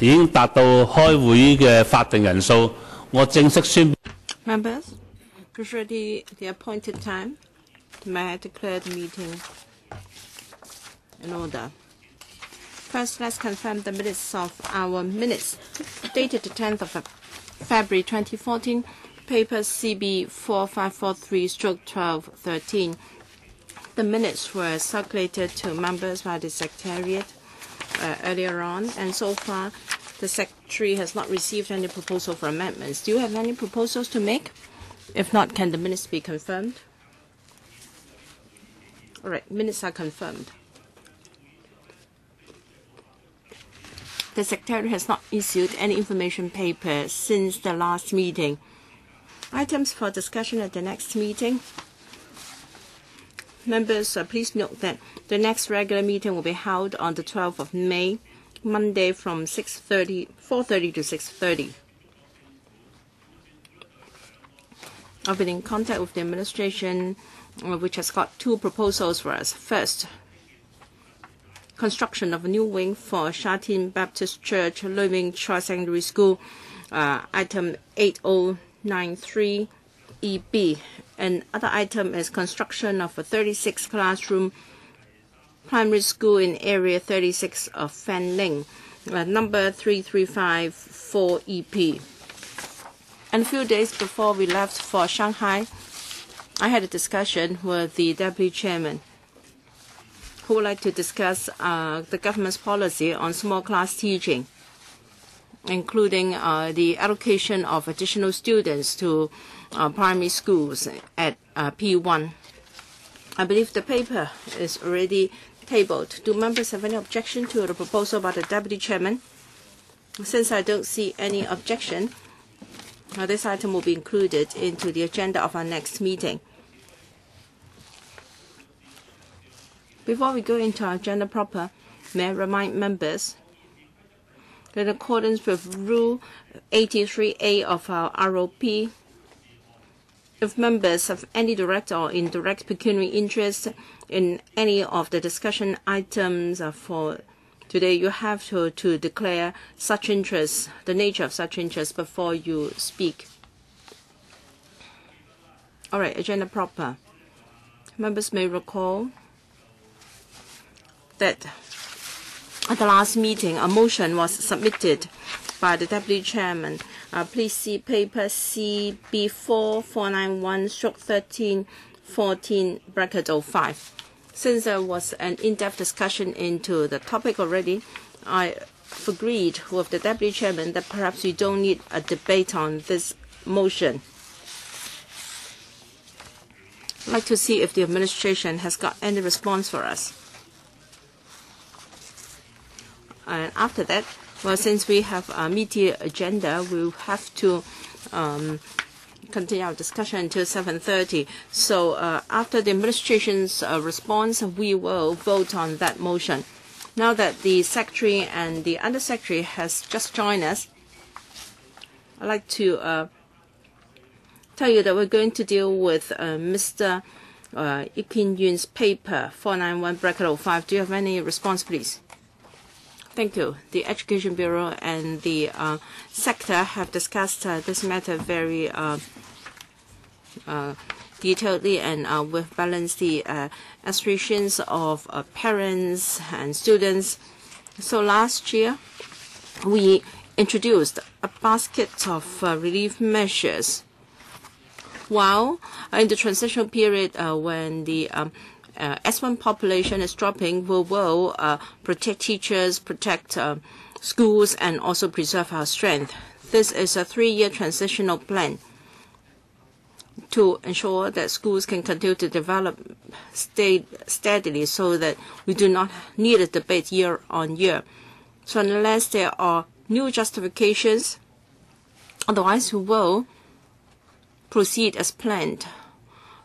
已經達到開會嘅法定人數，我正式宣布。Members, it's already the appointed time. May I declare the meeting in order? First, let's confirm the minutes of our minutes dated the 10th of February 2014, paper CB 4543/1213. The minutes were circulated to members by the Secretariat earlier on, and so far the Secretary has not received any proposal for amendments. Do you have any proposals to make? If not, can the minutes be confirmed? All right, minutes are confirmed. The Secretary has not issued any information paper since the last meeting. Items for discussion at the next meeting. Members, please note that the next regular meeting will be held on the 12th of May, Monday from 4:30 to 6:30. I've been in contact with the administration, which has got two proposals for us. First, construction of a new wing for Sha Tin Baptist Church Living Choice Secondary School, item 8093 EB. Another item is construction of a 36 classroom primary school in area 36 of Fanling, number 3354 EP. And a few days before we left for Shanghai, I had a discussion with the Deputy Chairman, who would like to discuss the government's policy on small class teaching, including the allocation of additional students to primary schools at P1. I believe the paper is already tabled. Do members have any objection to the proposal by the Deputy Chairman? Since I don't see any objection, this item will be included into the agenda of our next meeting. Before we go into our agenda proper, may I remind members that in accordance with Rule 83A of our ROP, if members have any direct or indirect pecuniary interest in any of the discussion items for today, you have to declare such interest, the nature of such interest, before you speak. All right, agenda proper. Members may recall that at the last meeting, a motion was submitted by the Deputy Chairman. Please see paper CB4491/1314(05). Since there was an in-depth discussion into the topic already, I agreed with the Deputy Chairman that perhaps we don't need a debate on this motion. I'd like to see if the administration has got any response for us. And after that, well, since we have a meaty agenda, we'll have to continue our discussion until 7:30. So after the administration's response, we will vote on that motion. Now that the Secretary and the Undersecretary has just joined us, I'd like to tell you that we're going to deal with Mr. Hon IP Kin-yuen's paper 491/05. Do you have any response, please? Thank you. The Education Bureau and the sector have discussed this matter very detailedly, and we've balanced the aspirations of parents and students. So last year, we introduced a basket of relief measures. While in the transitional period when the S1 population is dropping, we will protect teachers, protect schools, and also preserve our strength. This is a 3-year transitional plan to ensure that schools can continue to develop steadily so that we do not need a debate year on year. So unless there are new justifications, otherwise we will proceed as planned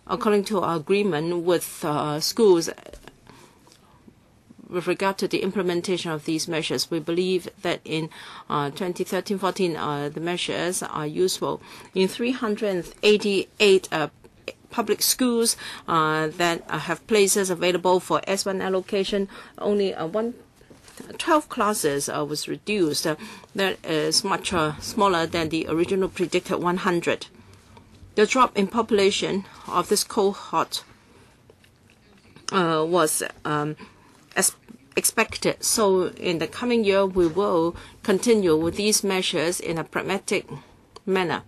according to our agreement with schools with regard to the implementation of these measures. We believe that in 2013-14, the measures are useful. In 388 public schools that have places available for S1 allocation, only 12 classes was reduced. That is much smaller than the original predicted 100. The drop in population of this cohort was as expected. So in the coming year, we will continue with these measures in a pragmatic manner.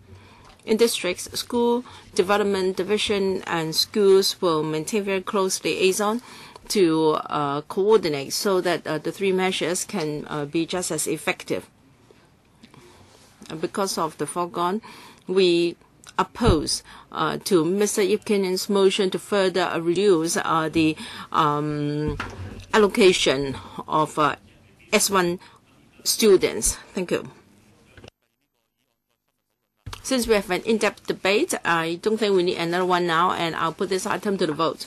In districts, school development division and schools will maintain very close liaison to coordinate so that the three measures can be just as effective. Because of the foregone, we oppose to Mr. IP Kin-yuen's motion to further reduce the allocation of S1 students. Thank you. Since we have an in-depth debate, I don't think we need another one now, and I'll put this item to the vote.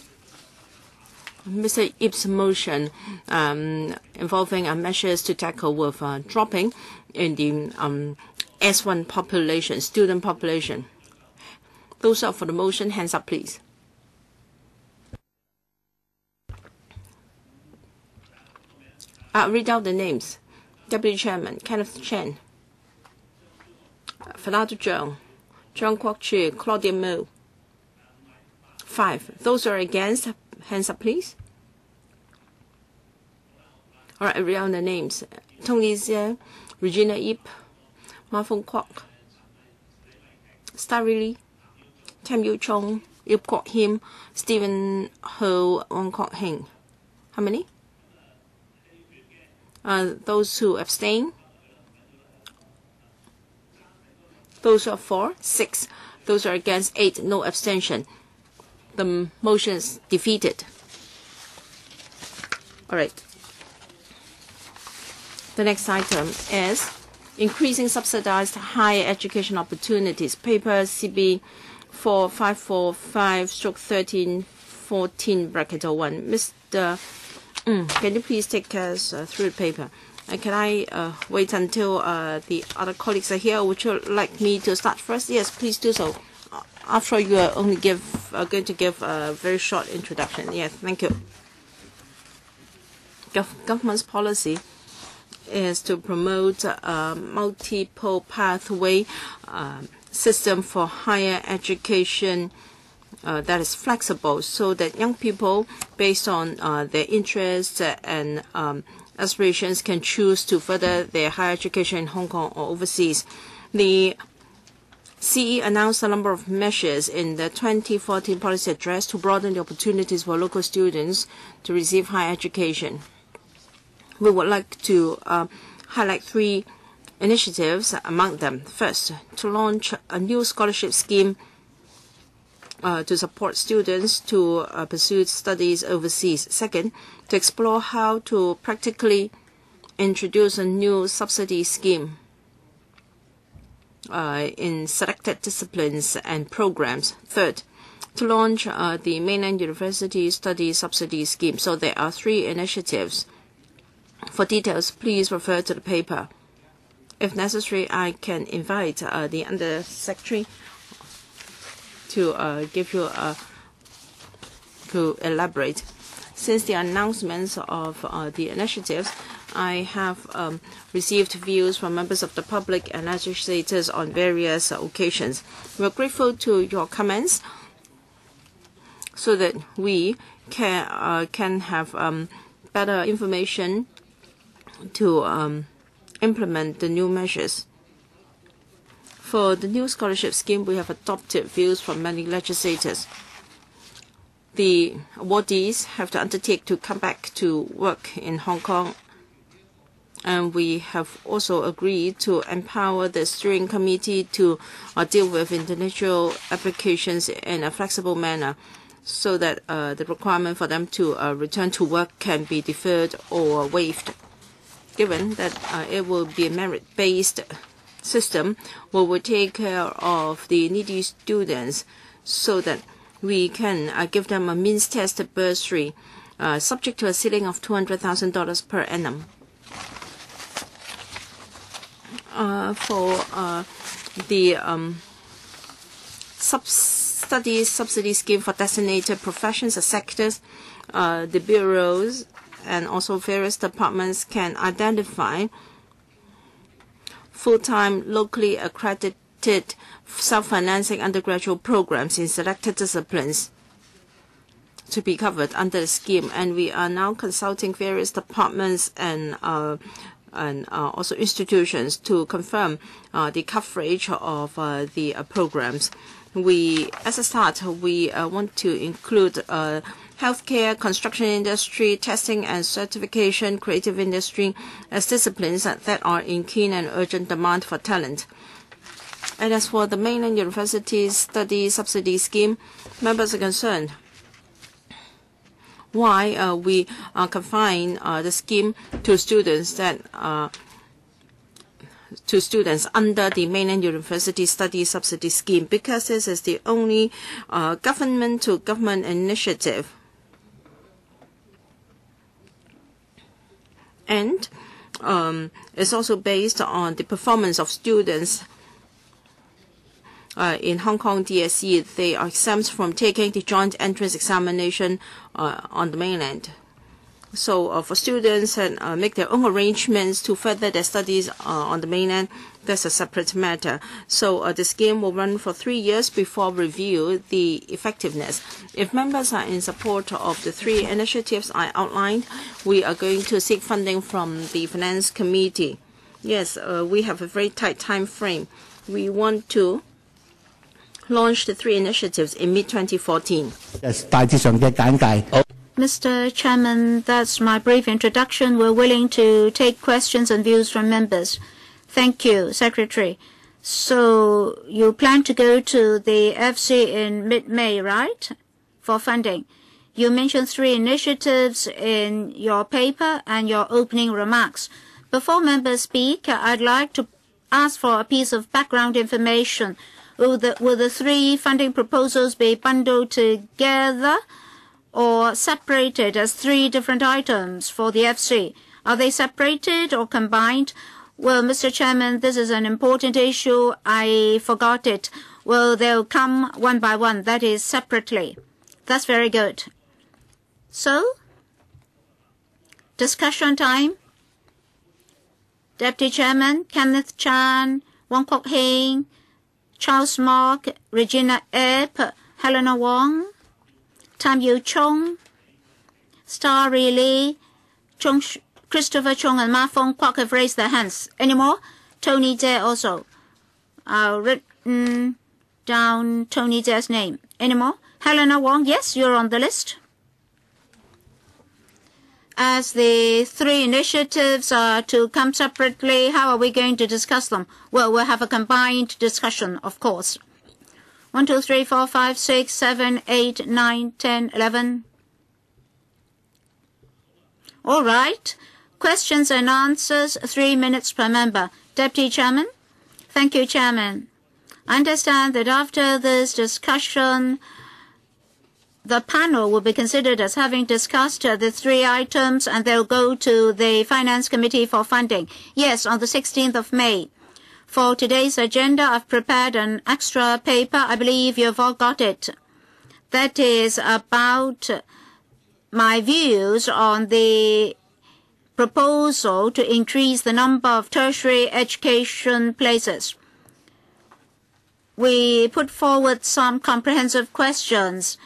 Mr. Yip's motion involving measures to tackle with dropping in the S1 population, student population. Those up for the motion, hands up, please. Read out the names. Deputy Chairman, Kenneth Chen, Fernando Zhang, Zhang Kwok-chi, Claudia Mo. 5. Those who are against, hands up, please. All right, read out the names. Tony Zhang, Regina Yip, Ma Fong Kwok, Starry Lee, Tam Yu Chong, Yip Kwok Him, Stephen Ho, Wong Kok Heng. How many? Those who abstain? Those who are for? 6. Those who are against? 8. No abstention. The motion is defeated. All right. The next item is increasing subsidized higher education opportunities. Paper CB 4545/1314 Mr. Can you please take us through the paper? Can I wait until the other colleagues are here? Or would you like me to start first? Yes, please do so. After all, you are only going to give a very short introduction. Yes, thank you. Government's policy is to promote a multiple pathway system for higher education that is flexible, so that young people, based on their interests and aspirations, can choose to further their higher education in Hong Kong or overseas. The CE announced a number of measures in the 2014 policy address to broaden the opportunities for local students to receive higher education. We would like to highlight 3 initiatives among them. First, to launch a new scholarship scheme to support students to pursue studies overseas. Second, to explore how to practically introduce a new subsidy scheme in selected disciplines and programs. Third, to launch the mainland university study subsidy scheme. So there are 3 initiatives. For details, please refer to the paper. If necessary, I can invite the Under Secretary to give you to elaborate. Since the announcements of the initiatives, I have received views from members of the public and legislators on various occasions. We are grateful to your comments so that we can have better information to implement the new measures. For the new scholarship scheme, we have adopted views from many legislators. The awardees have to undertake to come back to work in Hong Kong, and we have also agreed to empower the steering committee to deal with individual applications in a flexible manner, so that the requirement for them to return to work can be deferred or waived. Given that it will be a merit-based system, we will take care of the needy students so that we can give them a means-tested bursary subject to a ceiling of $200,000 per annum. For the subsidy scheme for designated professions or sectors, the bureaus and also various departments can identify full-time, locally accredited self-financing undergraduate programs in selected disciplines to be covered under the scheme. And we are now consulting various departments and also institutions to confirm the coverage of the programs. As a start, we want to include healthcare, construction industry, testing and certification, creative industry as disciplines that are in keen and urgent demand for talent. And as for the mainland universities study subsidy scheme, members are concerned why we confine the scheme to students under the mainland university study subsidy scheme, because this is the only government-to-government initiative. And it's also based on the performance of students in Hong Kong DSE. They are exempt from taking the joint entrance examination on the mainland. So for students and make their own arrangements to further their studies on the mainland, that's a separate matter. So the scheme will run for 3 years before review the effectiveness. If members are in support of the 3 initiatives I outlined, we are going to seek funding from the Finance Committee. Yes, we have a very tight time frame. We want to launch the 3 initiatives in mid-2014. Yes, 大致上嘅簡介。Mr. Chairman, that's my brief introduction. We're willing to take questions and views from members. Thank you, Secretary. So you plan to go to the FC in mid-May, right, for funding? You mentioned 3 initiatives in your paper and your opening remarks. Before members speak, I'd like to ask for a piece of background information. Will the 3 funding proposals be bundled together or separated as 3 different items for the FC? Are they separated or combined? Well, Mr. Chairman, this is an important issue. I forgot it. Well, they'll come one by one, that is separately. That's very good. So, discussion time. Deputy Chairman, Kenneth Chan, Wong Kok Heng, Charles Mark, Regina Epp, Helena Wong, Tam Yu Chung, Starry Lee, Christopher Chung and Ma Fong Kwok have raised their hands. Any more? Tony Dare also. I've written down Tony Dare's name. Any more? Helena Wong, yes, you're on the list. As the 3 initiatives are to come separately, how are we going to discuss them? Well, we'll have a combined discussion, of course. 1, 2, 3, 4, 5, 6, 7, 8, 9, 10, 11. All right. Questions and answers, 3 minutes per member. Deputy Chairman? Thank you, Chairman. I understand that after this discussion, the panel will be considered as having discussed the 3 items, and they'll go to the Finance Committee for funding. Yes, on the 16th of May. For today's agenda, I've prepared an extra paper. I believe you've all got it. That is about my views on the proposal to increase the number of tertiary education places. We put forward some comprehensive questions.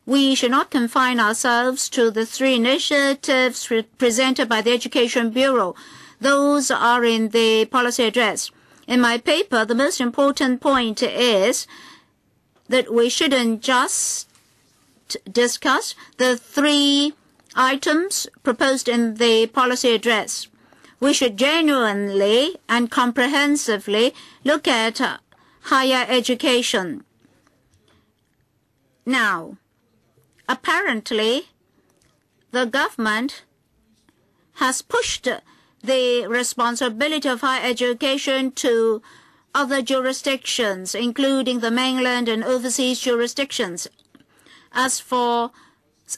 We should not confine ourselves to the 3 initiatives presented by the Education Bureau. Those are in the policy address. In my paper, the most important point is that we shouldn't just discuss the 3 items proposed in the policy address. We should genuinely and comprehensively look at higher education. Now, apparently, the government has pushed the responsibility of higher education to other jurisdictions, including the mainland and overseas jurisdictions. As for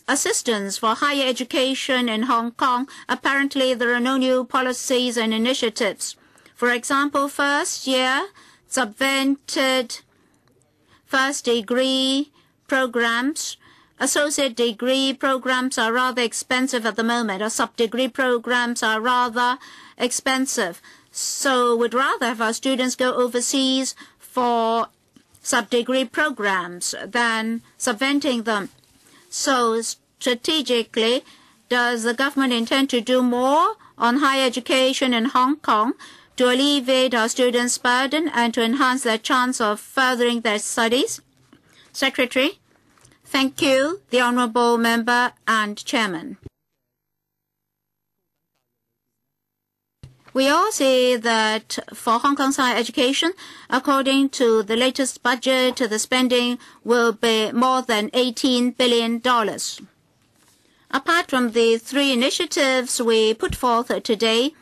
assistance for higher education in Hong Kong, apparently there are no new policies and initiatives. For example, first-year subvented first-degree programs associate degree programs are rather expensive at the moment, or sub-degree programs are rather expensive. So we'd rather have our students go overseas for sub-degree programs than subventing them. So strategically, does the government intend to do more on higher education in Hong Kong to alleviate our students' burden and to enhance their chance of furthering their studies? Secretary, thank you, the Honourable Member and Chairman. We all see that for Hong Kong's higher education, according to the latest budget, the spending will be more than $18 billion. Apart from the 3 initiatives we put forth today,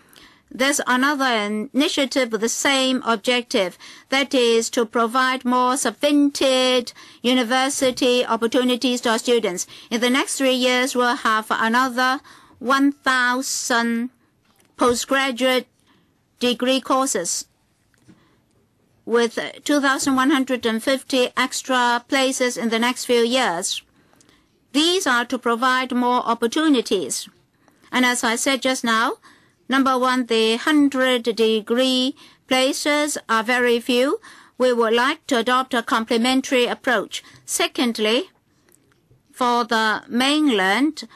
there's another initiative with the same objective, that is to provide more subvented university opportunities to our students. In the next 3 years, we'll have another 1,000 postgraduate degree courses with 2,150 extra places in the next few years. These are to provide more opportunities. And as I said just now, number one, the 100 degree places are very few. We would like to adopt a complementary approach. Secondly, for the mainland,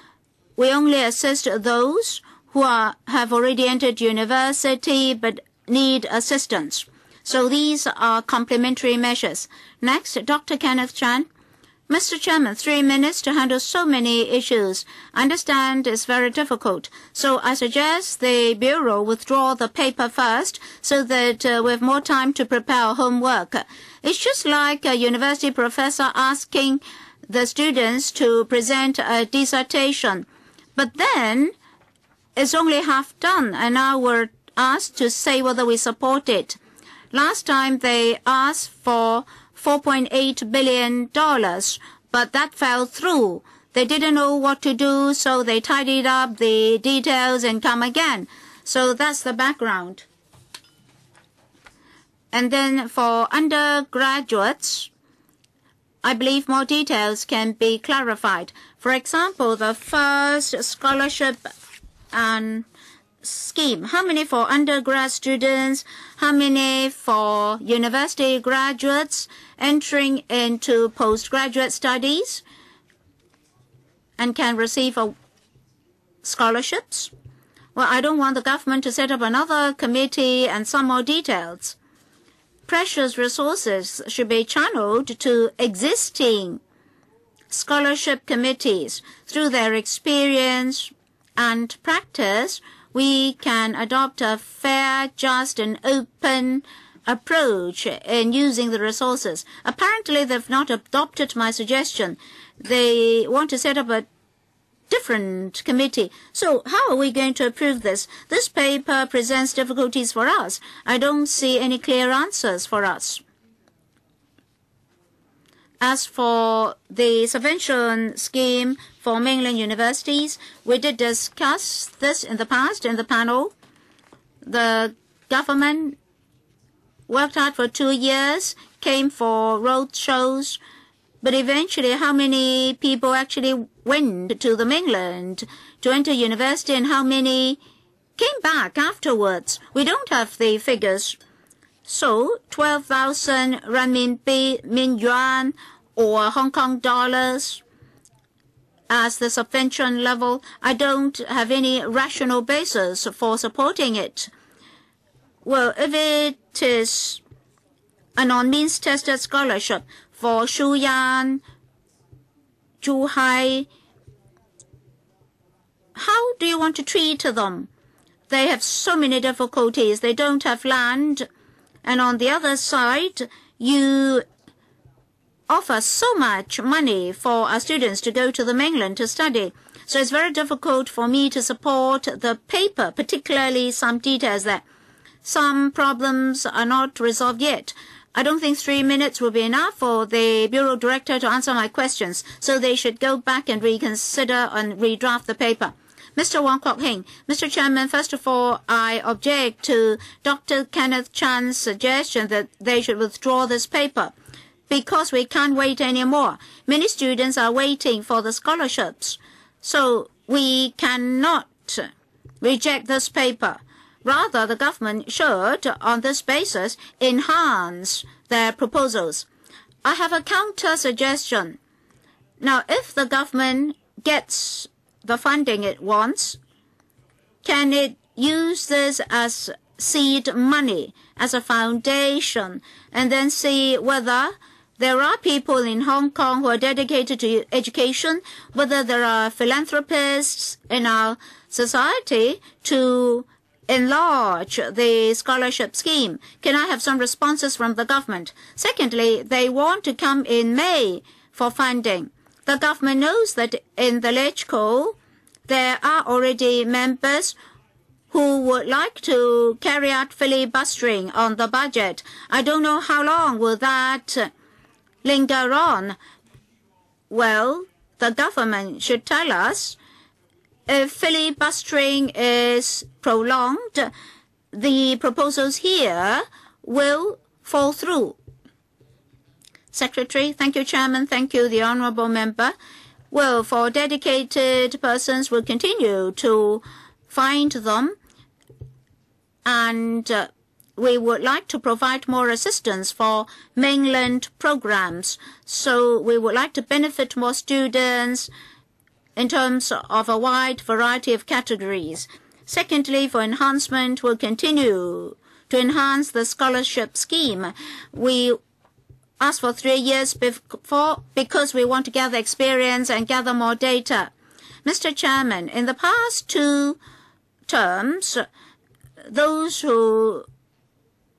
we only assist those who have already entered university but need assistance. So these are complementary measures. Next, Dr. Kenneth Chan. Mr. Chairman, 3 minutes to handle so many issues. I understand it's very difficult. So I suggest the Bureau withdraw the paper first so that we have more time to prepare our homework. It's just like a university professor asking the students to present a dissertation. But then it's only half done, and now we're asked to say whether we support it. Last time they asked for $4.8 billion, but that fell through. They didn't know what to do, so they tidied up the details and come again. So that's the background. And then for undergraduates, I believe more details can be clarified. For example, the first scholarship and scheme. How many for undergrad students? How many for university graduates entering into postgraduate studies and can receive scholarships? Well, I don't want the government to set up another committee and some more details. Precious resources should be channeled to existing scholarship committees. Through their experience and practice, we can adopt a fair, just, and open approach in using the resources. Apparently, they've not adopted my suggestion. They want to set up a different committee. So how are we going to approve this? This paper presents difficulties for us. I don't see any clear answers for us. As for the subvention scheme for mainland universities, we did discuss this in the past in the panel. The government worked hard for 2 years, came for road shows, but eventually how many people actually went to the mainland to enter university and how many came back afterwards? We don't have the figures. So 12,000 renminbi, yuan, or Hong Kong dollars as the subvention level, I don't have any rational basis for supporting it. Well, if it is a non-means tested scholarship for Shuyan, Zhuhai, how do you want to treat them? They have so many difficulties. They don't have land. And on the other side, you offer so much money for our students to go to the mainland to study. So it's very difficult for me to support the paper, particularly some details there. Some problems are not resolved yet. I don't think 3 minutes will be enough for the Bureau Director to answer my questions, so they should go back and reconsider and redraft the paper. Mr. Wong Kwok Hing. Mr. Chairman, first of all, I object to Dr. Kenneth Chan's suggestion that they should withdraw this paper. because we can't wait anymore. Many students are waiting for the scholarships. So we cannot reject this paper. Rather, the government should, on this basis, enhance their proposals. I have a counter suggestion. Now, if the government gets the funding it wants, can it use this as seed money, as a foundation, and then see whether there are people in Hong Kong who are dedicated to education, whether there are philanthropists in our society to enlarge the scholarship scheme? Can I have some responses from the government? Secondly, they want to come in May for funding. The government knows that in the LegCo, there are already members who would like to carry out filibustering on the budget. I don't know how long will that linger on. Well, the government should tell us if filibustering is prolonged, the proposals here will fall through. Secretary, thank you, Chairman. Thank you, the Honourable Member. Well, for dedicated persons, we'll continue to find them, and we would like to provide more assistance for mainland programs. So we would like to benefit more students in terms of a wide variety of categories. Secondly, for enhancement, we'll continue to enhance the scholarship scheme. We asked for 3 years before because we want to gather experience and gather more data. Mr. Chairman, in the past 2 terms, those who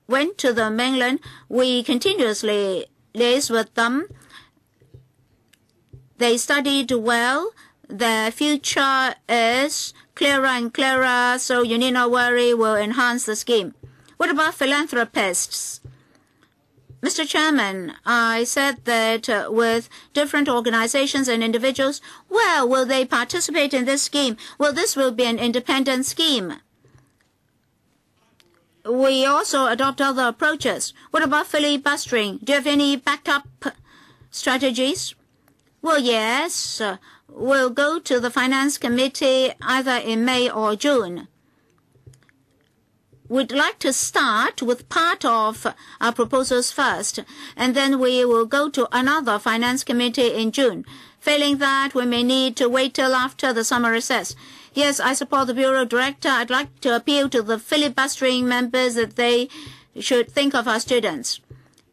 went to the mainland, we continuously liaised with them. They studied well. Their future is clearer and clearer, so you need not worry, we'll enhance the scheme. What about philanthropists? Mr. Chairman, I said that with different organizations and individuals, well, will they participate in this scheme? Well, this will be an independent scheme. We also adopt other approaches. What about filibustering? Do you have any backup strategies? Well, yes. We'll go to the Finance Committee either in May or June. We'd like to start with part of our proposals first, and then we will go to another Finance Committee in June. Failing that, we may need to wait till after the summer recess. Yes, I support the Bureau Director. I'd like to appeal to the filibustering members that they should think of our students.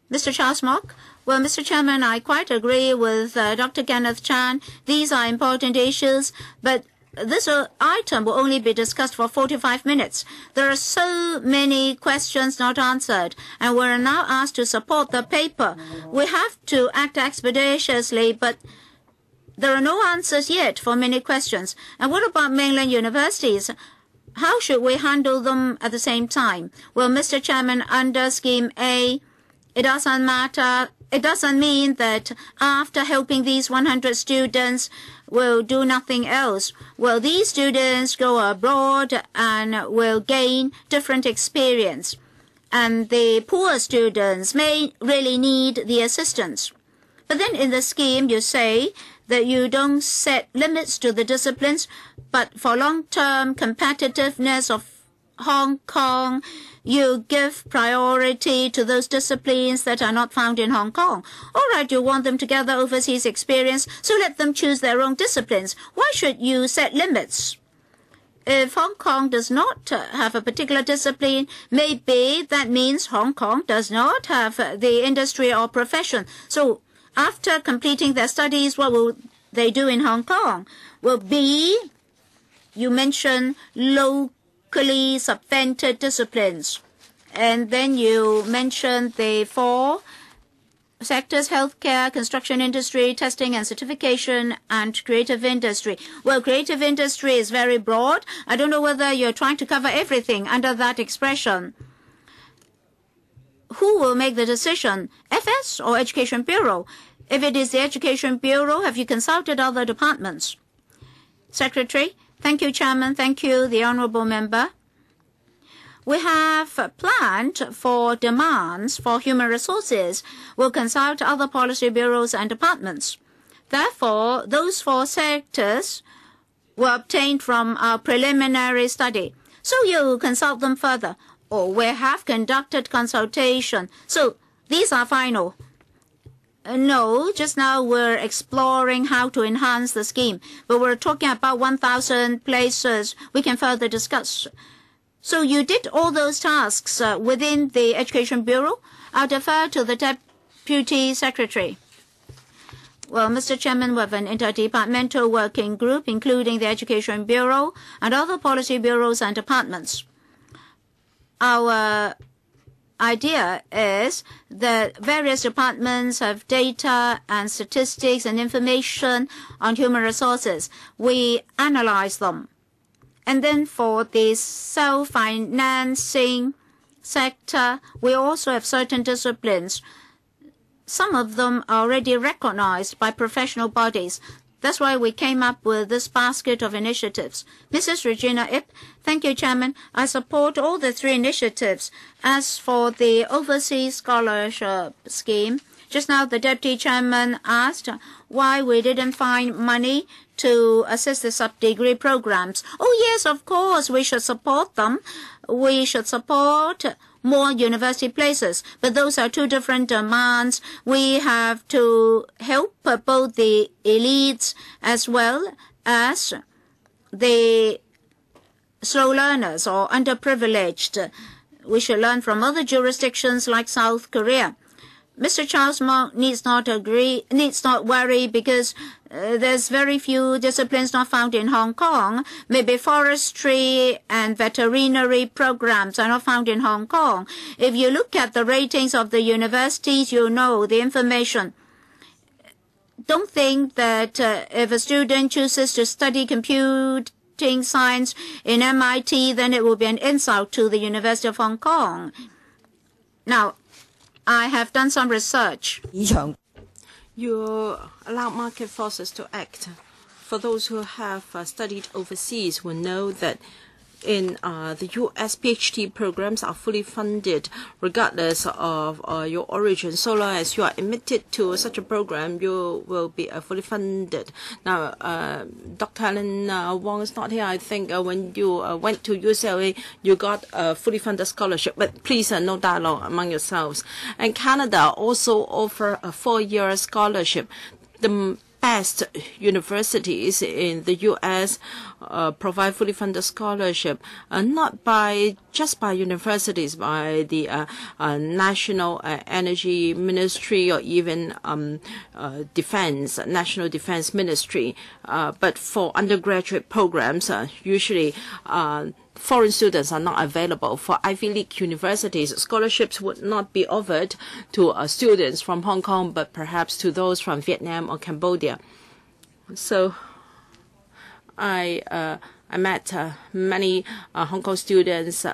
Mr. Charles Mock? Well, Mr. Chairman, I quite agree with Dr. Kenneth Chan. These are important issues, but this item will only be discussed for 45 minutes. There are so many questions not answered, and we're now asked to support the paper. We have to act expeditiously, but there are no answers yet for many questions. And what about mainland universities? How should we handle them at the same time? Well, Mr. Chairman, under Scheme A, it doesn't matter. It doesn't mean that after helping these 100 students, we'll do nothing else. Well, these students go abroad and will gain different experience. And the poor students may really need the assistance. But then in the scheme, you say that you don't set limits to the disciplines, but for long-term competitiveness of Hong Kong, you give priority to those disciplines that are not found in Hong Kong. All right, you want them to gather overseas experience, so let them choose their own disciplines. Why should you set limits? If Hong Kong does not have a particular discipline, maybe that means Hong Kong does not have the industry or profession. So after completing their studies, what will they do in Hong Kong? Well, B, you mentioned locally subvented disciplines. And then you mentioned the 4 sectors: healthcare, construction industry, testing and certification, and creative industry. Well, creative industry is very broad. I don't know whether you're trying to cover everything under that expression. Who will make the decision, FS or Education Bureau? If it is the Education Bureau, have you consulted other departments? Secretary, thank you, Chairman. Thank you, the Honourable Member. We have planned for demands for human resources. We'll consult other policy bureaus and departments. Therefore, those 4 sectors were obtained from our preliminary study. So you consult them further. Or we have conducted consultation. So these are final. No, just now we're exploring how to enhance the scheme. But we're talking about 1,000 places. We can further discuss. So you did all those tasks within the Education Bureau? I'll defer to the Deputy Secretary. Well, Mr. Chairman, we have an interdepartmental working group, including the Education Bureau and other policy bureaus and departments. Our idea is that various departments have data and statistics and information on human resources. We analyze them. And then for the self-financing sector, we also have certain disciplines. Some of them are already recognized by professional bodies. That's why we came up with this basket of initiatives. Mrs. Regina Ip, thank you, Chairman. I support all the 3 initiatives. As for the overseas scholarship scheme, just now the Deputy Chairman asked why we didn't find money to assist the sub-degree programs. Oh, yes, of course, we should support them. We should support more university places. But those are 2 different demands. We have to help both the elites as well as the slow learners or underprivileged. We should learn from other jurisdictions like South Korea. Mr. Charles Mok needs not worry because there's very few disciplines not found in Hong Kong. Maybe forestry and veterinary programs are not found in Hong Kong. If you look at the ratings of the universities, you know the information. Don't think that if a student chooses to study computing science in MIT, then it will be an insult to the University of Hong Kong. Now, I have done some research. You allow market forces to act. For those who have studied overseas will know that in the U.S. PhD programs are fully funded regardless of your origin. So long as you are admitted to such a program, you will be fully funded. Now, Dr. Helen Wong is not here. I think when you went to UCLA, you got a fully funded scholarship. But please, no dialogue among yourselves. And Canada also offer a 4-year scholarship. The best universities in the U.S. Provide fully funded scholarship, not just by universities, by the National Energy Ministry or even National Defense Ministry. But for undergraduate programs, usually foreign students are not available. For Ivy League universities, scholarships would not be offered to students from Hong Kong, but perhaps to those from Vietnam or Cambodia. So I met many Hong Kong students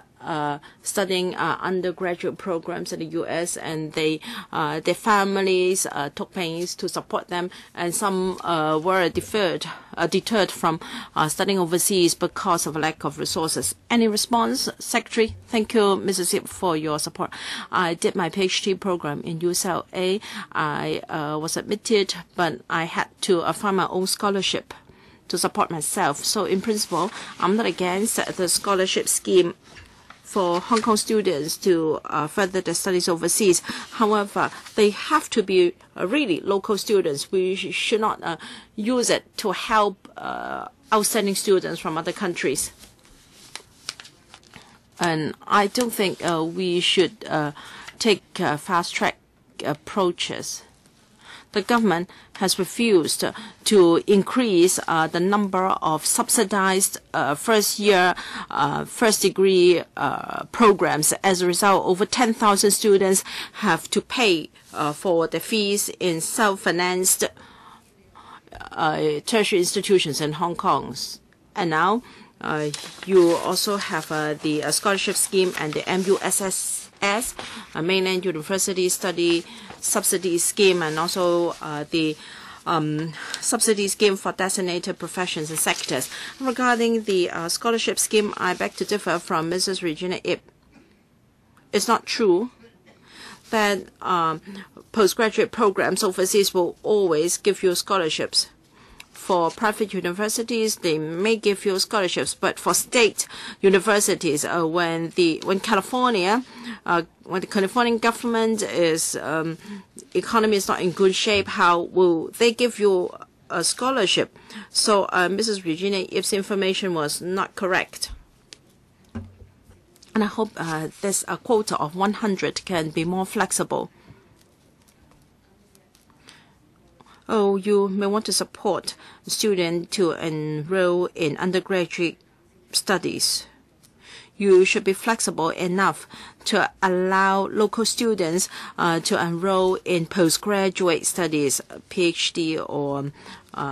studying undergraduate programs in the U.S. and their families took pains to support them, and some were deterred from studying overseas because of a lack of resources. Any response, Secretary? Thank you, Mrs. Yip, for your support. I did my PhD program in UCLA. I was admitted, but I had to find my own scholarship to support myself. So in principle, I'm not against the scholarship scheme for Hong Kong students to further their studies overseas. However, they have to be really local students. We should not use it to help outstanding students from other countries. And I don't think we should take fast-track approaches. The government has refused to increase the number of subsidized first-year, first-degree programs. As a result, over 10,000 students have to pay for the fees in self-financed tertiary institutions in Hong Kong. And now you also have the scholarship scheme and the MUSSS, Mainland University Study Subsidy Scheme, and also the subsidy scheme for designated professions and sectors. Regarding the scholarship scheme, I beg to differ from Mrs. Regina Ip. it's not true that postgraduate programs overseas will always give you scholarships. For private universities, they may give you scholarships, but for state universities, when the Californian government is economy is not in good shape, how will they give you a scholarship? So, Mrs. Regina Yip's information was not correct. And I hope this quota of 100 can be more flexible. Oh, you may want to support students to enroll in undergraduate studies. You should be flexible enough to allow local students to enroll in postgraduate studies, PhD or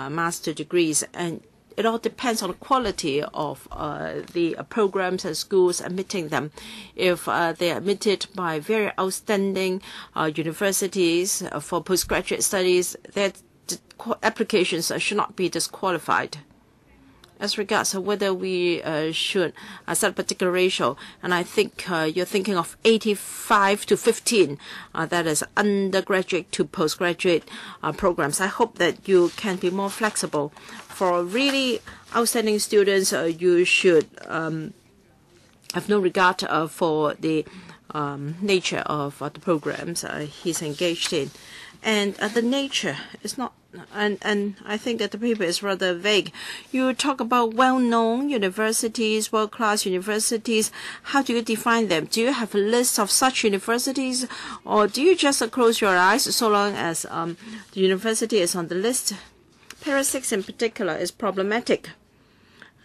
master degrees, and it all depends on the quality of the programs and schools admitting them. If they are admitted by very outstanding universities for postgraduate studies, their applications should not be disqualified. As regards whether we should set a particular ratio, and I think you're thinking of 85 to 15, that is undergraduate to postgraduate programs. I hope that you can be more flexible. For really outstanding students, you should have no regard for the nature of the programs he's engaged in. And the nature is not, and I think that the paper is rather vague. You talk about well-known universities, world-class universities. How do you define them? Do you have a list of such universities, or do you just close your eyes so long as the university is on the list? Para 6 in particular is problematic.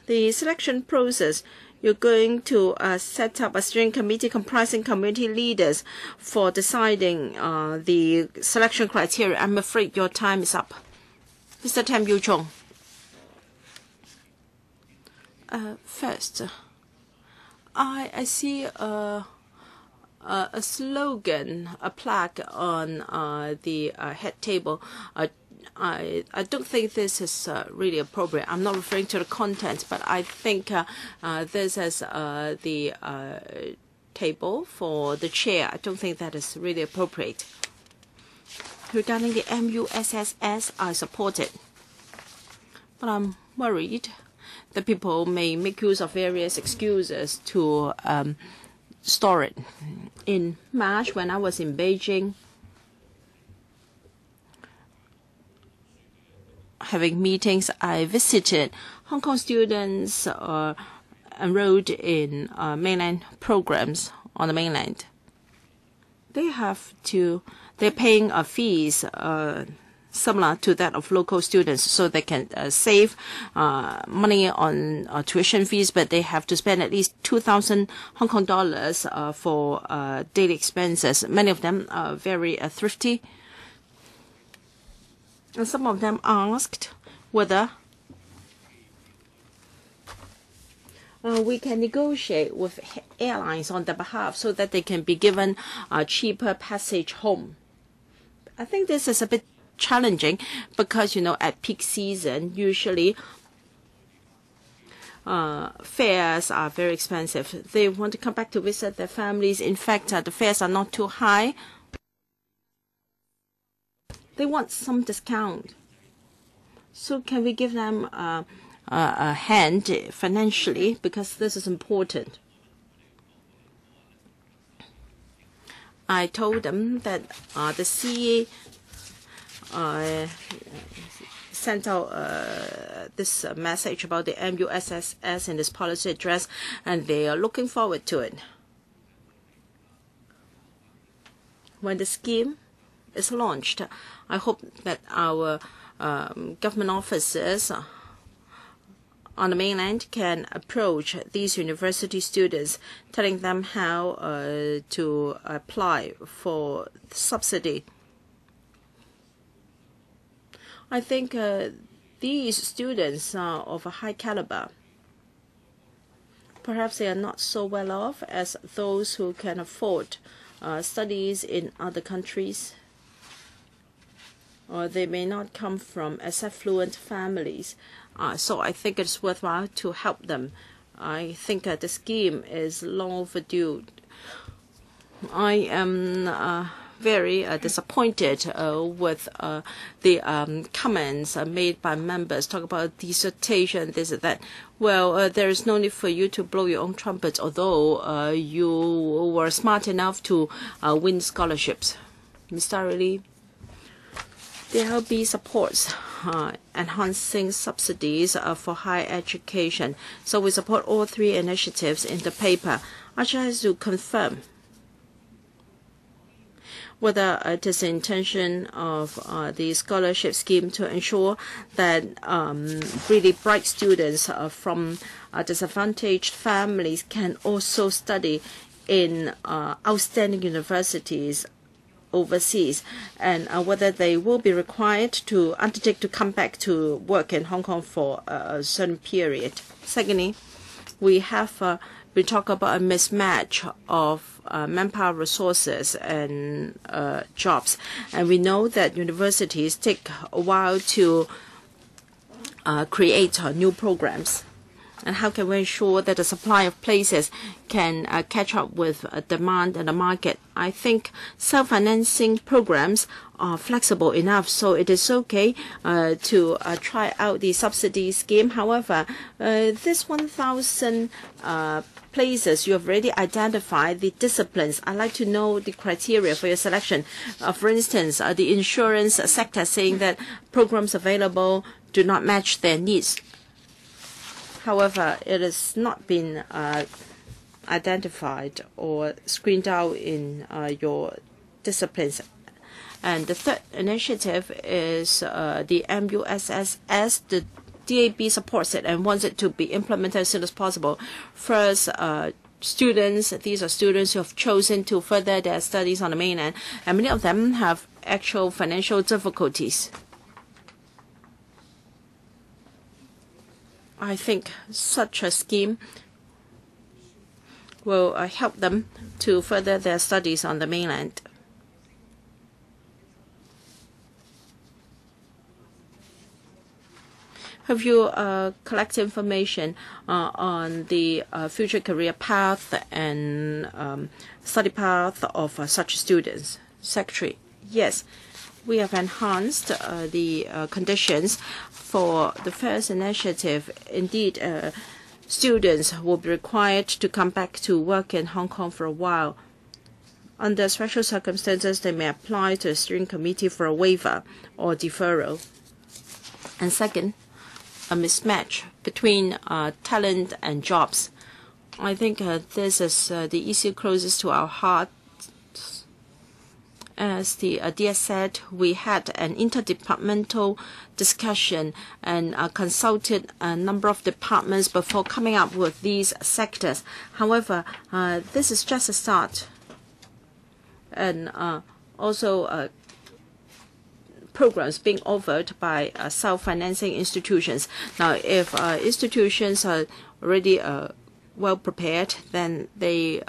The selection process, you're going to set up a steering committee comprising community leaders for deciding the selection criteria. I'm afraid your time is up. Mr. Tam Yu Chong. First, I see a slogan, a plaque on the head table. I don't think this is really appropriate. I'm not referring to the content, but I think this is the table for the chair. I don't think that is really appropriate. Regarding the MUSSS, I support it. But I'm worried that people may make use of various excuses to store it. In March, when I was in Beijing, having meetings, I visited Hong Kong students enrolled in mainland programs on the mainland. They're paying fees similar to that of local students, so they can save money on tuition fees, but they have to spend at least 2,000 Hong Kong dollars for daily expenses. Many of them are very thrifty. And some of them asked whether we can negotiate with airlines on their behalf so that they can be given a cheaper passage home. I think this is a bit challenging because, at peak season, usually fares are very expensive. They want to come back to visit their families. In fact, the fares are not too high. They want some discount. So can we give them a hand financially, because this is important? I told them that the CA sent out this message about the MUSSS in this policy address, and they are looking forward to it. When the scheme is launched, I hope that our government officers on the mainland can approach these university students, telling them how to apply for subsidy. I think these students are of a high caliber. Perhaps they are not so well off as those who can afford studies in other countries, or they may not come from as affluent families. So I think it's worthwhile to help them. I think the scheme is long overdue. I am very disappointed with the comments made by members. Talk about dissertation, this and that. Well, there is no need for you to blow your own trumpets, although you were smart enough to win scholarships. Mr. Lee, there will be supports enhancing subsidies for higher education. So we support all three initiatives in the paper. I just have to confirm whether it is the intention of the scholarship scheme to ensure that really bright students from disadvantaged families can also study in outstanding universities overseas, and whether they will be required to undertake to come back to work in Hong Kong for a certain period. Secondly, we talk about a mismatch of manpower resources and jobs, and we know that universities take a while to create new programs. And how can we ensure that the supply of places can catch up with demand in the market? I think self-financing programs are flexible enough, so it is okay to try out the subsidy scheme. However, this 1,000 places, you have already identified the disciplines. I'd like to know the criteria for your selection. For instance, the insurance sector saying that programs available do not match their needs. However, it has not been identified or screened out in your disciplines. And the third initiative is the MUSSS. The DAB supports it and wants it to be implemented as soon as possible. First, students, these are students who have chosen to further their studies on the mainland, and many of them have actual financial difficulties. I think such a scheme will help them to further their studies on the mainland. Have you collected information on the future career path and study path of such students? Secretary, yes. We have enhanced the conditions for the first initiative. Indeed, students will be required to come back to work in Hong Kong for a while. Under special circumstances, they may apply to the steering committee for a waiver or deferral. And second, a mismatch between talent and jobs. I think this is the issue closest to our heart. As the DS said, we had an interdepartmental discussion and consulted a number of departments before coming up with these sectors. However, this is just a start. And also programs being offered by self-financing institutions. Now, if institutions are already well prepared, then they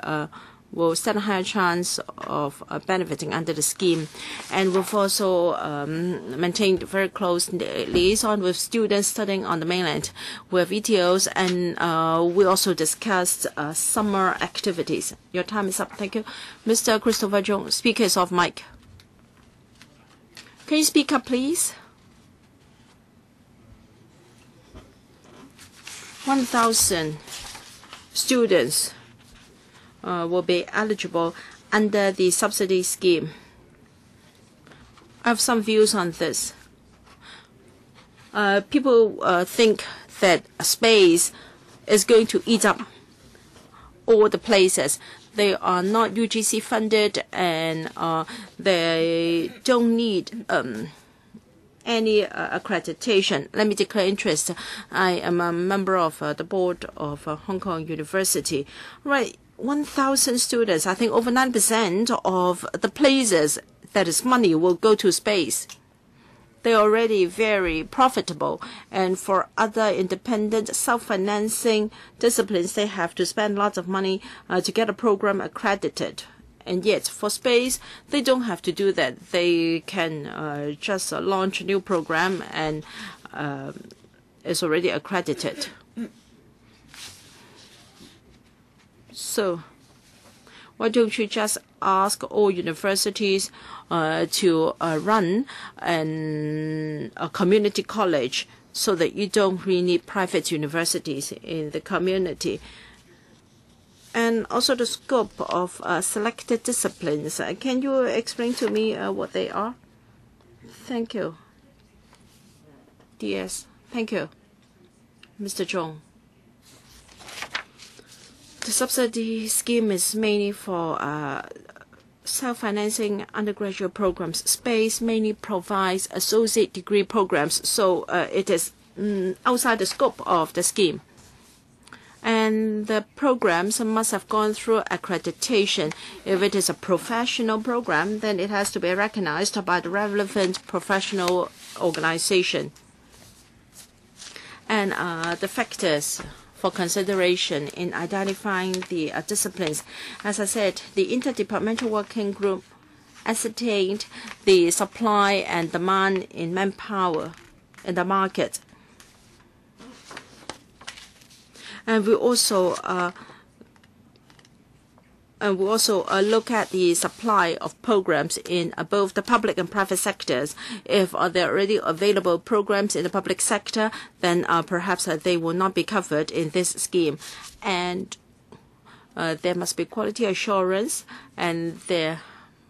will stand a higher chance of benefiting under the scheme. And we've also maintained very close liaison with students studying on the mainland with ETOs, and we also discussed summer activities. Your time is up. Thank you. Mr. Christopher Jung, speaker is off mic. Can you speak up, please? 1,000 students will be eligible under the subsidy scheme. I have some views on this. People think that space is going to eat up all the places. They are not UGC funded, and they don't need any accreditation. Let me declare interest. I am a member of the board of Hong Kong University. Right. 1,000 students, I think over 9% of the places, that is money, will go to space. They're already very profitable. And for other independent self-financing disciplines, they have to spend lots of money to get a program accredited. And yet, for space, they don't have to do that. They can just launch a new program and it's already accredited. So why don't you just ask all universities to run a community college so that you don't really need private universities in the community. And also the scope of selected disciplines. Can you explain to me what they are? Thank you. DS. Thank you. Mr. Zhong. The subsidy scheme is mainly for self-financing undergraduate programs. SPACE mainly provides associate degree programs, so it is outside the scope of the scheme. And the programs must have gone through accreditation. If it is a professional program, then it has to be recognized by the relevant professional organization. And the factors for consideration in identifying the disciplines. As I said, the interdepartmental working group ascertained the supply and demand in manpower in the market. And we also look at the supply of programs in both the public and private sectors. If there are already available programs in the public sector, then perhaps they will not be covered in this scheme. And there must be quality assurance, and there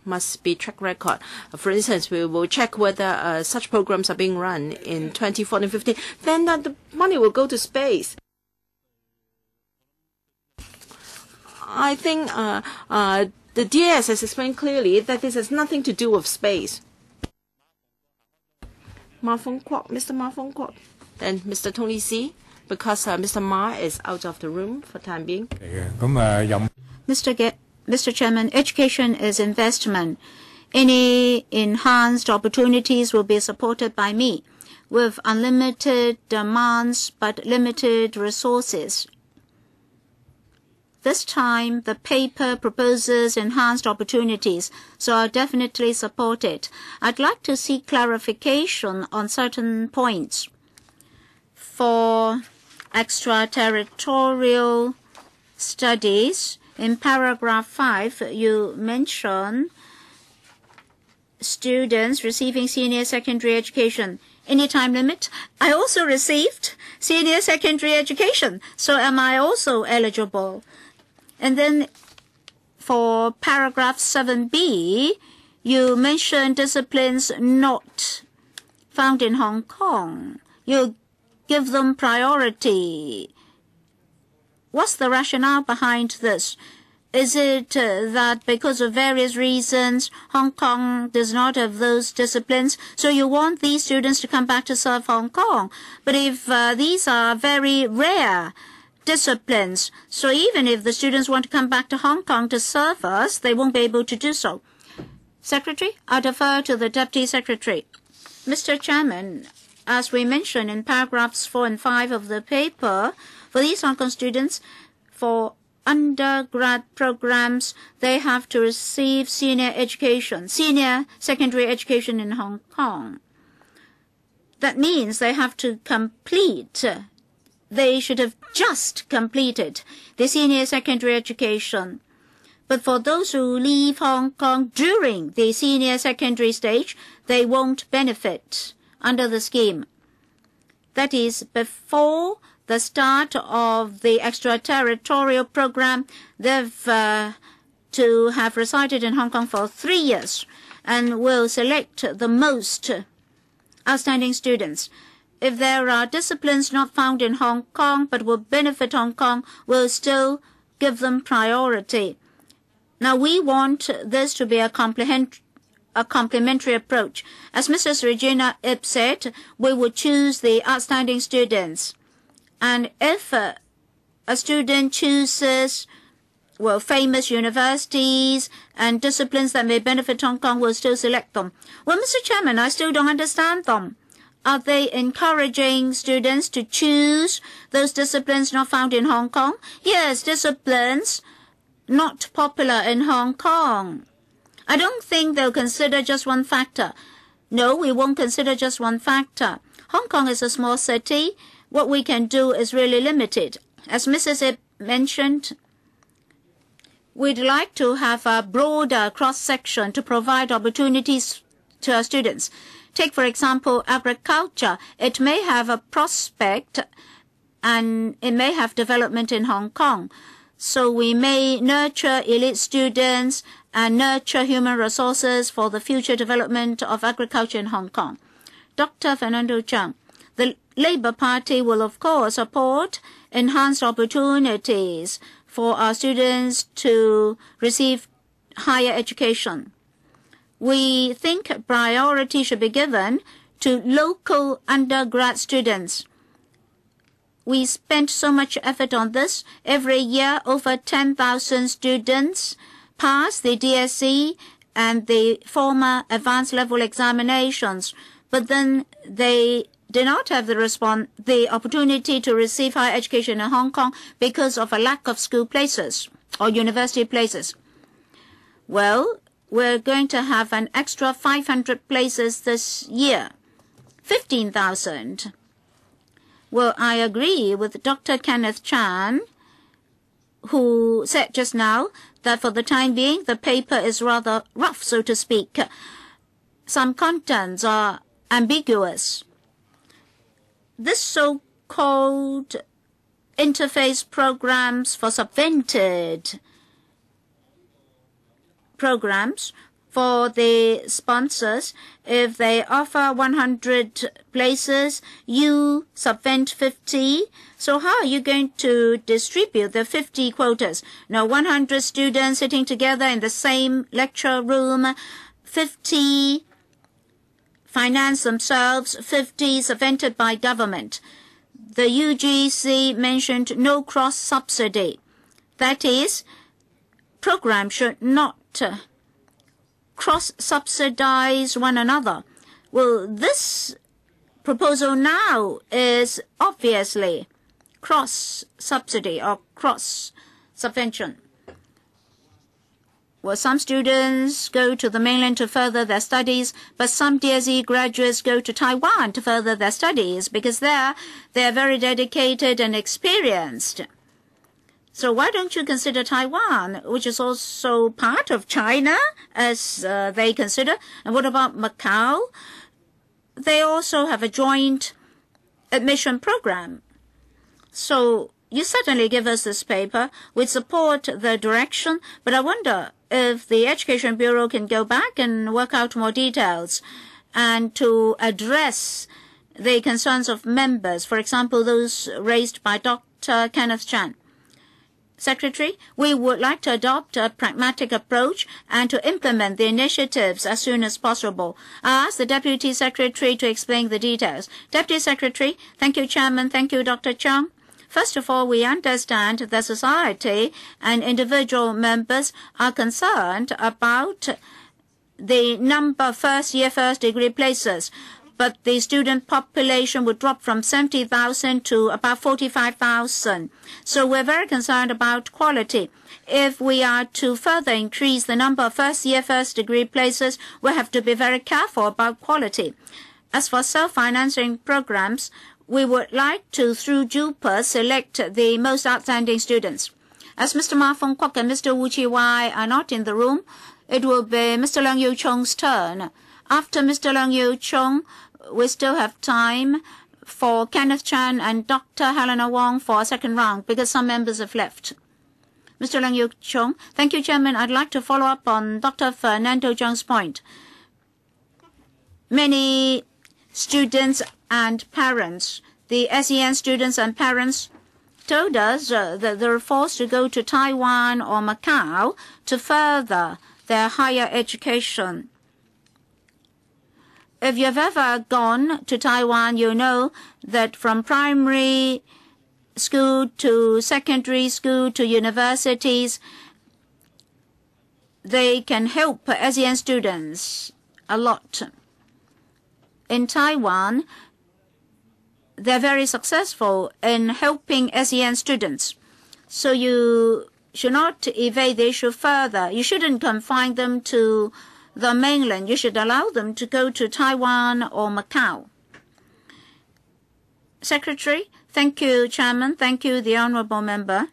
must be track record. For instance, we will check whether such programs are being run in 2014 and 15. Then the money will go to space. I think the DS has explained clearly that this has nothing to do with space. Mr. Ma Fong Kwok, then Mr. Tony C, because Mr. Ma is out of the room for time being. Mr. Chairman, education is investment. Any enhanced opportunities will be supported by me with unlimited demands but limited resources. This time, the paper proposes enhanced opportunities, so I'll definitely support it. I'd like to see clarification on certain points. For extraterritorial studies, in paragraph 5, you mention students receiving senior secondary education. Any time limit? I also received senior secondary education, so am I also eligible? And then for paragraph 7b, you mention disciplines not found in Hong Kong. You give them priority. What's the rationale behind this? Is it that because of various reasons, Hong Kong does not have those disciplines, so you want these students to come back to serve Hong Kong? But if these are very rare disciplines, so even if the students want to come back to Hong Kong to serve us, they won't be able to do so. Secretary, I defer to the Deputy Secretary. Mr. Chairman, as we mentioned in paragraphs 4 and 5 of the paper, for these Hong Kong students, for undergrad programs, they have to receive senior secondary education in Hong Kong. That means they have to complete they should have just completed the senior secondary education. But for those who leave Hong Kong during the senior secondary stage, they won't benefit under the scheme. That is, before the start of the extraterritorial program, they've to have resided in Hong Kong for 3 years and will select the most outstanding students. If there are disciplines not found in Hong Kong but will benefit Hong Kong, we'll still give them priority. Now, we want this to be a complementary approach. As Mrs. Regina Ip said, we would choose the outstanding students. And if a student chooses, famous universities and disciplines that may benefit Hong Kong, we'll still select them. Well, Mr. Chairman, I still don't understand them. Are they encouraging students to choose those disciplines not found in Hong Kong? Yes, disciplines not popular in Hong Kong. I don't think they'll consider just one factor. No, we won't consider just one factor. Hong Kong is a small city. What we can do is really limited. As Mrs. Ip mentioned, we'd like to have a broader cross-section to provide opportunities to our students. Take, for example, agriculture. It may have a prospect and it may have development in Hong Kong. So we may nurture elite students and nurture human resources for the future development of agriculture in Hong Kong. Dr. Fernando Cheung, the Labour Party will, of course, support enhanced opportunities for our students to receive higher education. We think priority should be given to local undergrad students. We spent so much effort on this. Every year, over 10,000 students pass the DSE and the former advanced level examinations, but then they did not have the opportunity to receive higher education in Hong Kong because of a lack of school places or university places. Well, we're going to have an extra 500 places this year, 15,000. Well, I agree with Dr. Kenneth Chan, who said just now that for the time being, the paper is rather rough, so to speak. Some contents are ambiguous. This so-called interface programs for subvented programs for the sponsors, if they offer 100 places, you subvent 50. So how are you going to distribute the 50 quotas? Now, 100 students sitting together in the same lecture room, 50 finance themselves, 50 subvented by government. The UGC mentioned no cross-subsidy. That is, programs should not cross-subsidize one another. Well, this proposal now is obviously cross-subsidy or cross-subvention. Well, some students go to the mainland to further their studies, but some DSE graduates go to Taiwan to further their studies because there they are very dedicated and experienced. So why don't you consider Taiwan, which is also part of China, as they consider? And what about Macau? They also have a joint admission program. So you certainly give us this paper. We support the direction, but I wonder if the Education Bureau can go back and work out more details and to address the concerns of members, for example, those raised by Dr. Kenneth Chan. Secretary, we would like to adopt a pragmatic approach and to implement the initiatives as soon as possible. I ask the Deputy Secretary to explain the details. Deputy Secretary, thank you, Chairman. Thank you, Dr. Cheung. First of all, we understand that society and individual members are concerned about the number of first-year, first-degree places, but the student population would drop from 70,000 to about 45,000. So we're very concerned about quality. If we are to further increase the number of first-year, first-degree places, we have to be very careful about quality. As for self-financing programs, we would like to, through JUPA, select the most outstanding students. As Mr. Ma Fong Kwok and Mr. Wu Chi-wai are not in the room, it will be Mr. Leung Yu-chung's turn. After Mr. Leung Yu-chung, we still have time for Kenneth Chan and Dr. Helena Wong for a second round because some members have left. Mr. Leung Yu-chung. Thank you, Chairman. I'd like to follow up on Dr. Fernando Cheung's point. Many students and parents, the SEN students and parents, told us that they were forced to go to Taiwan or Macau to further their higher education. If you've ever gone to Taiwan, you know that from primary school to secondary school to universities, they can help SEN students a lot. In Taiwan, they're very successful in helping SEN students. So you should not evade the issue further. You shouldn't confine them to the mainland. You should allow them to go to Taiwan or Macau. Secretary, thank you, Chairman. Thank you, the Honourable Member.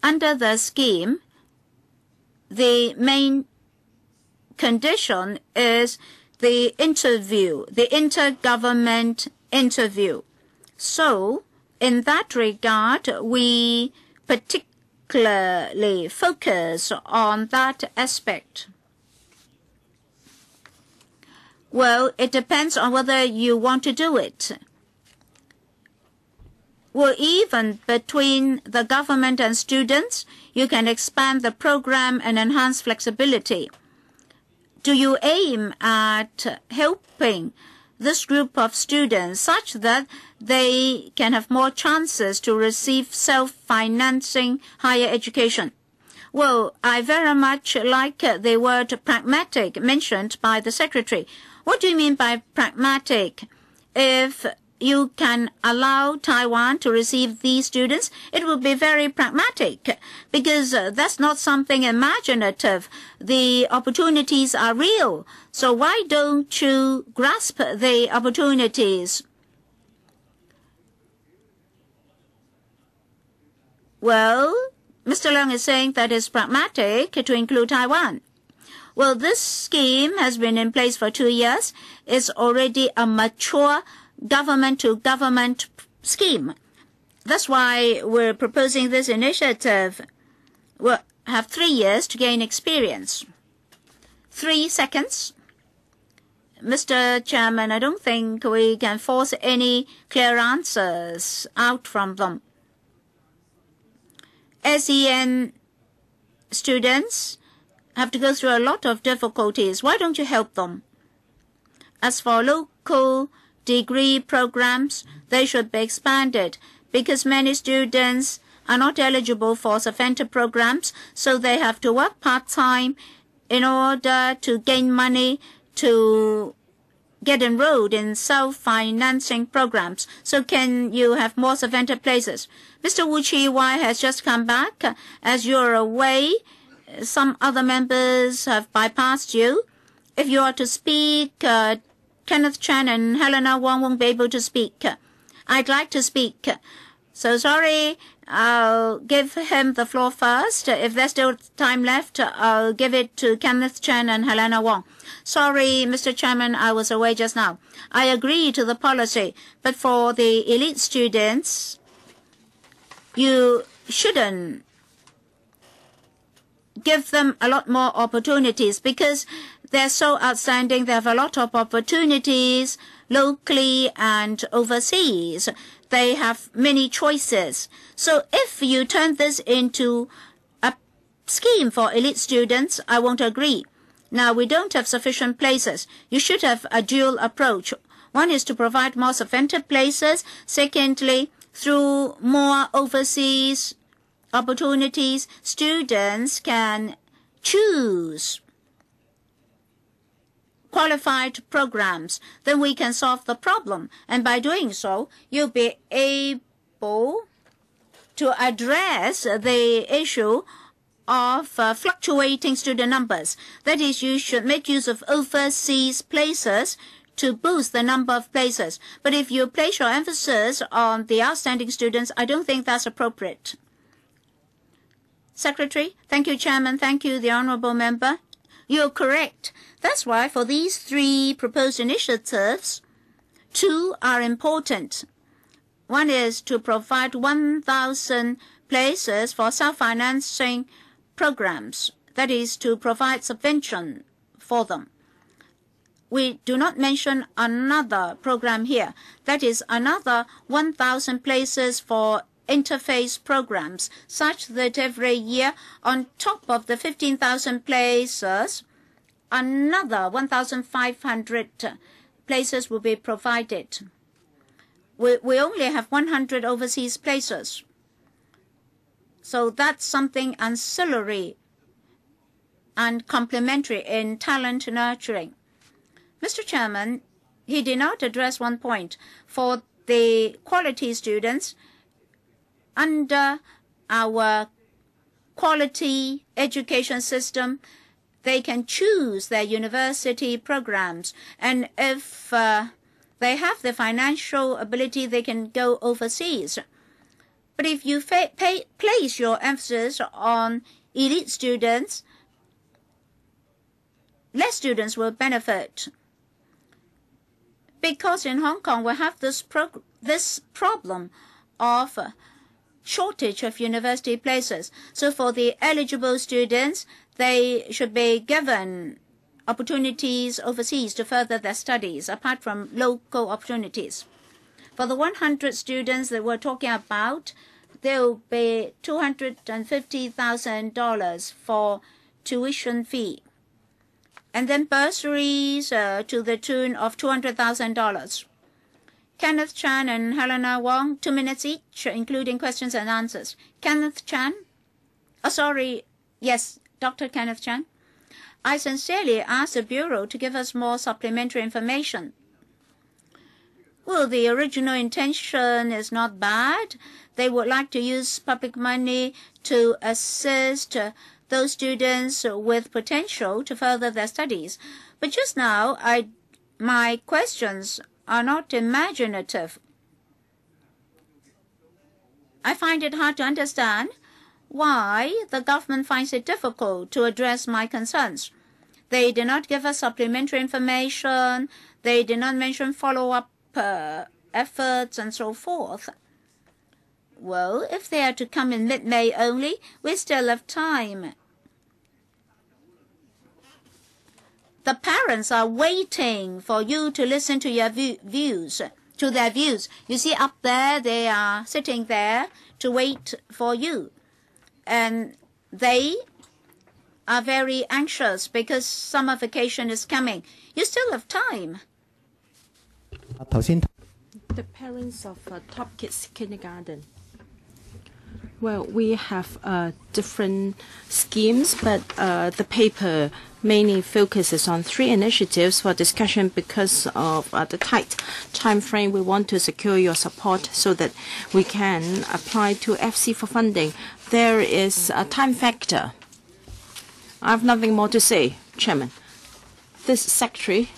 Under the scheme, the main condition is the interview, the intergovernment interview. So, in that regard, we particularly focus on that aspect. Well, it depends on whether you want to do it. Well, even between the government and students, you can expand the program and enhance flexibility. Do you aim at helping this group of students such that they can have more chances to receive self-financing higher education? Well, I very much like the word pragmatic mentioned by the Secretary. What do you mean by pragmatic? If you can allow Taiwan to receive these students, it will be very pragmatic because that's not something imaginative. The opportunities are real. So why don't you grasp the opportunities? Well, Mr. Leung is saying that it's pragmatic to include Taiwan. Well, this scheme has been in place for 2 years. It's already a mature government-to-government scheme. That's why we're proposing this initiative. We'll have 3 years to gain experience. 3 seconds. Mr. Chairman, I don't think we can force any clear answers out from them. SEN students have to go through a lot of difficulties. Why don't you help them? As for local degree programs, they should be expanded because many students are not eligible for self-entry programs, so they have to work part-time in order to gain money to get enrolled in self-financing programs. So can you have more self-entry places? Mr. Wu Chi-wai has just come back. As you're away, some other members have bypassed you. If you are to speak, Kenneth Chan and Helena Wong won't be able to speak. I'd like to speak. So sorry, I'll give him the floor first. If there's still time left, I'll give it to Kenneth Chan and Helena Wong. Sorry, Mr. Chairman, I was away just now. I agree to the policy, but for the elite students, you shouldn't give them a lot more opportunities because they're so outstanding. They have a lot of opportunities locally and overseas. They have many choices. So if you turn this into a scheme for elite students, I won't agree. Now, we don't have sufficient places. You should have a dual approach. One is to provide more self-entry places. Secondly, through more overseas opportunities, students can choose qualified programs. Then we can solve the problem. And by doing so, you'll be able to address the issue of fluctuating student numbers. That is, you should make use of overseas places to boost the number of places. But if you place your emphasis on the outstanding students, I don't think that's appropriate. Secretary, thank you, Chairman. Thank you, the Honourable Member. You're correct. That's why for these 3 proposed initiatives, 2 are important. One is to provide 1,000 places for self-financing programs. That is to provide subvention for them. We do not mention another program here. That is another 1,000 places for interface programs, such that every year, on top of the 15,000 places, another 1,500 places will be provided. We only have 100 overseas places. So that's something ancillary and complementary in talent nurturing. Mr. Chairman, he did not address one point. For the quality students, under our quality education system, they can choose their university programs. And if they have the financial ability, they can go overseas. But if you place your emphasis on elite students, less students will benefit. Because in Hong Kong, we have this problem of shortage of university places. So for the eligible students, they should be given opportunities overseas to further their studies, apart from local opportunities. For the 100 students that we're talking about, there will be $250,000 for tuition fee. And then bursaries to the tune of $200,000. Kenneth Chan and Helena Wong, 2 minutes each, including questions and answers. Kenneth Chan? Oh, sorry. Yes, Dr. Kenneth Chan. I sincerely ask the Bureau to give us more supplementary information. Well, the original intention is not bad. They would like to use public money to assist those students with potential to further their studies. But just now, my questions are not imaginative. I find it hard to understand why the government finds it difficult to address my concerns. They did not give us supplementary information. They did not mention follow-up efforts and so forth. Well, if they are to come in mid-May only, we still have time. The parents are waiting for you to listen to your views. You see, up there, they are sitting there to wait for you. And they are very anxious because summer vacation is coming. You still have time. The parents of Top Kids Kindergarten. Well, we have different schemes, but the paper mainly focuses on 3 initiatives for discussion because of the tight time frame. We want to secure your support so that we can apply to FC for funding. There is a time factor. I have nothing more to say, Chairman. This secretary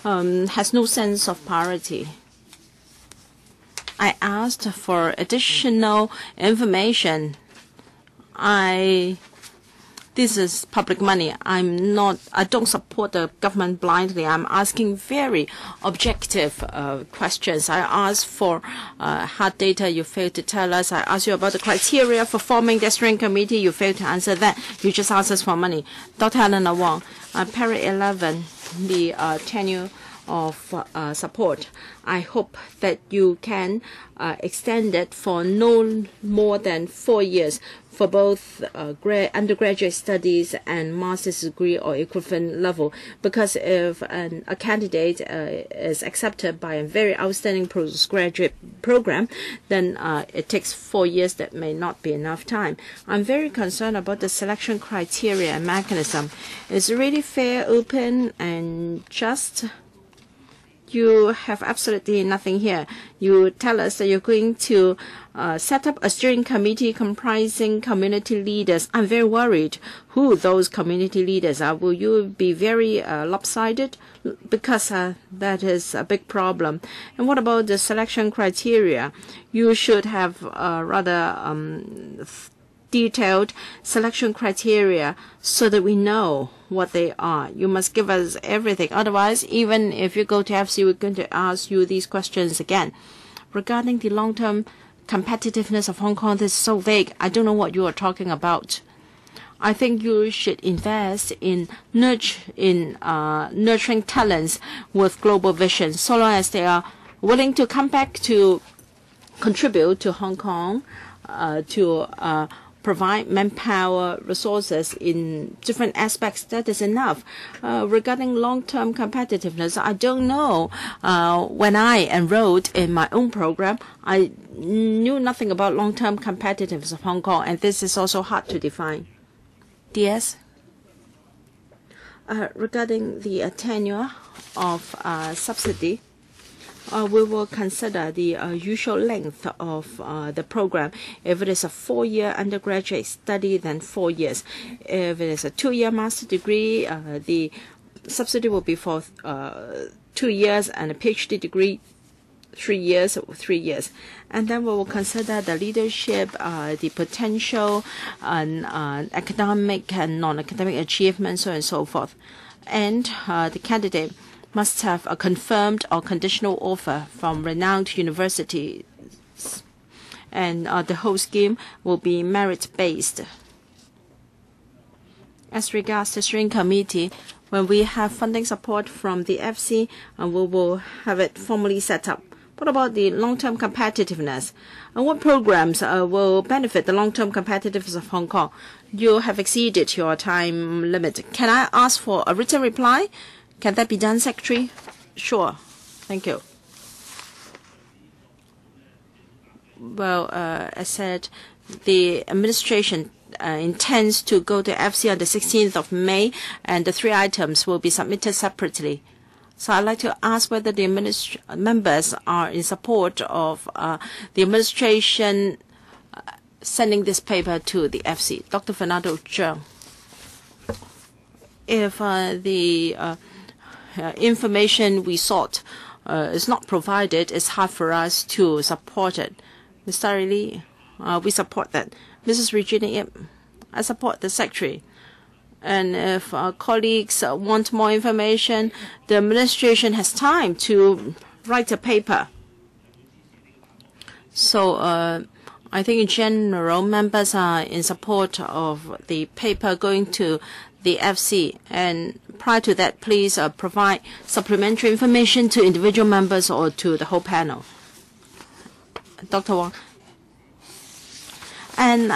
has no sense of priority. I asked for additional information. This is public money. I don't support the government blindly. I'm asking very objective questions. I asked for hard data. You failed to tell us. I asked you about the criteria for forming the steering committee. You failed to answer that. You just asked us for money. Dr. Helena Wong, Para 11, the tenure of support. I hope that you can extend it for no more than 4 years for both undergraduate studies and master's degree or equivalent level. Because if a candidate is accepted by a very outstanding postgraduate program, then it takes 4 years. That may not be enough time. I'm very concerned about the selection criteria and mechanism. It's really fair, open, and just. You have absolutely nothing here. You tell us that you're going to set up a steering committee comprising community leaders. I'm very worried who those community leaders are. Will you be very lopsided? Because that is a big problem. And what about the selection criteria? You should have rather detailed selection criteria so that we know what they are. You must give us everything. Otherwise, even if you go to FC, we're going to ask you these questions again. Regarding the long-term competitiveness of Hong Kong, this is so vague. I don't know what you are talking about. I think you should invest in nurturing talents with global vision, so long as they are willing to come back to contribute to Hong Kong, to provide manpower resources in different aspects. That is enough. Regarding long-term competitiveness, I don't know. When I enrolled in my own program, I knew nothing about long-term competitiveness of Hong Kong, and this is also hard to define. DS? Regarding the tenure of subsidy, we will consider the usual length of the program. If it is a 4-year undergraduate study, then 4 years. If it is a 2-year master degree, the subsidy will be for 2 years, and a PhD degree 3 years or 3 years. And then we will consider the leadership, the potential, and academic and non-academic achievements, so on and so forth. And the candidate must have a confirmed or conditional offer from renowned universities. And the whole scheme will be merit-based. As regards the steering committee, when we have funding support from the FC, we will have it formally set up. What about the long-term competitiveness? And what programs will benefit the long-term competitiveness of Hong Kong? You have exceeded your time limit. Can I ask for a written reply? Can that be done, Secretary? Sure. Thank you. Well, as said, the administration intends to go to FC on the 16th of May, and the 3 items will be submitted separately. So I'd like to ask whether the members are in support of the administration sending this paper to the FC. Dr. Fernando Cheung. If the information we sought is not provided, it's hard for us to support it. Mr. Lee, we support that. Mrs. Regina Yip, I support the Secretary. And if our colleagues want more information, the administration has time to write a paper. So I think in general, members are in support of the paper going to the FC. And prior to that, please provide supplementary information to individual members or to the whole panel. Dr. Wong. And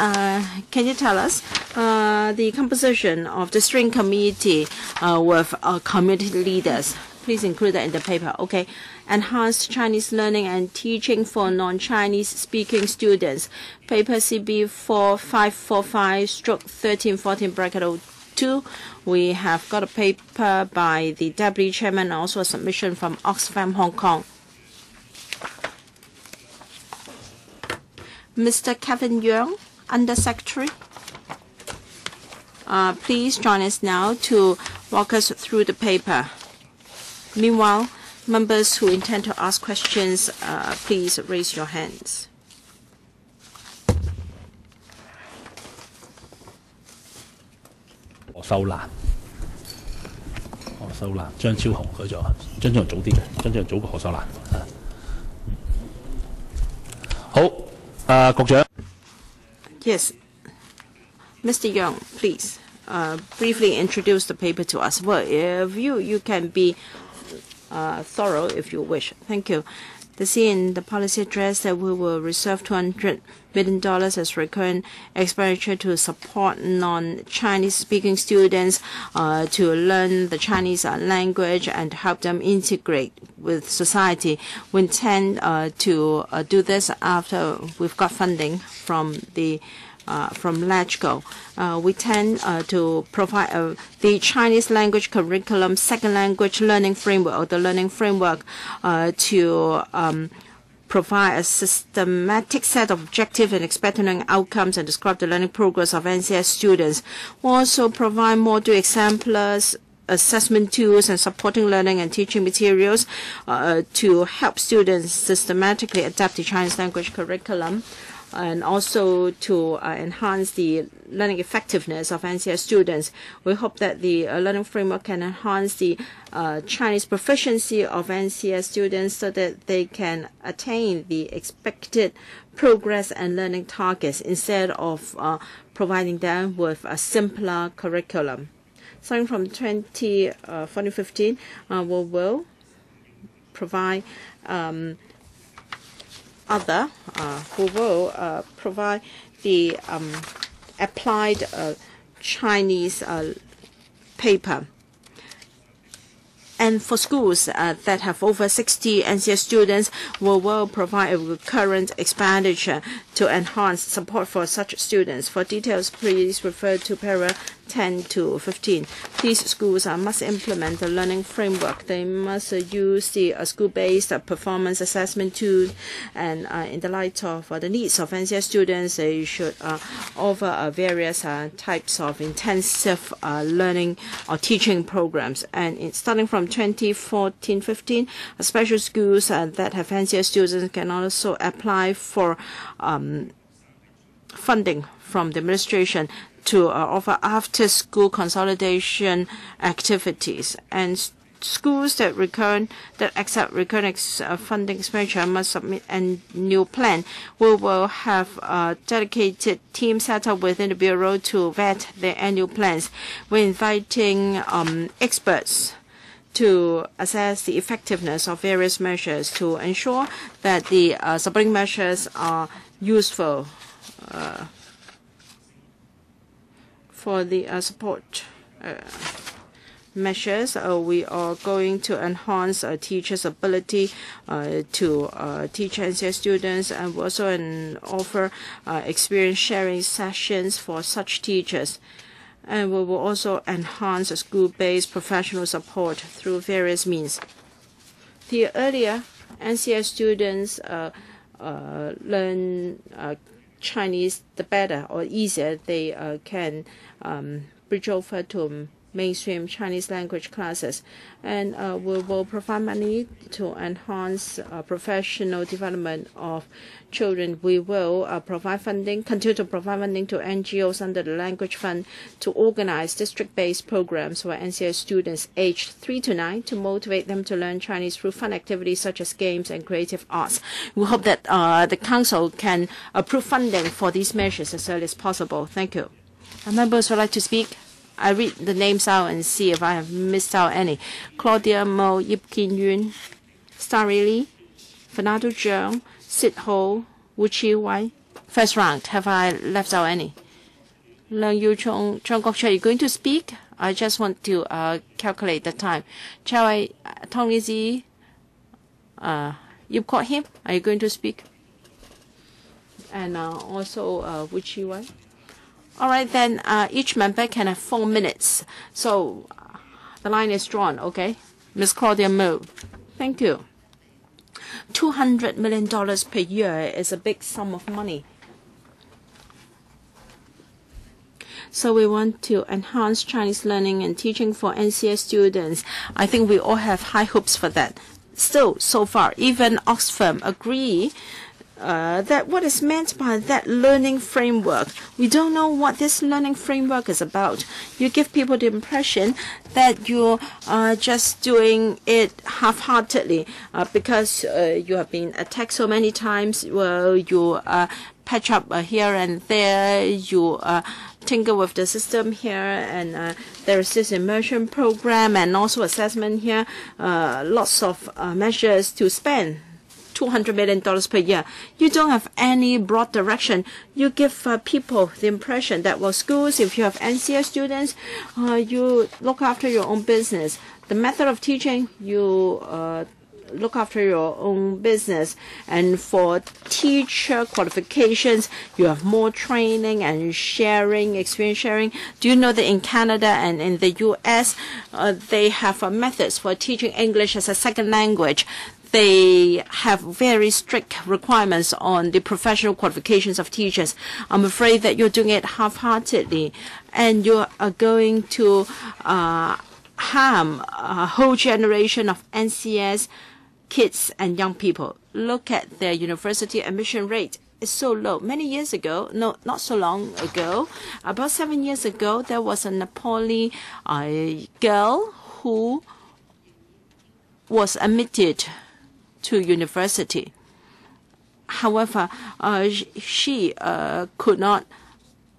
can you tell us the composition of the steering committee with community leaders? Please include that in the paper. Okay. Enhanced Chinese learning and teaching for non-Chinese speaking students. Paper CB 4545/1314 We have got a paper by the Deputy Chairman and also a submission from Oxfam Hong Kong. Mr. Kevin Yeung, Under Secretary. Please join us now to walk us through the paper. Meanwhile, members who intend to ask questions, please raise your hands.收難，收難，張超雄佢就張超雄早啲嘅，張超雄早過何秀蘭。好。局長。Yes. Mr. Young, please briefly introduce the paper to us. Well, if you can be thorough if you wish. Thank you. See in the policy address that we will reserve $200 million as recurrent expenditure to support non-Chinese speaking students to learn the Chinese language and help them integrate with society. We intend to do this after we've got funding from the from LegCo. We tend to provide the Chinese language curriculum, second language learning framework, or the learning framework to provide a systematic set of objective and expected learning outcomes and describe the learning progress of NCS students. We also provide module exemplars, assessment tools, and supporting learning and teaching materials to help students systematically adapt the Chinese language curriculum, and also to enhance the learning effectiveness of NCS students. We hope that the learning framework can enhance the Chinese proficiency of NCS students so that they can attain the expected progress and learning targets instead of providing them with a simpler curriculum. Starting from 2015, we will provide who will provide the applied Chinese paper. And for schools that have over 60 NCS students, we will provide a recurrent expenditure to enhance support for such students. For details, please refer to para 10 to 15. These schools must implement the learning framework. They must use the school-based performance assessment tool, and in the light of the needs of NCS students, they should offer various types of intensive learning or teaching programs. And starting from 2014-15, special schools that have NCS students can also apply for funding from the administration to offer after-school consolidation activities. And schools that accept recurrent funding expenditure must submit a new plan. We will have a dedicated team set up within the Bureau to vet their annual plans. We're inviting experts to assess the effectiveness of various measures to ensure that the supporting measures are useful. For the support measures, we are going to enhance teachers' ability to teach NCS students, and we also offer experience sharing sessions for such teachers. And we will also enhance school-based professional support through various means. The earlier NCS students learn Chinese, the better or easier they can bridge over to mainstream Chinese language classes. And we will provide money to enhance professional development of children. We will continue to provide funding to NGOs under the Language Fund to organize district-based programs for NCS students aged 3 to 9 to motivate them to learn Chinese through fun activities such as games and creative arts. We hope that the Council can approve funding for these measures as early as possible. Thank you. Members would like to speak? I read the names out and see if I have missed out any. Claudia Mo, Ip Kin-yuen, Starry Lee, Fernando Zhang, Sid Ho, Wu Chi-wai. First round. Have I left out any? Leung Yu-chong, Zhang Gokcha, are you going to speak? I just want to calculate the time. Chao Tong Lizi, you've caught him. Are you going to speak? And also Wu Chi-wai. All right, then each member can have 4 minutes. So the line is drawn, okay? Ms. Claudia Mo. Thank you. $200 million per year is a big sum of money. So we want to enhance Chinese learning and teaching for NCS students. I think we all have high hopes for that. Still, so far, even Oxfam agree that what is meant by that learning framework. We don't know what this learning framework is about. You give people the impression that you are just doing it half-heartedly because you have been attacked so many times. Well, you patch up here and there. You tinker with the system here, and there is this immersion program and also assessment here. Lots of measures to spend. $200 million per year. You don't have any broad direction. You give people the impression that, well, schools, if you have NCS students, you look after your own business. The method of teaching, you look after your own business. And for teacher qualifications, you have more training and sharing, experience sharing. Do you know that in Canada and in the U.S., they have methods for teaching English as a second language? They have very strict requirements on the professional qualifications of teachers. I'm afraid that you're doing it half-heartedly, and you are going to harm a whole generation of NCS kids and young people. Look at their university admission rate. It's so low. Many years ago, no, not so long ago, about 7 years ago, there was a Nepali girl who was admitted to university. However, she could not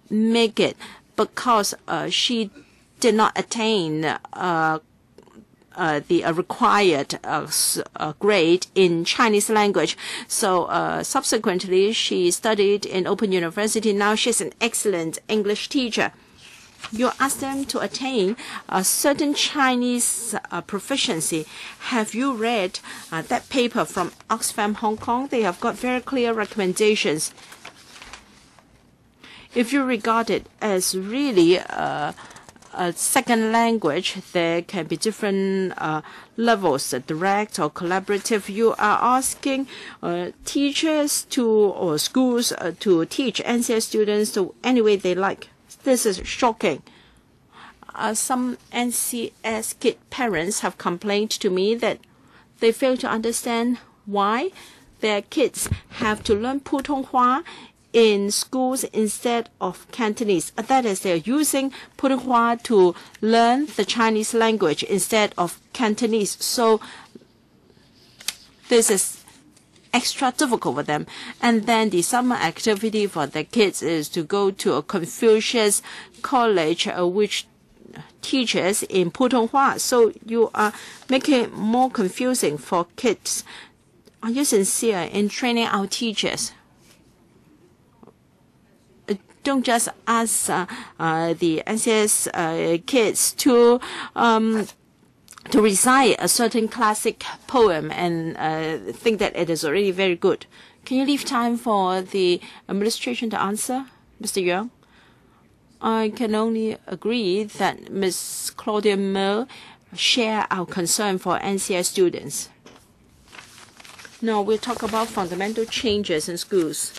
make it because she did not attain the required grade in Chinese language. So subsequently, she studied in Open University. Now she's an excellent English teacher. You ask them to attain a certain Chinese proficiency. Have you read that paper from Oxfam Hong Kong? They have got very clear recommendations. If you regard it as really a second language, there can be different levels, direct or collaborative. You are asking teachers or schools to teach NCS students to any way they like. This is shocking. Some NCS kid parents have complained to me that they fail to understand why their kids have to learn Putonghua in schools instead of Cantonese. That is, they're using Putonghua to learn the Chinese language instead of Cantonese. So this is extra difficult for them. And then the summer activity for the kids is to go to a Confucius college, which teaches in Putonghua. So you are making it more confusing for kids. Are you sincere in training our teachers? Don't just ask the NCS kids to recite a certain classic poem and think that it is already very good. Can you leave time for the administration to answer, Mr. Yuan? I can only agree that Ms. Claudia Mill share our concern for NCS students. Now we'll talk about fundamental changes in schools.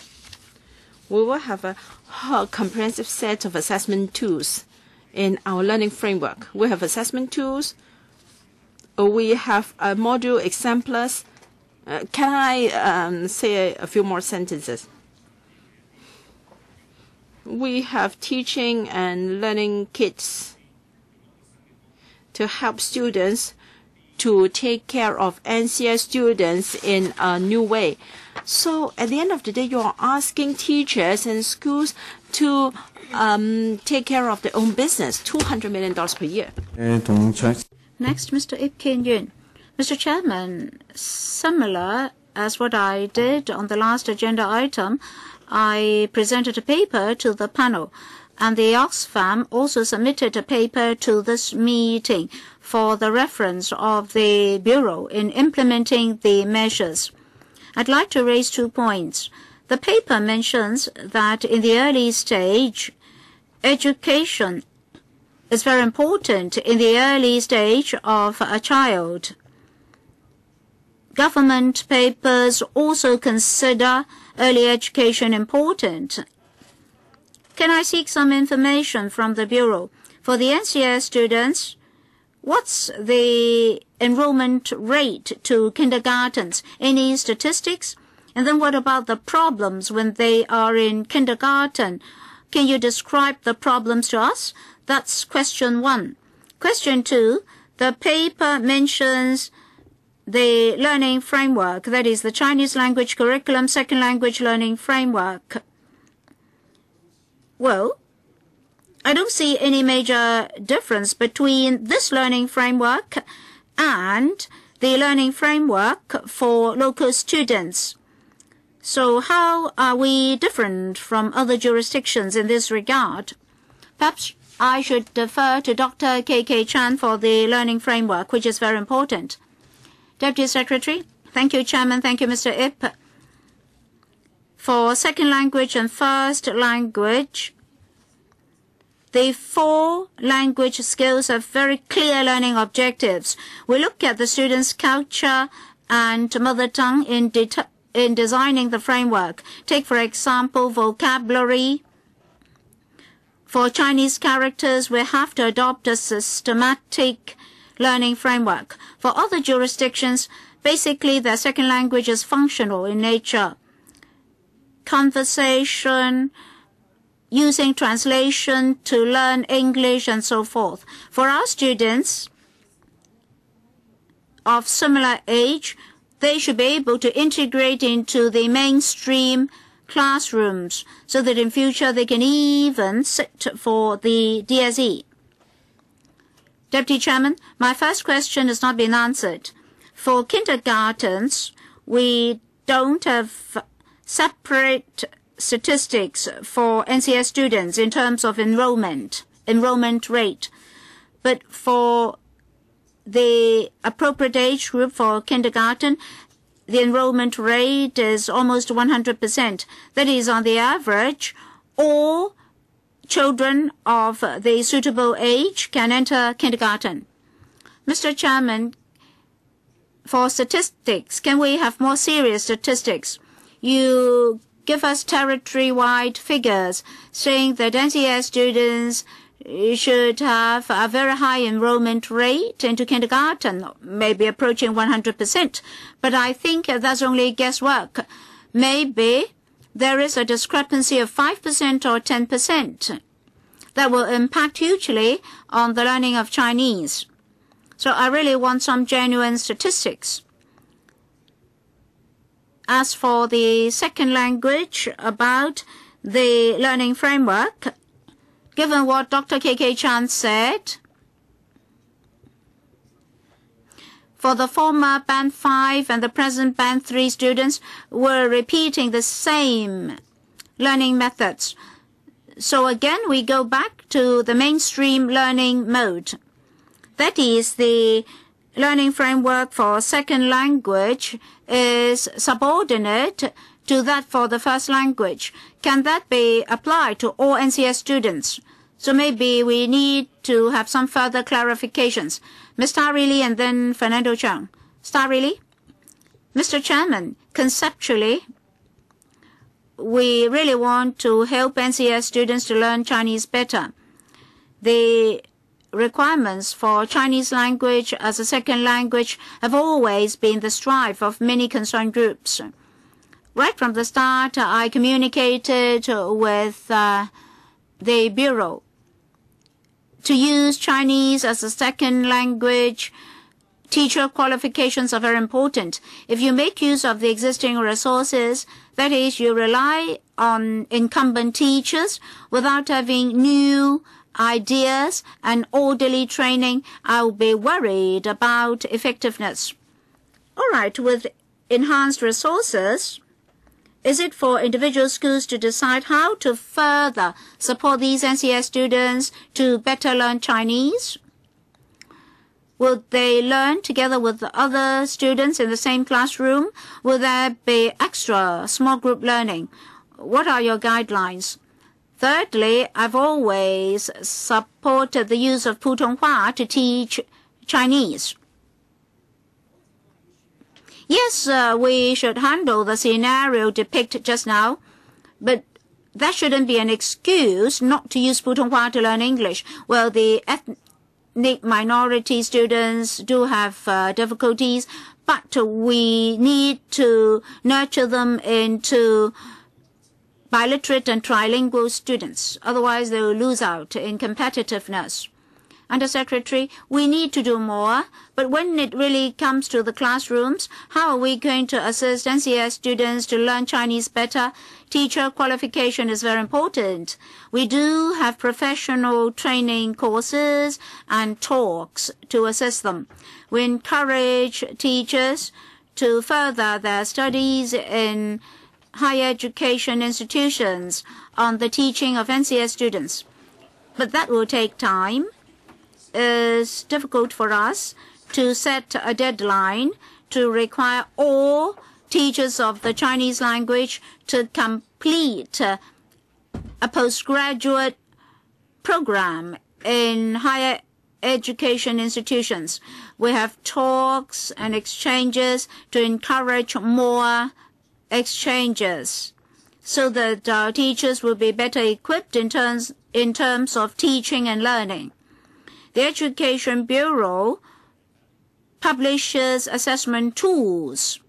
We will have a comprehensive set of assessment tools in our learning framework. We have assessment tools. We have a module exemplars. Can I say a few more sentences? We have teaching and learning kits to help students to take care of NCS students in a new way. So at the end of the day, you are asking teachers and schools to take care of their own business, $200 million per year. Next, Mr. IP Kin-yuen. Mr. Chairman, similar as what I did on the last agenda item, I presented a paper to the panel, and the Oxfam also submitted a paper to this meeting for the reference of the Bureau in implementing the measures. I'd like to raise 2 points. The paper mentions that in the early stage, education is very important in the early stage of a child. Government papers also consider early education important. Can I seek some information from the Bureau? For the NCS students, what's the enrollment rate to kindergartens? Any statistics? And then what about the problems when they are in kindergarten? Can you describe the problems to us? That's question 1. Question 2, the paper mentions the learning framework, that is the Chinese language curriculum, second language learning framework. Well, I don't see any major difference between this learning framework and the learning framework for local students. So how are we different from other jurisdictions in this regard? Perhaps I should defer to Dr. K.K. Chan for the learning framework, which is very important. Deputy Secretary. Thank you, Chairman. Thank you, Mr. Ip. For second language and first language, the 4 language skills have very clear learning objectives. We look at the students' culture and mother tongue in designing the framework. Take, for example, vocabulary. For Chinese characters, we have to adopt a systematic learning framework. For other jurisdictions, basically their second language is functional in nature. Conversation, using translation to learn English, and so forth. For our students of similar age, they should be able to integrate into the mainstream classrooms so that in future they can even sit for the DSE. Deputy Chairman, my first question has not been answered. For kindergartens, we don't have separate statistics for NCS students in terms of enrollment rate. But for the appropriate age group for kindergarten, the enrollment rate is almost 100%. That is, on the average, all children of the suitable age can enter kindergarten. Mr. Chairman, for statistics, can we have more serious statistics? You give us territory-wide figures saying that NCS students should have a very high enrollment rate into kindergarten, maybe approaching 100%. But I think that's only guesswork. Maybe there is a discrepancy of 5% or 10% that will impact hugely on the learning of Chinese. So I really want some genuine statistics. As for the second language, about the learning framework, given what Dr. K.K. Chan said, for the former Band 5 and the present Band 3 students were repeating the same learning methods. So again, we go back to the mainstream learning mode. That is, the learning framework for second language is subordinate to that for the first language. Can that be applied to all NCS students? So maybe we need to have some further clarifications. Ms. Starry and then Fernando Cheung. Starry? Mr. Chairman, conceptually, we really want to help NCS students to learn Chinese better. The requirements for Chinese language as a second language have always been the strive of many concerned groups. Right from the start, I communicated with the Bureau to use Chinese as a second language. Teacher qualifications are very important. If you make use of the existing resources, that is, you rely on incumbent teachers without having new ideas and orderly training, I'll be worried about effectiveness. All right, with enhanced resources, is it for individual schools to decide how to further support these NCS students to better learn Chinese? Will they learn together with the other students in the same classroom? Will there be extra small group learning? What are your guidelines? Thirdly, I've always supported the use of Putonghua to teach Chinese. Yes, we should handle the scenario depicted just now, but that shouldn't be an excuse not to use Putonghua to learn English. Well, the ethnic minority students do have difficulties, but we need to nurture them into biliterate and trilingual students. Otherwise, they will lose out in competitiveness. Under Secretary, we need to do more, but when it really comes to the classrooms, how are we going to assist NCS students to learn Chinese better? Teacher qualification is very important. We do have professional training courses and talks to assist them. We encourage teachers to further their studies in higher education institutions on the teaching of NCS students. But that will take time. It's difficult for us to set a deadline to require all teachers of the Chinese language to complete a postgraduate program in higher education institutions. We have talks and exchanges to encourage more exchanges so that teachers will be better equipped in terms of teaching and learning. The Education Bureau publishes assessment tools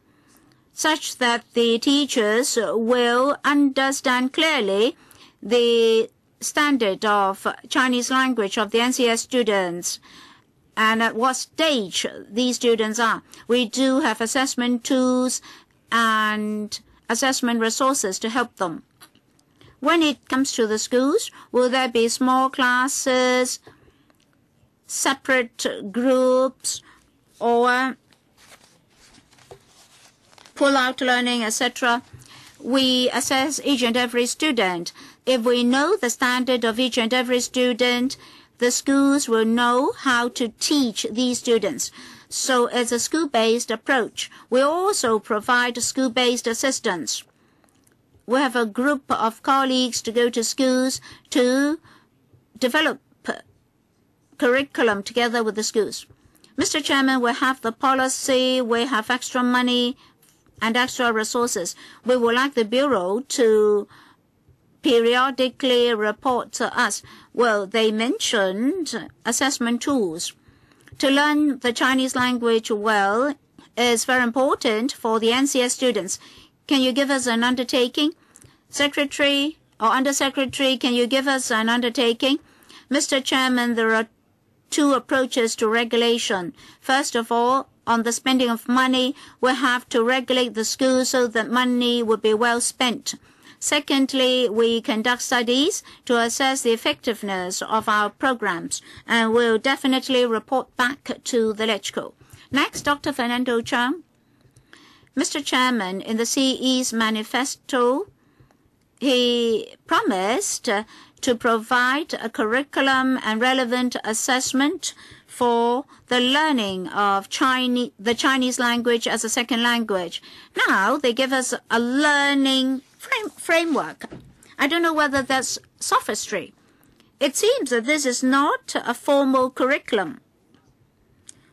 such that the teachers will understand clearly the standard of Chinese language of the NCS students and at what stage these students are. We do have assessment tools and assessment resources to help them. When it comes to the schools, will there be small classes, separate groups, or pull-out learning, etc.? We assess each and every student. If we know the standard of each and every student, the schools will know how to teach these students. So it's a school-based approach. We also provide school-based assistance. we have a group of colleagues to go to schools to develop curriculum together with the schools. Mr. Chairman, we have the policy, we have extra money and extra resources. We would like the Bureau to periodically report to us. Well, they mentioned assessment tools. To learn the Chinese language well is very important for the NCS students. Can you give us an undertaking? Secretary or Undersecretary, can you give us an undertaking? Mr. Chairman, there are two approaches to regulation. First of all, on the spending of money, we have to regulate the schools so that money would be well spent. Secondly, we conduct studies to assess the effectiveness of our programs, and we'll definitely report back to the LegCo. Next, Dr. Fernando Chang. Mr. Chairman, in the CE's manifesto, he promised to provide a curriculum and relevant assessment for the learning of the Chinese language as a second language. Now they give us a learning framework. I don't know whether that's sophistry. It seems that this is not a formal curriculum.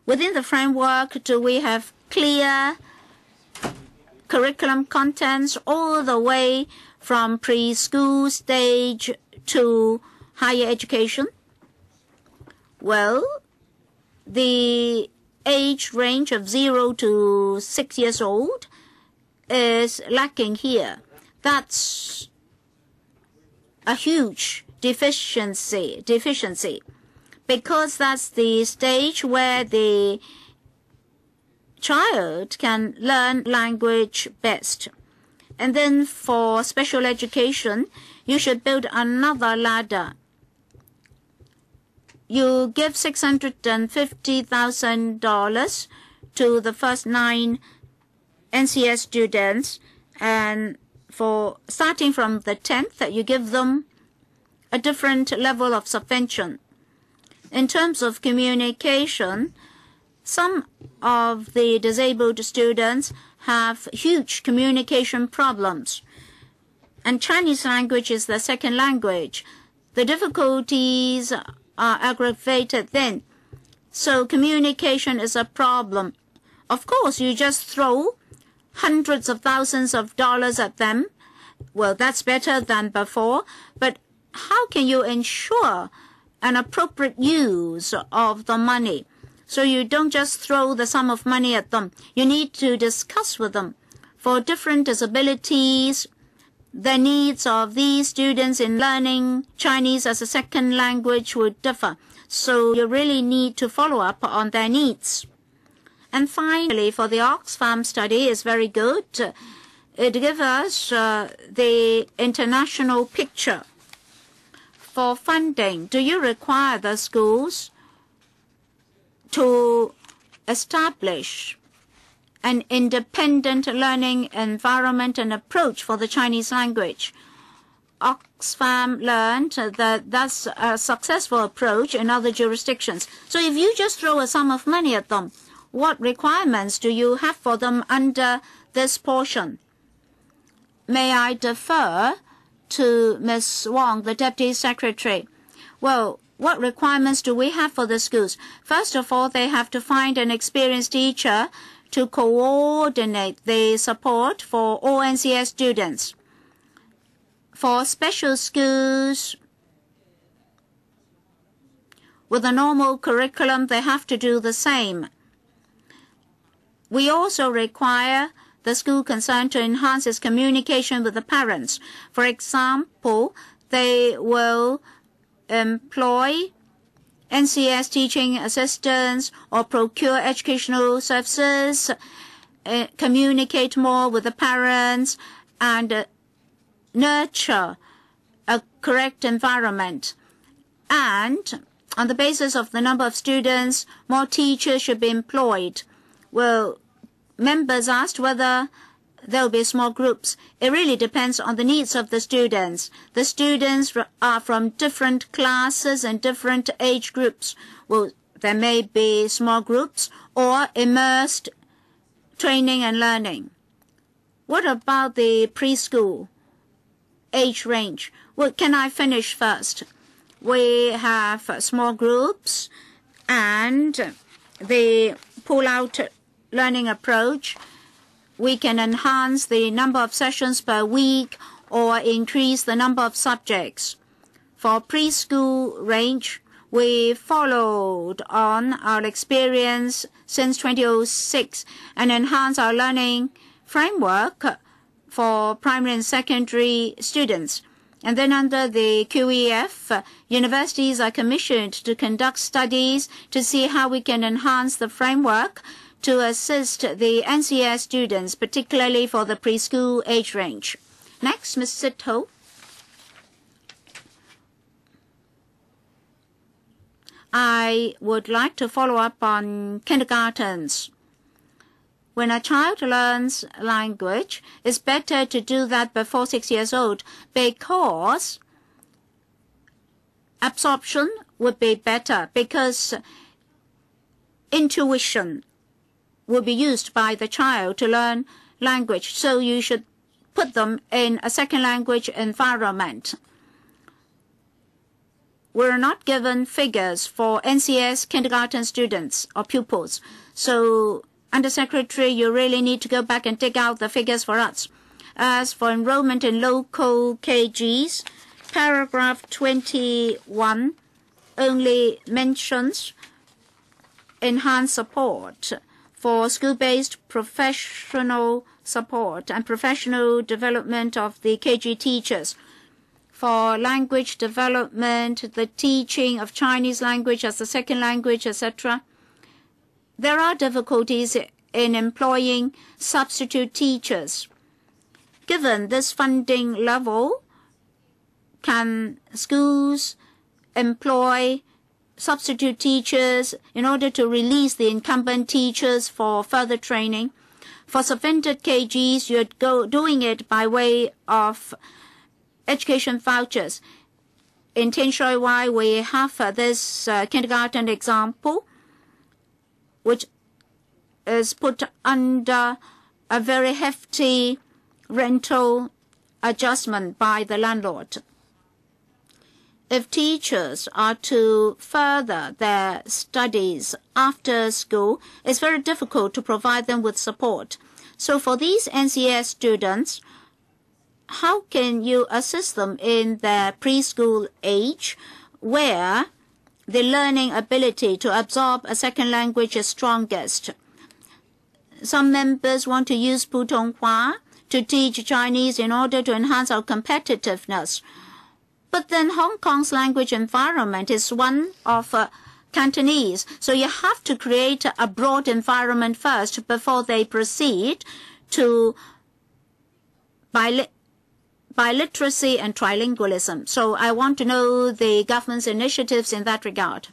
Within the framework, do we have clear curriculum contents all the way from preschool stage to higher education? Well, the age range of 0 to 6 years old is lacking here. That's a huge deficiency, because that's the stage where the child can learn language best. And then for special education, you should build another ladder. You give $650,000 to the first 9 NCS students, and for starting from the 10th, you give them a different level of subvention. In terms of communication, some of the disabled students have huge communication problems, and Chinese language is their second language. The difficulties are aggravated then. So communication is a problem. Of course, you just throw hundreds of thousands of dollars at them. Well, that's better than before, but how can you ensure an appropriate use of the money? So you don't just throw the sum of money at them. You need to discuss with them. For different disabilities, the needs of these students in learning Chinese as a second language would differ. So you really need to follow up on their needs. And finally, for the Oxfam study is very good. It gives us the international picture. For funding, do you require the schools to establish an independent learning environment and approach for the Chinese language? Oxfam learned that that's a successful approach in other jurisdictions. So if you just throw a sum of money at them, what requirements do you have for them under this portion? May I defer to Ms. Wong, the Deputy Secretary? Well, what requirements do we have for the schools? First of all, they have to find an experienced teacher to coordinate the support for all NCS students. For special schools with a normal curriculum, they have to do the same. We also require the school concerned to enhance its communication with the parents. For example, they will employ NCS teaching assistants or procure educational services, communicate more with the parents, and nurture a correct environment. And on the basis of the number of students, more teachers should be employed. Well, members asked whether there will be small groups. It really depends on the needs of the students. The students are from different classes and different age groups. Well, there may be small groups or immersed training and learning. What about the preschool? age range. Well, can I finish first? We have small groups and the pull-out learning approach. We can enhance the number of sessions per week or increase the number of subjects. For preschool range, we followed on our experience since 2006 and enhanced our learning framework for primary and secondary students. And then under the QEF, universities are commissioned to conduct studies to see how we can enhance the framework to assist the NCS students, particularly for the preschool age range. Next, Ms. Sito. I would like to follow up on kindergartens. When a child learns language, it's better to do that before 6 years old because absorption would be better, because intuition will be used by the child to learn language. So you should put them in a second language environment. We're not given figures for NCS kindergarten students or pupils. So, Undersecretary, you really need to go back and dig out the figures for us. As for enrollment in local KGs, paragraph 21 only mentions enhanced support for school-based professional support and professional development of the KG teachers. For language development, the teaching of Chinese language as a second language, etc. There are difficulties in employing substitute teachers. Given this funding level, can schools employ substitute teachers in order to release the incumbent teachers for further training? For subvented KGs, you're doing it by way of education vouchers. In Tin Shui Wai, we have this kindergarten example, which is put under a very hefty rental adjustment by the landlord. If teachers are to further their studies after school, it's very difficult to provide them with support. So for these NCS students, how can you assist them in their preschool age where the learning ability to absorb a second language is strongest? Some members want to use Putonghua to teach Chinese in order to enhance our competitiveness. But then Hong Kong's language environment is one of Cantonese. So you have to create a broad environment first before they proceed to biliteracy and trilingualism. So I want to know the government's initiatives in that regard.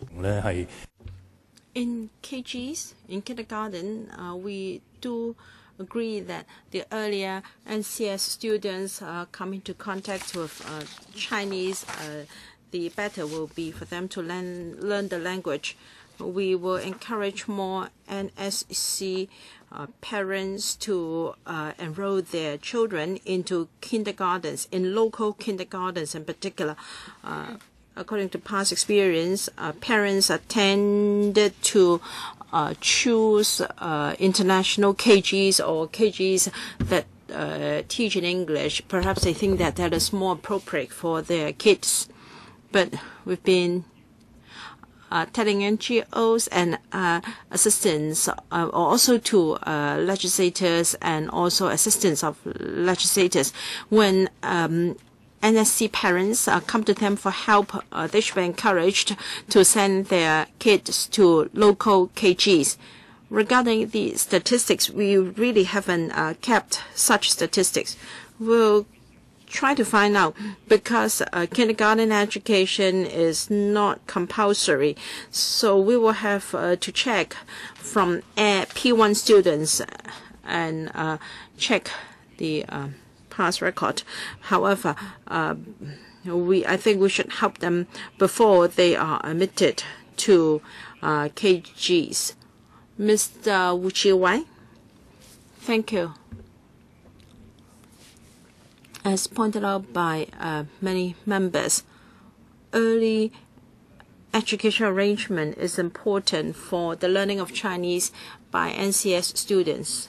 In KGs, in kindergarten, we do agree that the earlier NCS students come into contact with Chinese, the better will be for them to learn the language. We will encourage more NSC parents to enroll their children into kindergartens, in local kindergartens in particular. According to past experience, parents are tended to choose international KGs or KGs that teach in English. Perhaps they think that that is more appropriate for their kids. But we've been telling NGOs and assistants, also to legislators and also assistants of legislators, when NSC parents come to them for help, they should be encouraged to send their kids to local KGs. Regarding the statistics, we really haven't kept such statistics. We'll try to find out, because kindergarten education is not compulsory. So we will have to check from P1 students and check the past record. However, I think we should help them before they are admitted to KGs. Mr. Wu Chi-wai, thank you. As pointed out by many members, early education arrangement is important for the learning of Chinese by NCS students.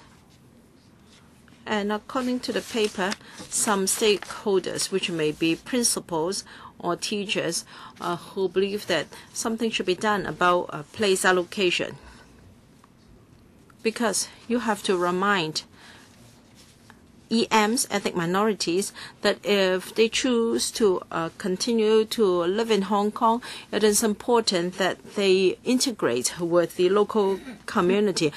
And according to the paper, some stakeholders, which may be principals or teachers, who believe that something should be done about place allocation. Because you have to remind EMs, ethnic minorities, that if they choose to continue to live in Hong Kong, it is important that they integrate with the local community.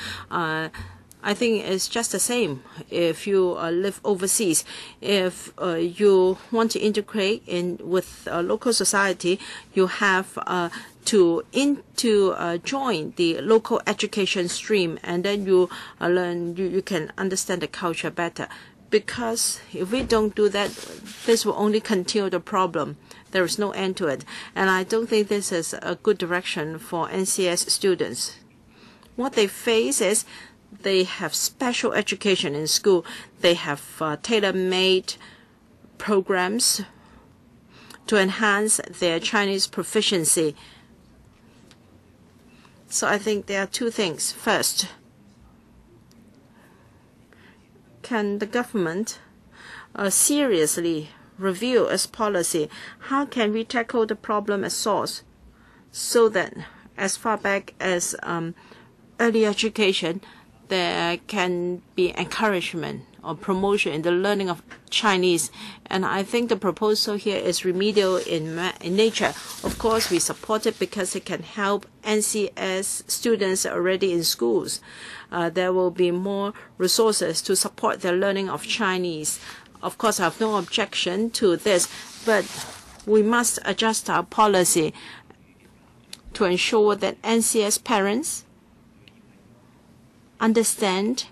I think it's just the same if you live overseas. If you want to integrate in with local society, you have to join the local education stream, and then you learn. You can understand the culture better. Because if we don't do that, this will only continue the problem. There is no end to it. And I don't think this is a good direction for NCS students. What they face is they have special education in school. They have tailor-made programs to enhance their Chinese proficiency. So I think there are two things. First, can the government seriously review its policy? How can we tackle the problem at source so that as far back as early education, there can be encouragement or promotion in the learning of Chinese? And I think the proposal here is remedial in nature. Of course, we support it because it can help NCS students already in schools. There will be more resources to support their learning of Chinese. Of course, I have no objection to this, but we must adjust our policy to ensure that NCS parents understand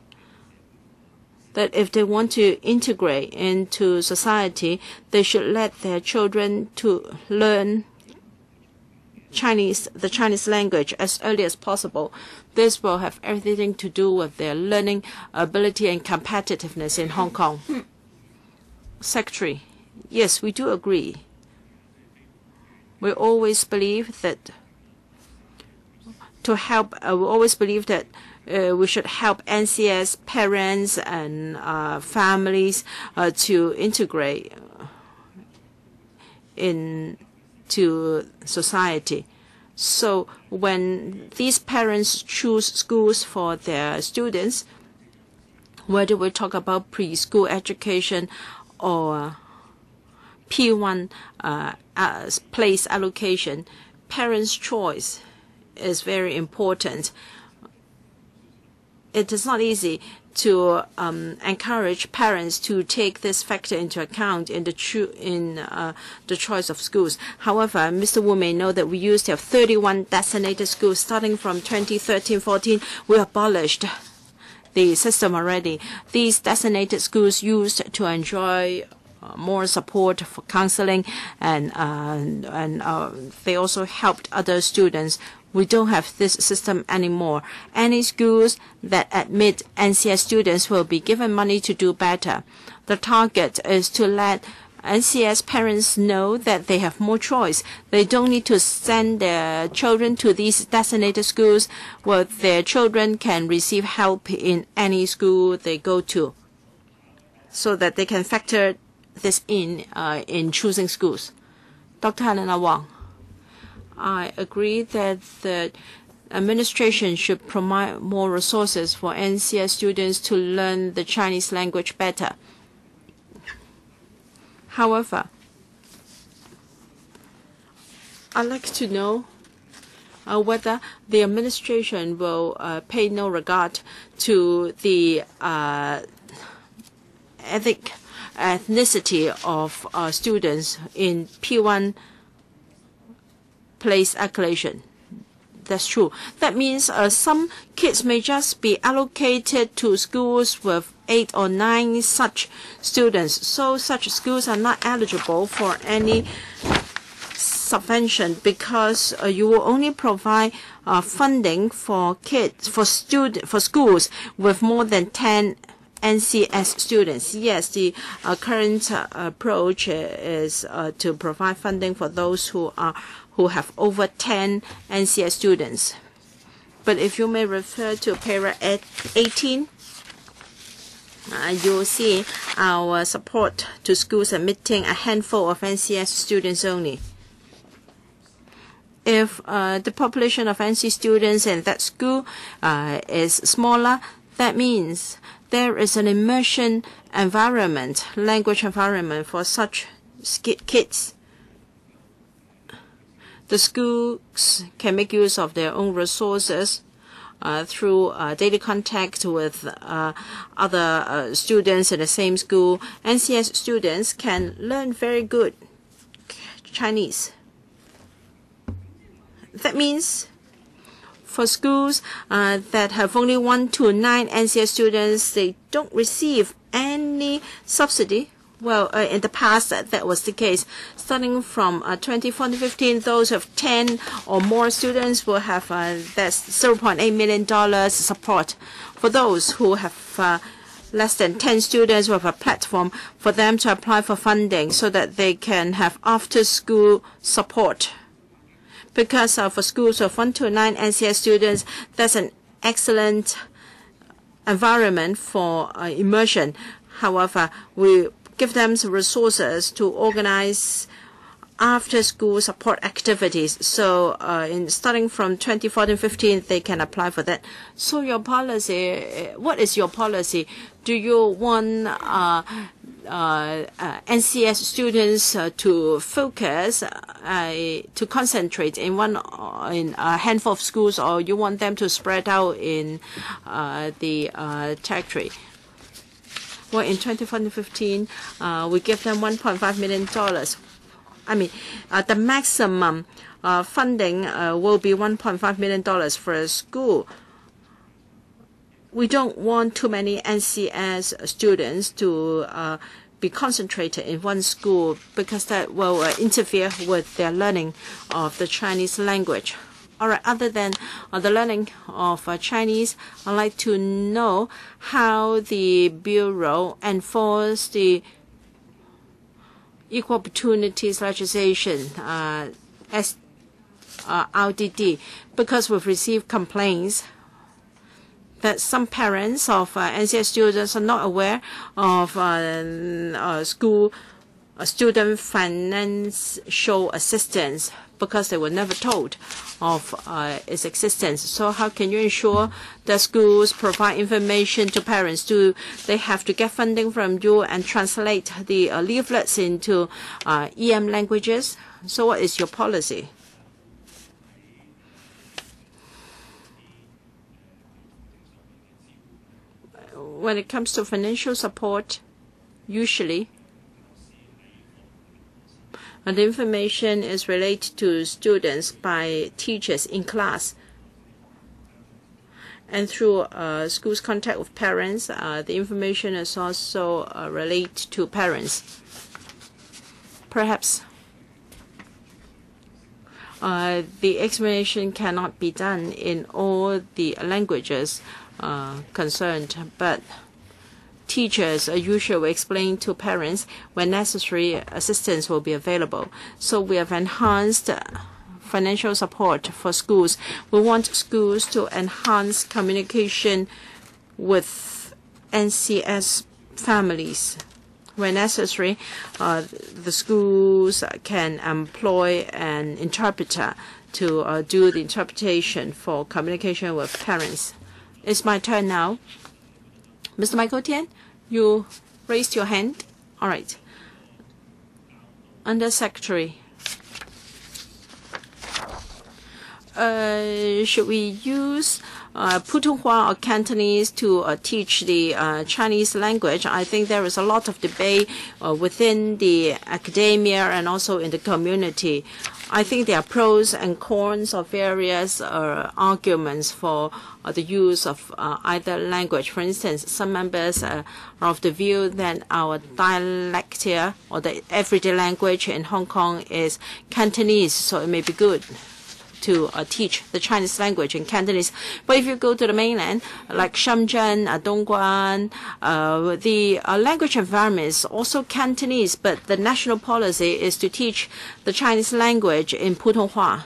that if they want to integrate into society, they should let their children to learn the Chinese language as early as possible. This will have everything to do with their learning ability and competitiveness in Hong Kong. Secretary, yes, we do agree. We always believe that we should help NCS parents and families to integrate into society. So when these parents choose schools for their students, whether we talk about preschool education or P1 place allocation, parents' choice is very important. It is not easy to encourage parents to take this factor into account in the choice of schools. However, Mr. Wu may know that we used to have 31 designated schools. Starting from 2013-14, we abolished the system already. These designated schools used to enjoy more support for counseling, and they also helped other students. We don't have this system anymore. Any schools that admit NCS students will be given money to do better. The target is to let NCS parents know that they have more choice. They don't need to send their children to these designated schools where their children can receive help in any school they go to, so that they can factor this in choosing schools. Dr. Helena Wang. I agree that the administration should provide more resources for NCS students to learn the Chinese language better. However, I'd like to know whether the administration will pay no regard to the ethnicity of students in P1 place allocation. That's true. That means some kids may just be allocated to schools with 8 or 9 such students. So such schools are not eligible for any subvention because you will only provide funding for schools with more than 10 NCS students. Yes, the current approach is to provide funding for those who have over 10 NCS students. But if you may refer to paragraph 18, you'll see our support to schools admitting a handful of NCS students only. If the population of NC students in that school is smaller, that means there is an immersion environment, language environment for such kids. The schools can make use of their own resources through daily contact with other students in the same school. NCS students can learn very good Chinese. That means for schools that have only 1 to 9 NCS students, they don't receive any subsidy. Well, in the past, that was the case. Starting from 2014-15, those of 10 or more students will have that's $0.8 million support. For those who have less than 10 students, we have a platform for them to apply for funding so that they can have after-school support. Because for schools of 1 to 9 NCS students, that's an excellent environment for immersion. However, we give them the resources to organize after-school support activities. So starting from 2014-15, they can apply for that. So your policy, what is your policy? Do you want NCS students to focus, to concentrate in a handful of schools, or you want them to spread out in the territory? Well, in 2014-15, we give them $1.5 million. I mean, the maximum funding will be $1.5 million for a school. We don't want too many NCS students to be concentrated in one school because that will interfere with their learning of the Chinese language. All right, other than the learning of Chinese, I'd like to know how the Bureau enforces the Equal Opportunities legislation, RDD, because we've received complaints that some parents of NCS students are not aware of school student financial assistance because they were never told of its existence. So how can you ensure that schools provide information to parents? Do they have to get funding from you and translate the leaflets into EM languages? So what is your policy? When it comes to financial support, usually the information is related to students by teachers in class. And through schools' contact with parents, the information is also related to parents. Perhaps the explanation cannot be done in all the languages concerned, but teachers usually explain to parents when necessary assistance will be available. So we have enhanced financial support for schools. We want schools to enhance communication with NCS families. When necessary, the schools can employ an interpreter to do the interpretation for communication with parents. It's my turn now. Mr. Michael Tian, you raised your hand. All right. Under Secretary, should we use Putonghua or Cantonese to teach the Chinese language? I think there is a lot of debate within the academia and also in the community. I think there are pros and cons of various arguments for the use of either language. For instance, some members are of the view that our dialect here, or the everyday language in Hong Kong, is Cantonese, so it may be good. to teach the Chinese language in Cantonese. But if you go to the mainland, like Shenzhen, Dongguan, the language environment is also Cantonese, but the national policy is to teach the Chinese language in Putonghua.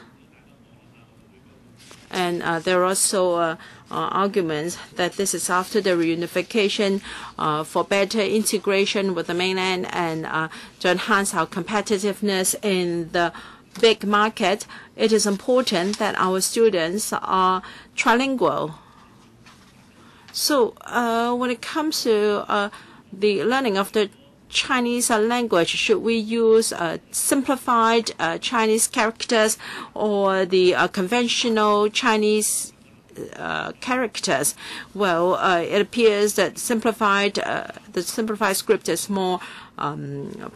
And there are also arguments that this is after the reunification for better integration with the mainland and to enhance our competitiveness in the big market. It is important that our students are trilingual. So when it comes to the learning of the Chinese language, should we use simplified Chinese characters or the conventional Chinese characters? Well, it appears that the simplified script is more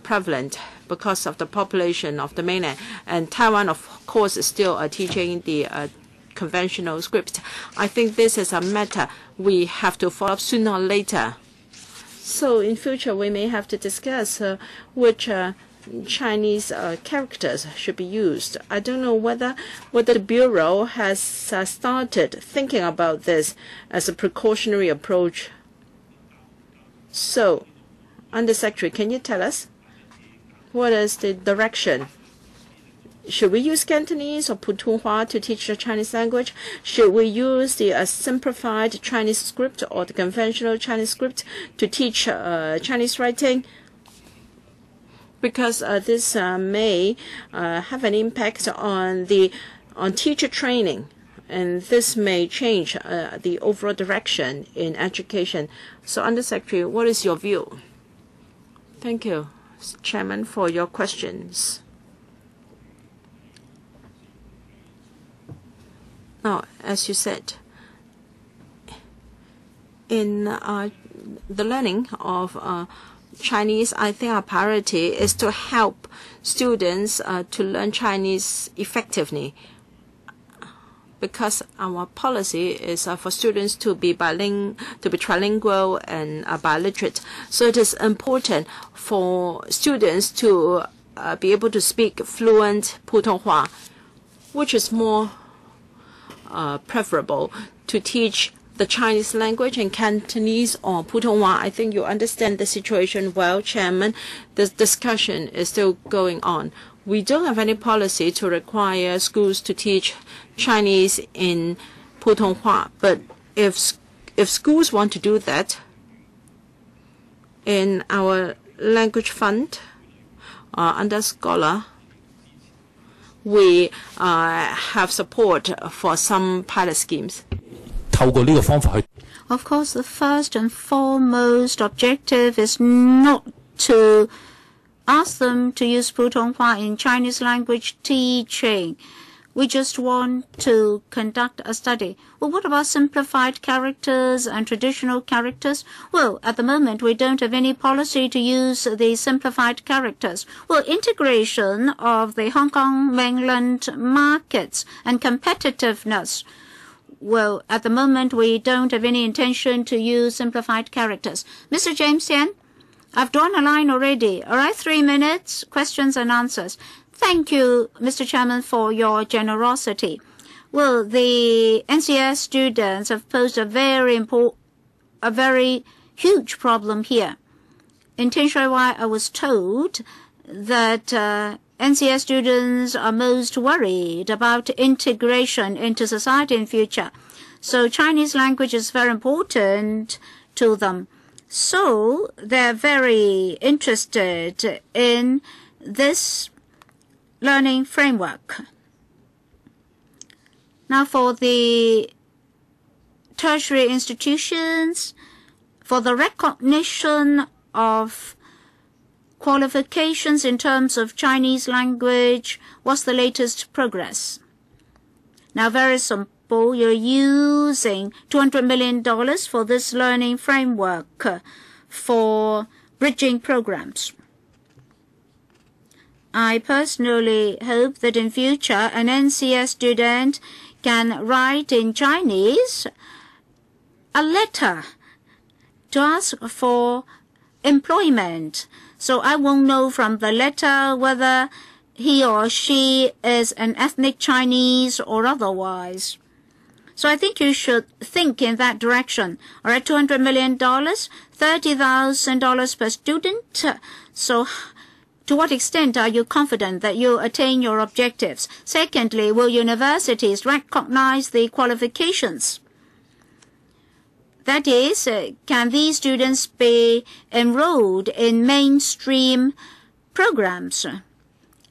prevalent because of the population of the mainland. And Taiwan, of course, is still teaching the conventional script. I think this is a matter we have to follow up sooner or later. So in future, we may have to discuss which Chinese characters should be used. I don't know whether the Bureau has started thinking about this as a precautionary approach. So, Undersecretary, can you tell us what is the direction? Should we use Cantonese or Putonghua to teach the Chinese language? Should we use the simplified Chinese script or the conventional Chinese script to teach Chinese writing? Because this may have an impact on teacher training, and this may change the overall direction in education. So, Undersecretary, what is your view? Thank you, Chairman, for your questions. Now, as you said, in the learning of Chinese, I think our priority is to help students to learn Chinese effectively, because our policy is for students to be trilingual and biliterate. So it is important for students to be able to speak fluent Putonghua, which is more preferable to teach the Chinese language in Cantonese or Putonghua. I think you understand the situation well, Chairman. This discussion is still going on. We don't have any policy to require schools to teach Chinese in Putonghua, but if schools want to do that, in our language fund under Scholar, we have support for some pilot schemes. Of course, the first and foremost objective is not to ask them to use Putonghua in Chinese language teaching. We just want to conduct a study. Well, what about simplified characters and traditional characters? Well, at the moment, we don't have any policy to use the simplified characters. Well, integration of the Hong Kong mainland markets and competitiveness. Well, at the moment, we don't have any intention to use simplified characters. Mr. James Yen, I've drawn a line already. All right, 3 minutes, questions and answers. Thank you, Mr. Chairman, for your generosity. Well, the NCS students have posed a very huge problem here. In Tin Shui Wai, I was told that NCS students are most worried about integration into society in future. So Chinese language is very important to them. So they're very interested in this learning framework. Now for the tertiary institutions, for the recognition of qualifications in terms of Chinese language, what's the latest progress? Now very simple, you're using $200 million for this learning framework for bridging programs. I personally hope that in future an NCS student can write in Chinese a letter to ask for employment. So I won't know from the letter whether he or she is an ethnic Chinese or otherwise. So I think you should think in that direction. All right, $200 million, $30,000 per student. So to what extent are you confident that you'll attain your objectives? Secondly, will universities recognize the qualifications? That is, can these students be enrolled in mainstream programs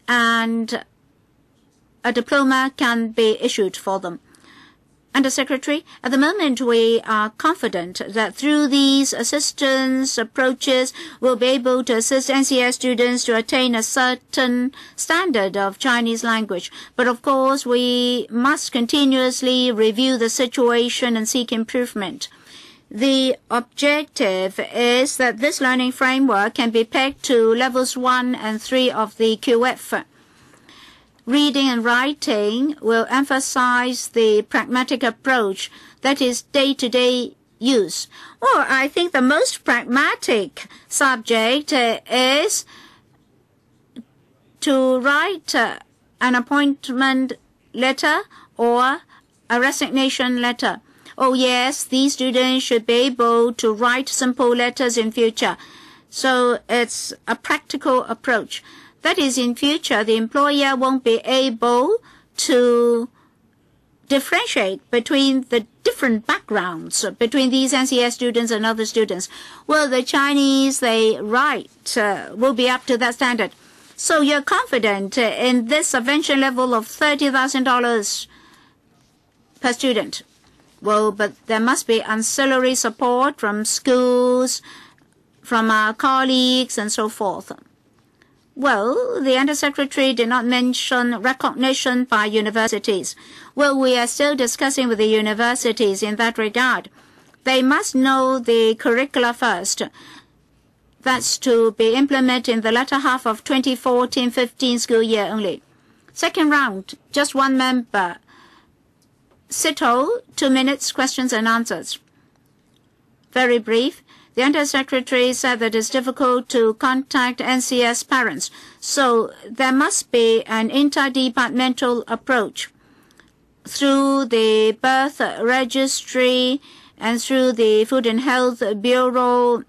and a diploma can be issued for them? Under Secretary, at the moment we are confident that through these assistance approaches, we'll be able to assist NCS students to attain a certain standard of Chinese language. But of course, we must continuously review the situation and seek improvement. The objective is that this learning framework can be pegged to levels 1 and 3 of the QF. Reading and writing will emphasize the pragmatic approach, that is day-to-day use. Well, I think the most pragmatic subject is to write an appointment letter or a resignation letter. Oh yes, these students should be able to write simple letters in future. So it's a practical approach. That is, in future, the employer won't be able to differentiate between the different backgrounds between these NCS students and other students. Well, the Chinese they write will be up to that standard. So you're confident in this subvention level of $30,000 per student. Well, but there must be ancillary support from schools, from our colleagues, and so forth. Well, the Undersecretary did not mention recognition by universities. Well, we are still discussing with the universities in that regard. They must know the curricula first. That's to be implemented in the latter half of 2014-15 school year only. Second round, just one member. Sito, 2 minutes, questions and answers. Very brief. The Undersecretary said that it's difficult to contact NCS parents, so there must be an interdepartmental approach. Through the birth registry and through the Food and Health Bureau,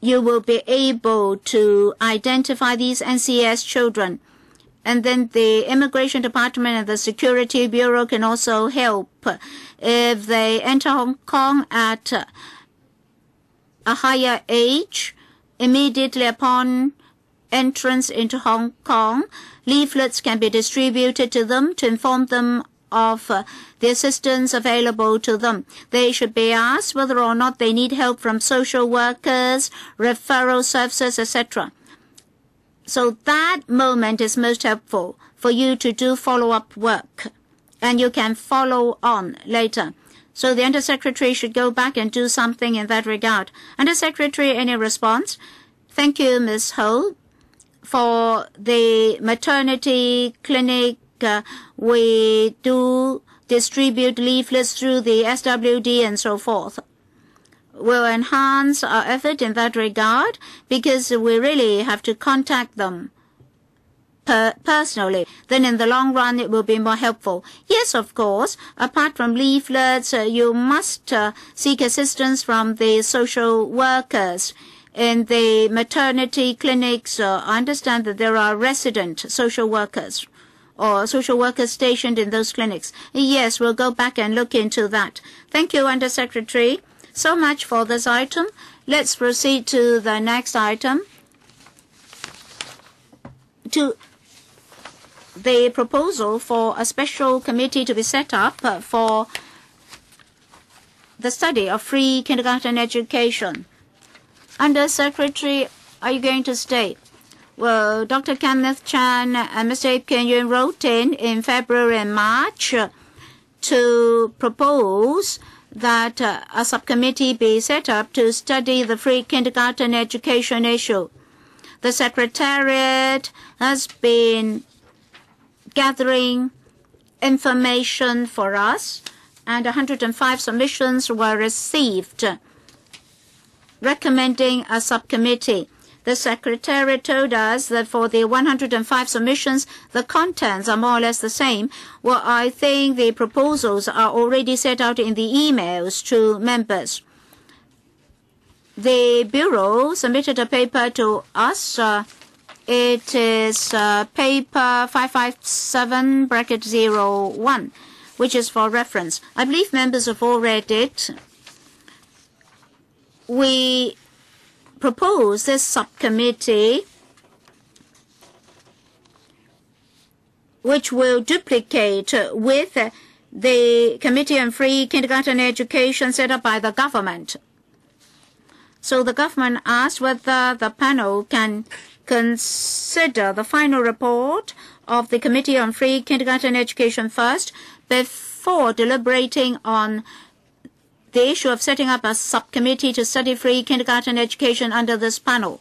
you will be able to identify these NCS children. And then the Immigration Department and the Security Bureau can also help. If they enter Hong Kong at a higher age, immediately upon entrance into Hong Kong, leaflets can be distributed to them to inform them of the assistance available to them. They should be asked whether or not they need help from social workers, referral services, etc. So that moment is most helpful for you to do follow-up work, and you can follow on later. So the Undersecretary should go back and do something in that regard. Undersecretary, any response? Thank you, Ms. Ho. For the maternity clinic, we do distribute leaflets through the SWD and so forth. We'll enhance our effort in that regard because we really have to contact them personally. Then in the long run, it will be more helpful. Yes, of course, apart from leaflets, you must seek assistance from the social workers. In the maternity clinics, I understand that there are resident social workers or social workers stationed in those clinics. Yes, we'll go back and look into that. Thank you, Undersecretary. So much for this item. Let's proceed to the next item. To the proposal for a special committee to be set up for the study of free kindergarten education. Undersecretary, are you going to stay? Well, Dr. Kenneth Chan and Mr. IP Kin-yuen wrote in February and March to propose that a subcommittee be set up to study the free kindergarten education issue. The Secretariat has been gathering information for us, and 105 submissions were received recommending a subcommittee. The Secretariat told us that for the 105 submissions, the contents are more or less the same. Well, I think the proposals are already set out in the emails to members. The Bureau submitted a paper to us. It is paper 557-01, which is for reference. I believe members have all read it. We propose this subcommittee, which will duplicate with the Committee on Free Kindergarten Education set up by the government. So the government asked whether the panel can consider the final report of the Committee on Free Kindergarten Education first before deliberating on the issue of setting up a subcommittee to study free kindergarten education under this panel.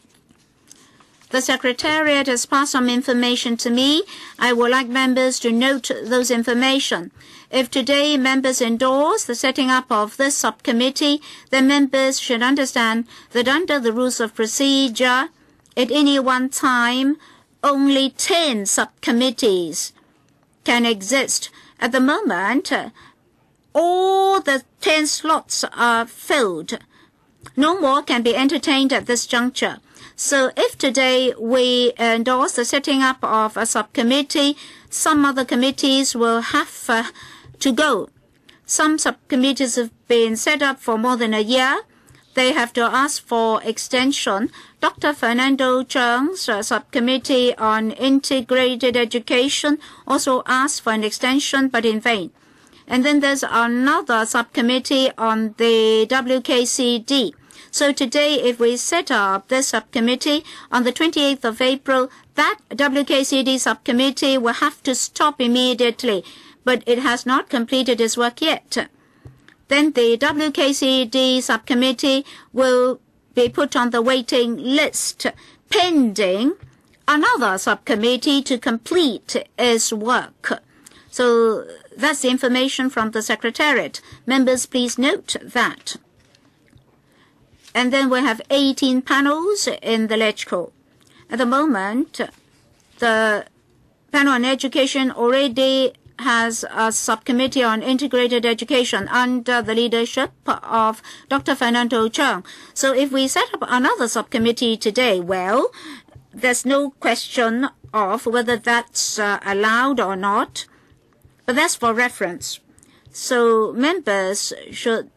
The Secretariat has passed some information to me. I would like members to note those information. If today members endorse the setting up of this subcommittee, then members should understand that under the rules of procedure, at any one time, only 10 subcommittees can exist. At the moment, all the 10 slots are filled. No more can be entertained at this juncture. So if today we endorse the setting up of a subcommittee, some other committees will have to go. Some subcommittees have been set up for more than a year. They have to ask for extension. Dr. Fernando Cheung's subcommittee on integrated education also asked for an extension, but in vain. And then there's another subcommittee on the WKCD. So today, if we set up this subcommittee on the 28th of April, that WKCD subcommittee will have to stop immediately, but it has not completed its work yet. Then the WKCD subcommittee will be put on the waiting list, pending another subcommittee to complete its work. So that's the information from the Secretariat. Members, please note that. And then we have 18 panels in the LegCo. At the moment, the panel on education already has a subcommittee on integrated education under the leadership of Dr. Fernando Cheung. So if we set up another subcommittee today, well, there's no question of whether that's allowed or not, but that's for reference. So members should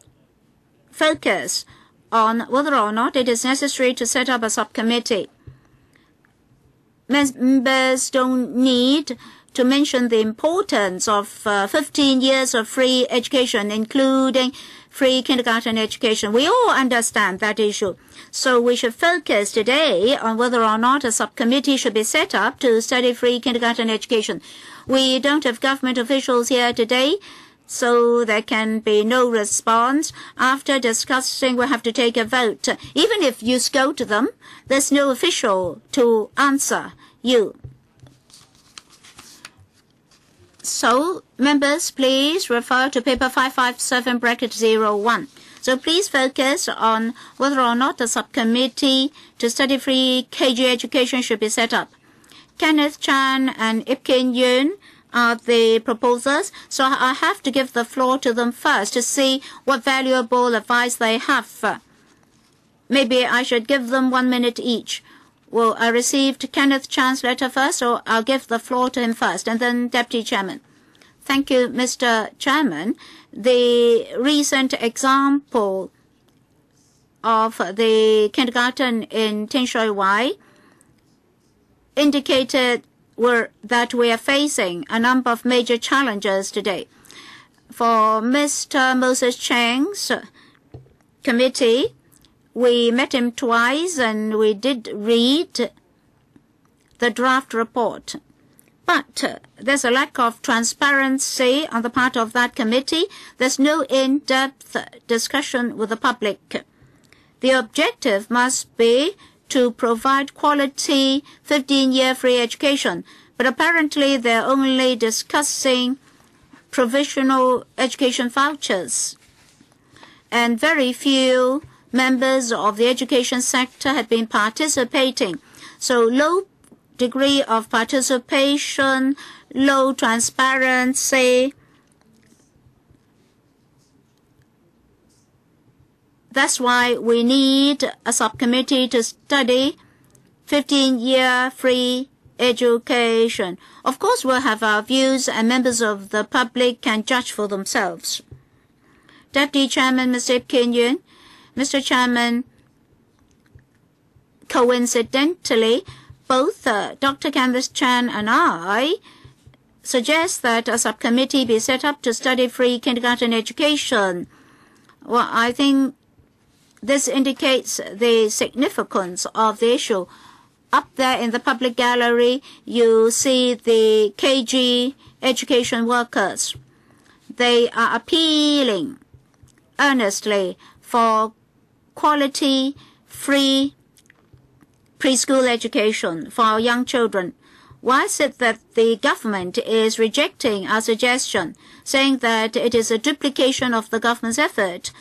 focus on whether or not it is necessary to set up a subcommittee. Members don't need to mention the importance of 15 years of free education, including free kindergarten education. We all understand that issue. So we should focus today on whether or not a subcommittee should be set up to study free kindergarten education. We don't have government officials here today, so there can be no response. After discussing, we have to take a vote. Even if you scold them, there's no official to answer you. So, members, please refer to paper 557-01. So please focus on whether or not a subcommittee to study free KG education should be set up. Kenneth Chan and IP Kin-yuen are the proposers, so I have to give the floor to them first to see what valuable advice they have. Maybe I should give them 1 minute each. Well, I received Kenneth Chan's letter first, so I'll give the floor to him first, and then Deputy Chairman. Thank you, Mr. Chairman. The recent example of the kindergarten in Tin Shui Wai indicated that we are facing a number of major challenges today. For Mr. Moses Cheng's committee, we met him twice and we did read the draft report. But there's a lack of transparency on the part of that committee. There's no in-depth discussion with the public. The objective must be to provide quality 15-year free education. But apparently they're only discussing provisional education vouchers. And very few members of the education sector have been participating. So low degree of participation, low transparency. That's why we need a subcommittee to study 15-year free education. Of course, we'll have our views and members of the public can judge for themselves. Deputy Chairman, Mr. IP Kin-yuen. Mr. Chairman, coincidentally, both Dr. Candace Chan and I suggest that a subcommittee be set up to study free kindergarten education. Well, I think this indicates the significance of the issue. Up there in the public gallery, you see the KG education workers. They are appealing earnestly for quality, free preschool education for our young children. Why is it that the government is rejecting our suggestion, saying that it is a duplication of the government's effort?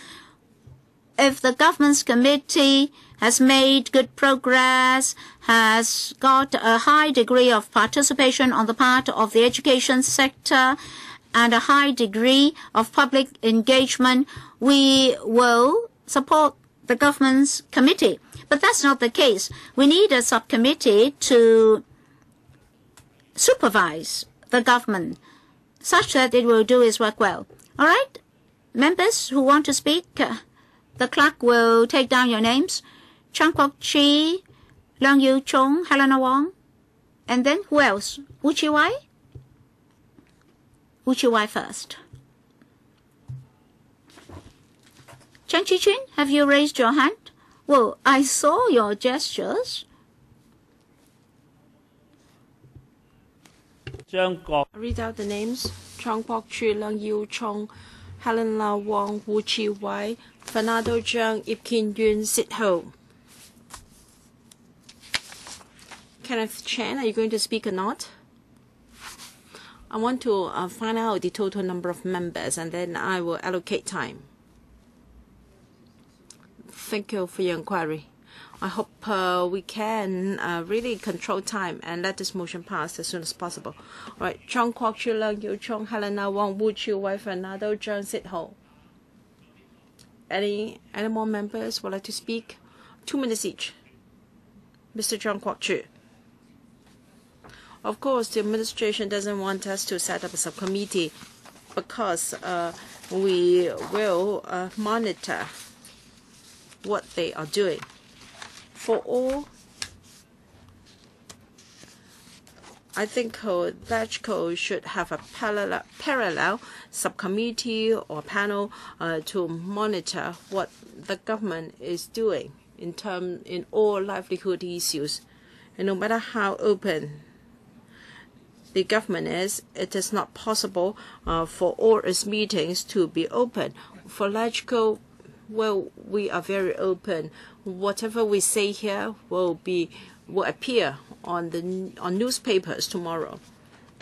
If the government's committee has made good progress, has got a high degree of participation on the part of the education sector, and a high degree of public engagement, we will support the government's committee. But that's not the case. We need a subcommittee to supervise the government such that it will do its work well. All right? Members who want to speak, the clerk will take down your names. Chang Kwok-chi, Leung Yiu-chung, Helena Wong, and then who else? Wu Chi-wai? Wu Chi-wai first. Chen Chi-chin, have you raised your hand? Well, I saw your gestures. Read out the names. Chang Kwok-chi, Leung Yiu-chung, Helen Lau Wong, Wu Chi-wai, Fernando Zhang, IP Kin-yuen, Sit Ho. Kenneth Chen, are you going to speak or not? I want to find out the total number of members and then I will allocate time. Thank you for your inquiry. I hope we can really control time and let this motion pass as soon as possible. All right, Chang Kwok-chi, Leung Yiu-chung, Helena Wong, Wu Chi-wai, Fernando Zhang, Sit Ho. Any more members would like to speak? 2 minutes each. Mr. Chang Kwok-chi. Of course, the administration doesn't want us to set up a subcommittee because we will monitor what they are doing. For all, I think LegCo should have a parallel subcommittee or panel to monitor what the government is doing in all livelihood issues. And no matter how open the government is, it is not possible for all its meetings to be open. For LegCo, well, we are very open. Whatever we say here will appear on newspapers tomorrow.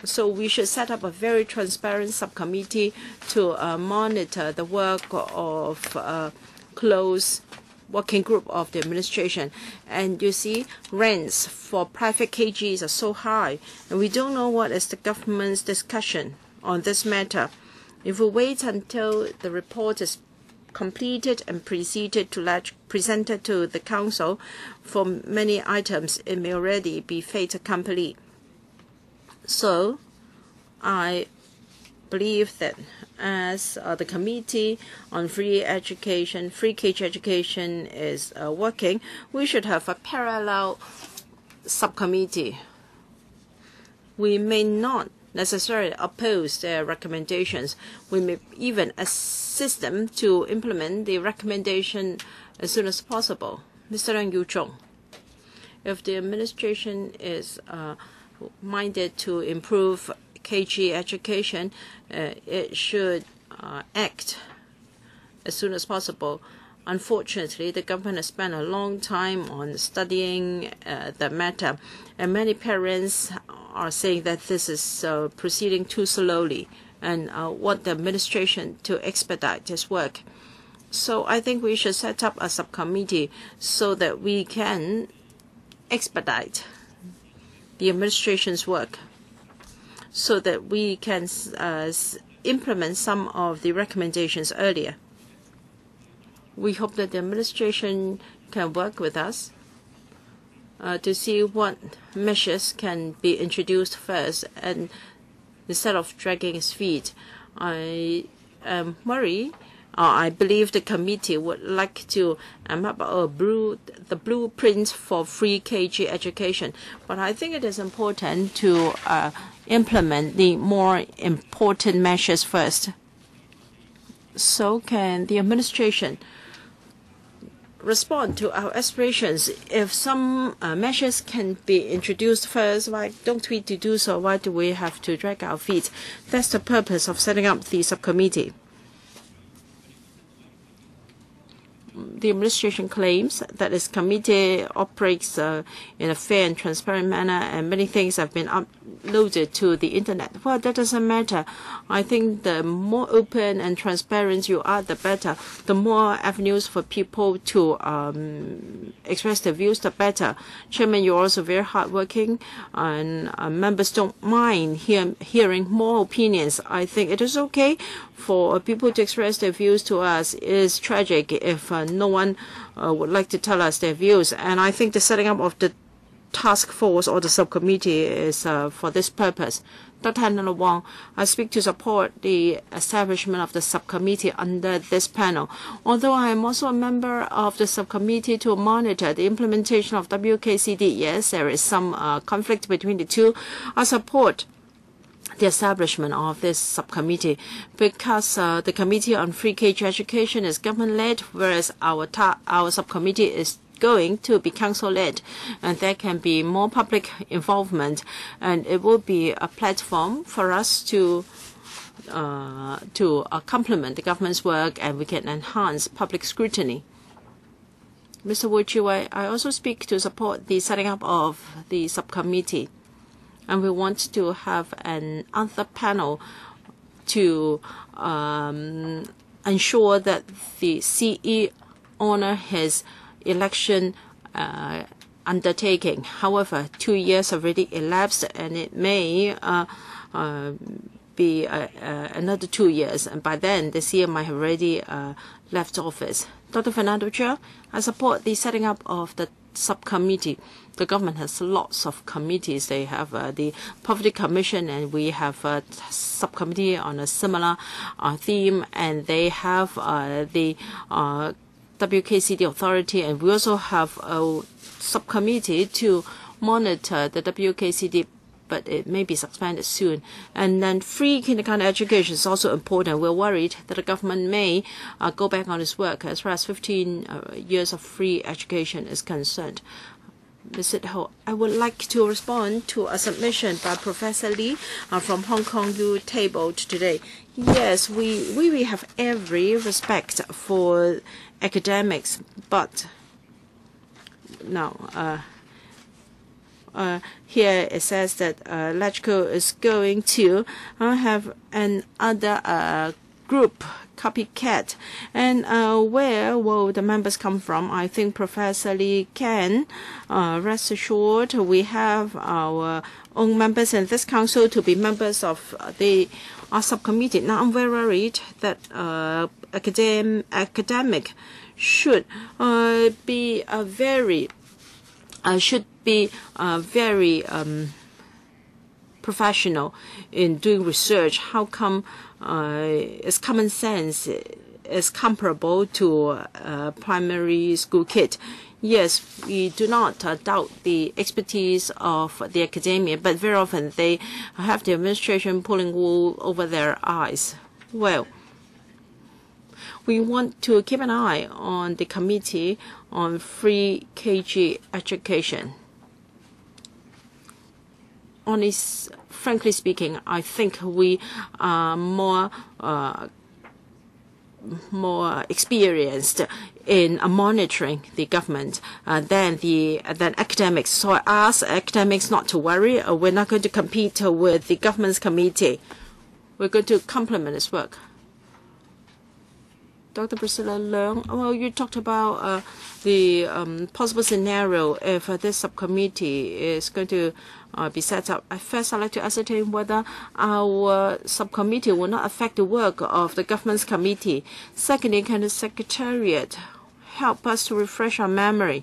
So we should set up a very transparent subcommittee to monitor the work of close working group of the administration. And you see, rents for private KGs are so high, and we don't know what is the government's discussion on this matter. If we wait until the report is completed and presented to the council, for many items it may already be fait accompli. So I believe that as the Committee on Free KG Education is working, we should have a parallel subcommittee. We may not necessarily oppose their recommendations. We may even assist them to implement the recommendation as soon as possible. Mr. Leung Yiu-chung, if the administration is minded to improve KG education, it should act as soon as possible. Unfortunately, the government has spent a long time on studying the matter, and many parents are saying that this is proceeding too slowly and want the administration to expedite this work. So I think we should set up a subcommittee so that we can expedite the administration's work, so that we can implement some of the recommendations earlier. We hope that the administration can work with us to see what measures can be introduced first, and instead of dragging its feet. I am worried. I believe the committee would like to map the blueprint for free KG education. But I think it is important to implement the more important measures first. So can the administration respond to our aspirations? If some measures can be introduced first, why don't we do so? Why do we have to drag our feet? That's the purpose of setting up the subcommittee. The administration claims that its committee operates in a fair and transparent manner, and many things have been uploaded to the internet. Well, that doesn't matter. I think the more open and transparent you are, the better. The more avenues for people to express their views, the better. Chairman, you're also very hardworking, and members don't mind hearing more opinions. I think it is okay for people to express their views to us. It is tragic if no one would like to tell us their views. And I think the setting up of the task force or the subcommittee is for this purpose. Dr. Hannah Wong, I speak to support the establishment of the subcommittee under this panel. Although I am also a member of the subcommittee to monitor the implementation of WKCD, yes, there is some conflict between the two. I support the establishment of this subcommittee because the Committee on Free KG Education is government-led, whereas our subcommittee is going to be council-led, and there can be more public involvement, and it will be a platform for us to complement the government's work, and we can enhance public scrutiny. Mr. Wu Chiwei, I also speak to support the setting up of the subcommittee, and we want to have another panel to ensure that the CE honor his election undertaking. However, 2 years already elapsed, and it may be another 2 years, and by then the CE might have already left office. Dr. Fernando Chia, I support the setting up of the subcommittee. The government has lots of committees. They have the Poverty Commission, and we have a subcommittee on a similar theme, and they have the WKCD authority, and we also have a subcommittee to monitor the WKCD, but it may be suspended soon. And then free kindergarten education is also important. We're worried that the government may go back on its work as far as 15 years of free education is concerned. Mr. Ho, I would like to respond to a submission by Professor Lee from Hong Kong U tabled today. Yes, we have every respect for academics, but now here it says that LegCo is going to have another group copycat, and where will the members come from? I think Professor Lee can rest assured we have our own members in this council to be members of the subcommittee. Now I'm very worried that academic should be very professional in doing research. How come its common sense is comparable to a primary school kid? Yes, we do not doubt the expertise of the academia, but very often they have the administration pulling wool over their eyes. Well, we want to keep an eye on the Committee on Free KG Education. Frankly speaking, I think we are more experienced in monitoring the government than academics. So I ask academics not to worry. We're not going to compete with the government's committee. We're going to complement its work. Dr. Priscilla Leung, well, you talked about the possible scenario if this subcommittee is going to be set up. First, I'd like to ascertain whether our subcommittee will not affect the work of the government's committee. Secondly, can the Secretariat help us to refresh our memory?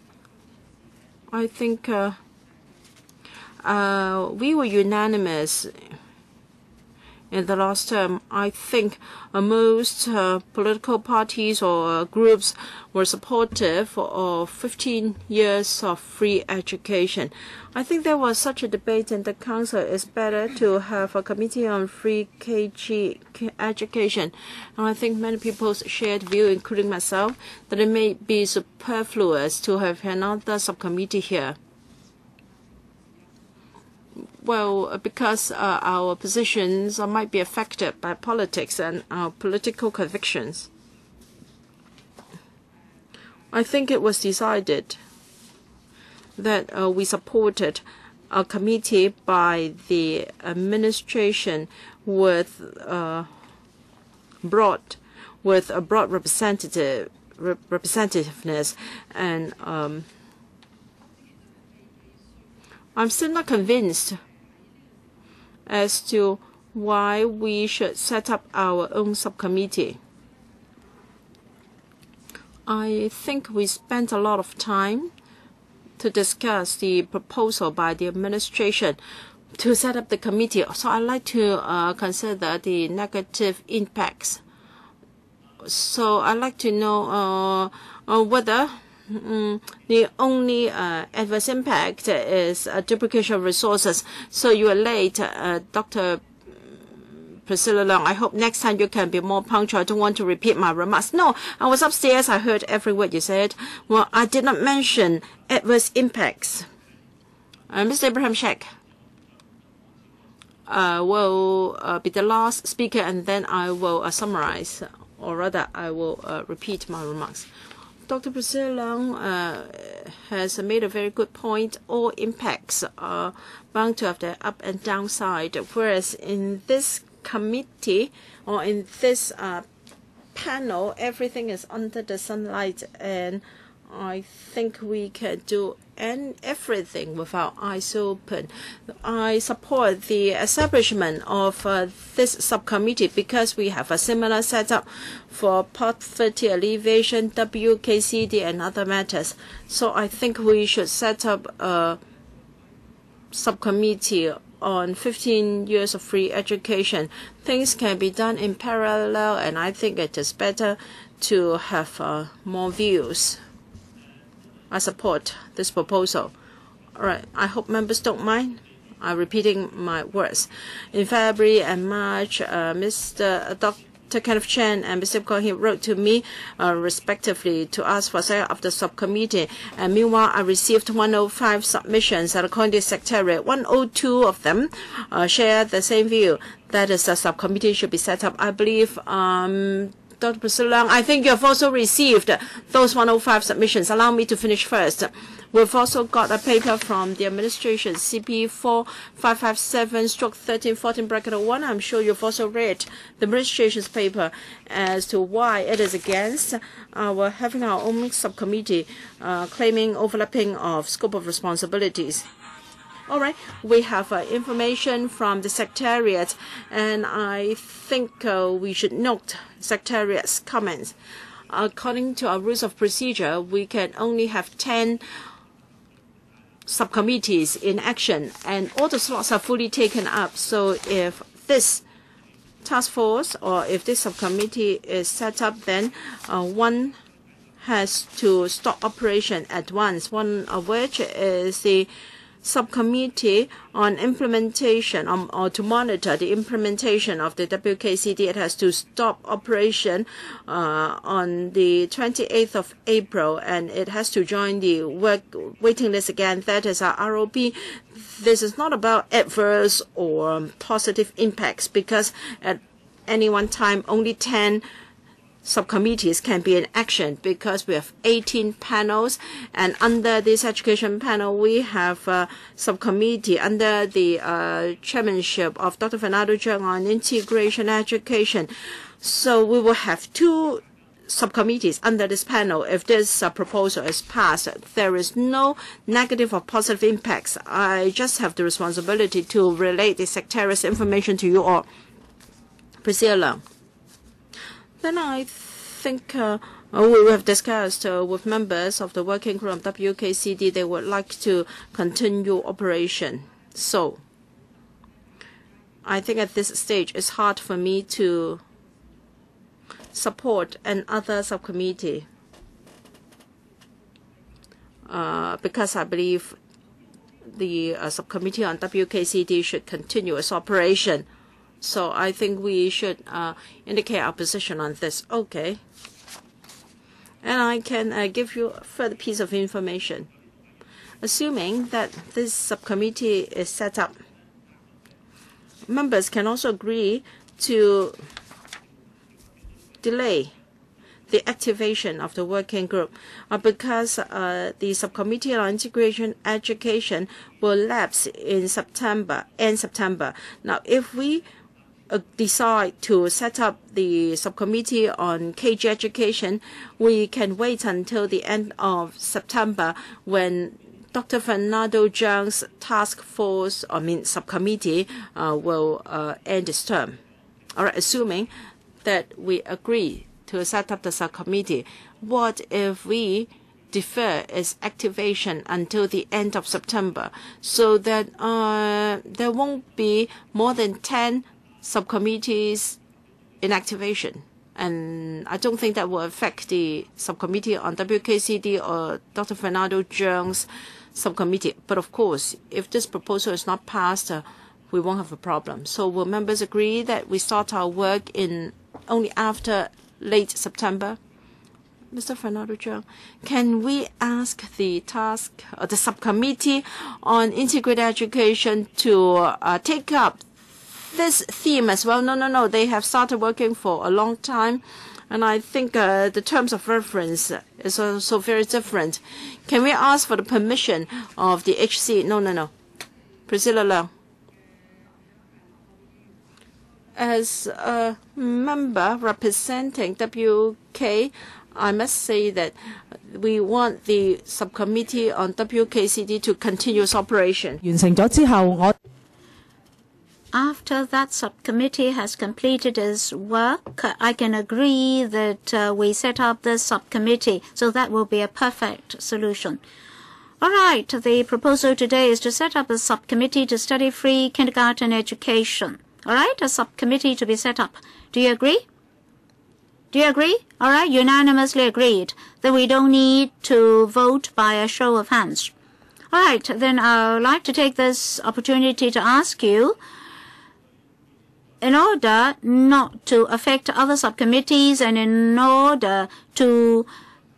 I think we were unanimous in the last term. I think most political parties or groups were supportive of 15 years of free education. I think there was such a debate in the Council. It's better to have a committee on free KG education. And I think many people shared view, including myself, that it may be superfluous to have another subcommittee here. Well, because our positions might be affected by politics and our political convictions. I think it was decided that we supported a committee by the administration with a broad representativeness, and I'm still not convinced as to why we should set up our own subcommittee. I think we spent a lot of time to discuss the proposal by the administration to set up the committee. So I'd like to consider the negative impacts. So I'd like to know whether the only adverse impact is duplication of resources. So you are late, Dr. Priscilla Leung. I hope next time you can be more punctual. I don't want to repeat my remarks. No, I was upstairs. I heard every word you said. Well, I did not mention adverse impacts. Mr. Abraham Sheikh will be the last speaker, and then I will summarize, or rather, I will repeat my remarks. Dr. Priscilla Leung has made a very good point. All impacts are bound to have their up and down side, whereas in this committee or in this panel, everything is under the sunlight, and I think we can do everything with our eyes open. I support the establishment of this subcommittee because we have a similar setup for poverty alleviation, WKCD, and other matters. So I think we should set up a subcommittee on 15 years of free education. Things can be done in parallel, and I think it is better to have more views. I support this proposal. All right. I hope members don't mind. I'm repeating my words. In February and March, Dr. Kenneth Chen and Mr. Kin-yuen wrote to me respectively to ask for set of the subcommittee. And meanwhile, I received 105 submissions, and according to the Secretariat, 102 of them share the same view. That is, a subcommittee should be set up. I believe Dr. Priscilla Leung, I think you have also received those 105 submissions. Allow me to finish first. We've also got a paper from the administration, CP 4557/1314-1. I'm sure you've also read the administration's paper as to why it is against our having our own subcommittee, claiming overlapping of scope of responsibilities. All right, we have information from the Secretariat, and I think we should note Secretariat's comments. According to our rules of procedure, we can only have 10 subcommittees in action, and all the slots are fully taken up. So if this task force or if this subcommittee is set up, then one has to stop operation at once, one of which is the subcommittee on implementation or to monitor the implementation of the WKCD. It has to stop operation on the 28th of April, and it has to join the waiting list again. That is our ROP. This is not about adverse or positive impacts, because at any one time only 10 subcommittees can be in action, because we have 18 panels, and under this education panel we have a subcommittee under the chairmanship of Dr. Fernando Zheng on integration education. So we will have 2 subcommittees under this panel, if this proposal is passed, there is no negative or positive impacts. I just have the responsibility to relate the secretariat's information to you all. Priscilla. Then I think we have discussed with members of the working group of WKCD, they would like to continue operation. So I think at this stage it's hard for me to support another subcommittee because I believe the subcommittee on WKCD should continue its operation. So I think we should indicate our position on this. Okay. And I can give you a further piece of information. Assuming that this subcommittee is set up, members can also agree to delay the activation of the working group because the subcommittee on integration education will lapse in end September. Now, if we decide to set up the subcommittee on KG education, we can wait until the end of September when Dr. Fernando Zhang's task force, subcommittee, will end its term. All right, assuming that we agree to set up the subcommittee, what if we defer its activation until the end of September so that there won't be more than 10 subcommittees in activation? And I don't think that will affect the subcommittee on WKCD or Dr. Fernando Zhang's subcommittee. But of course, if this proposal is not passed, we won't have a problem. So will members agree that we start our work in only after late September? Mr. Fernando Zhang, can we ask the subcommittee on integrated education to take up this theme as well? No. They have started working for a long time, and I think the terms of reference is also very different. Can we ask for the permission of the HC? No. Priscilla Leung. As a member representing WK, I must say that we want the subcommittee on WKCD to continue its operation. After that subcommittee has completed its work, I can agree that we set up this subcommittee, so that will be a perfect solution. All right, the proposal today is to set up a subcommittee to study free kindergarten education. All right, a subcommittee to be set up. Do you agree? Do you agree? All right, unanimously agreed. Then we don't need to vote by a show of hands. All right, then I would like to take this opportunity to ask you, in order not to affect other subcommittees and in order to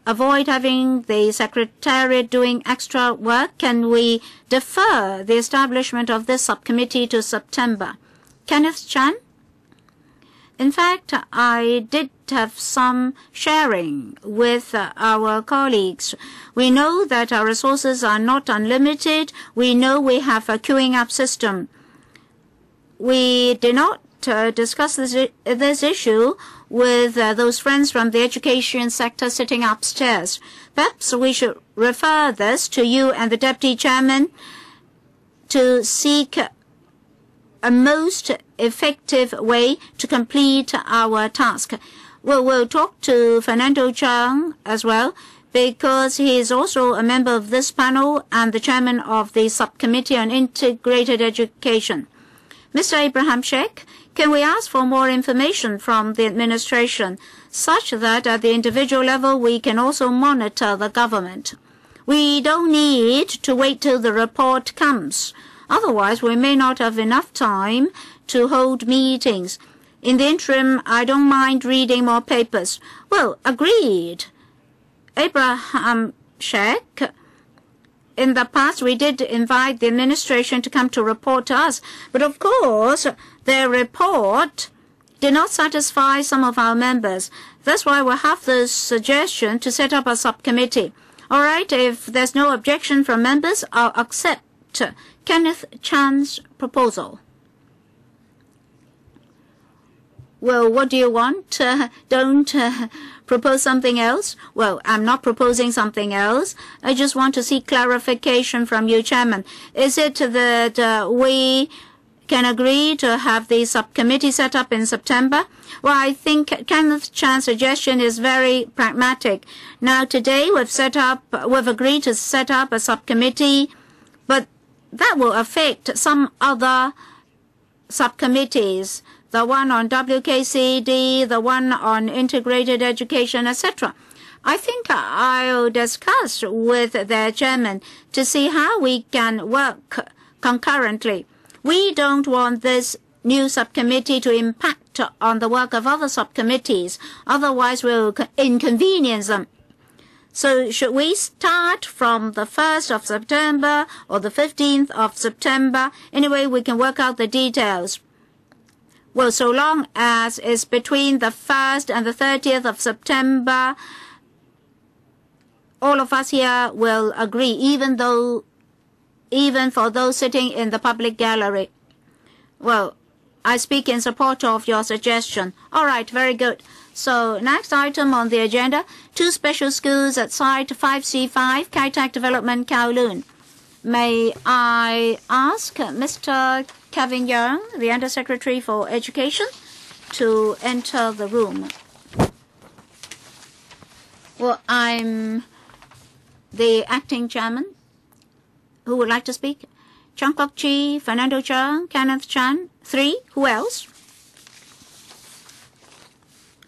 avoid having the Secretariat doing extra work, can we defer the establishment of this subcommittee to September? Kenneth Chan? In fact, I did have some sharing with our colleagues. We know that our resources are not unlimited. We know we have a queuing up system. We did not discuss this issue with those friends from the education sector sitting upstairs. Perhaps we should refer this to you and the Deputy Chairman to seek a most effective way to complete our task. We'll talk to Fernando Zhang as well, because he is also a member of this panel and the chairman of the Subcommittee on Integrated Education. Mr. Abraham Sheikh, can we ask for more information from the administration, such that at the individual level we can also monitor the government? We don't need to wait till the report comes. Otherwise, we may not have enough time to hold meetings. In the interim, I don't mind reading more papers. Well, agreed. Abraham Sheikh, in the past, we did invite the administration to come to report to us. But of course, their report did not satisfy some of our members. That's why we have the suggestion to set up a subcommittee. All right, if there's no objection from members, I'll accept Kenneth Chan's proposal. Well, what do you want? Don't propose something else? Well, I'm not proposing something else. I just want to see clarification from you, Chairman. Is it that we can agree to have the subcommittee set up in September? Well, I think Kenneth Chan's suggestion is very pragmatic. Now, today we've agreed to set up a subcommittee, but that will affect some other subcommittees, the one on WKCD, the one on integrated education, etc. I think I'll discuss with the chairman to see how we can work concurrently. We don't want this new subcommittee to impact on the work of other subcommittees. Otherwise, we'll inconvenience them. So should we start from the 1st of September or the 15th of September? Anyway, we can work out the details. Well, so long as it's between the 1st and the 30th of September, all of us here will agree, even for those sitting in the public gallery. Well, I speak in support of your suggestion. All right, very good. So next item on the agenda, 2 special schools at Site 5C5, Kai Tak Development, Kowloon. May I ask Mr. Kin-yuen, the Undersecretary for Education, to enter the room? Well, I'm the acting chairman. Who would like to speak? Chang Kwok-chi, Fernando Cheung, Kenneth Chan. 3. Who else?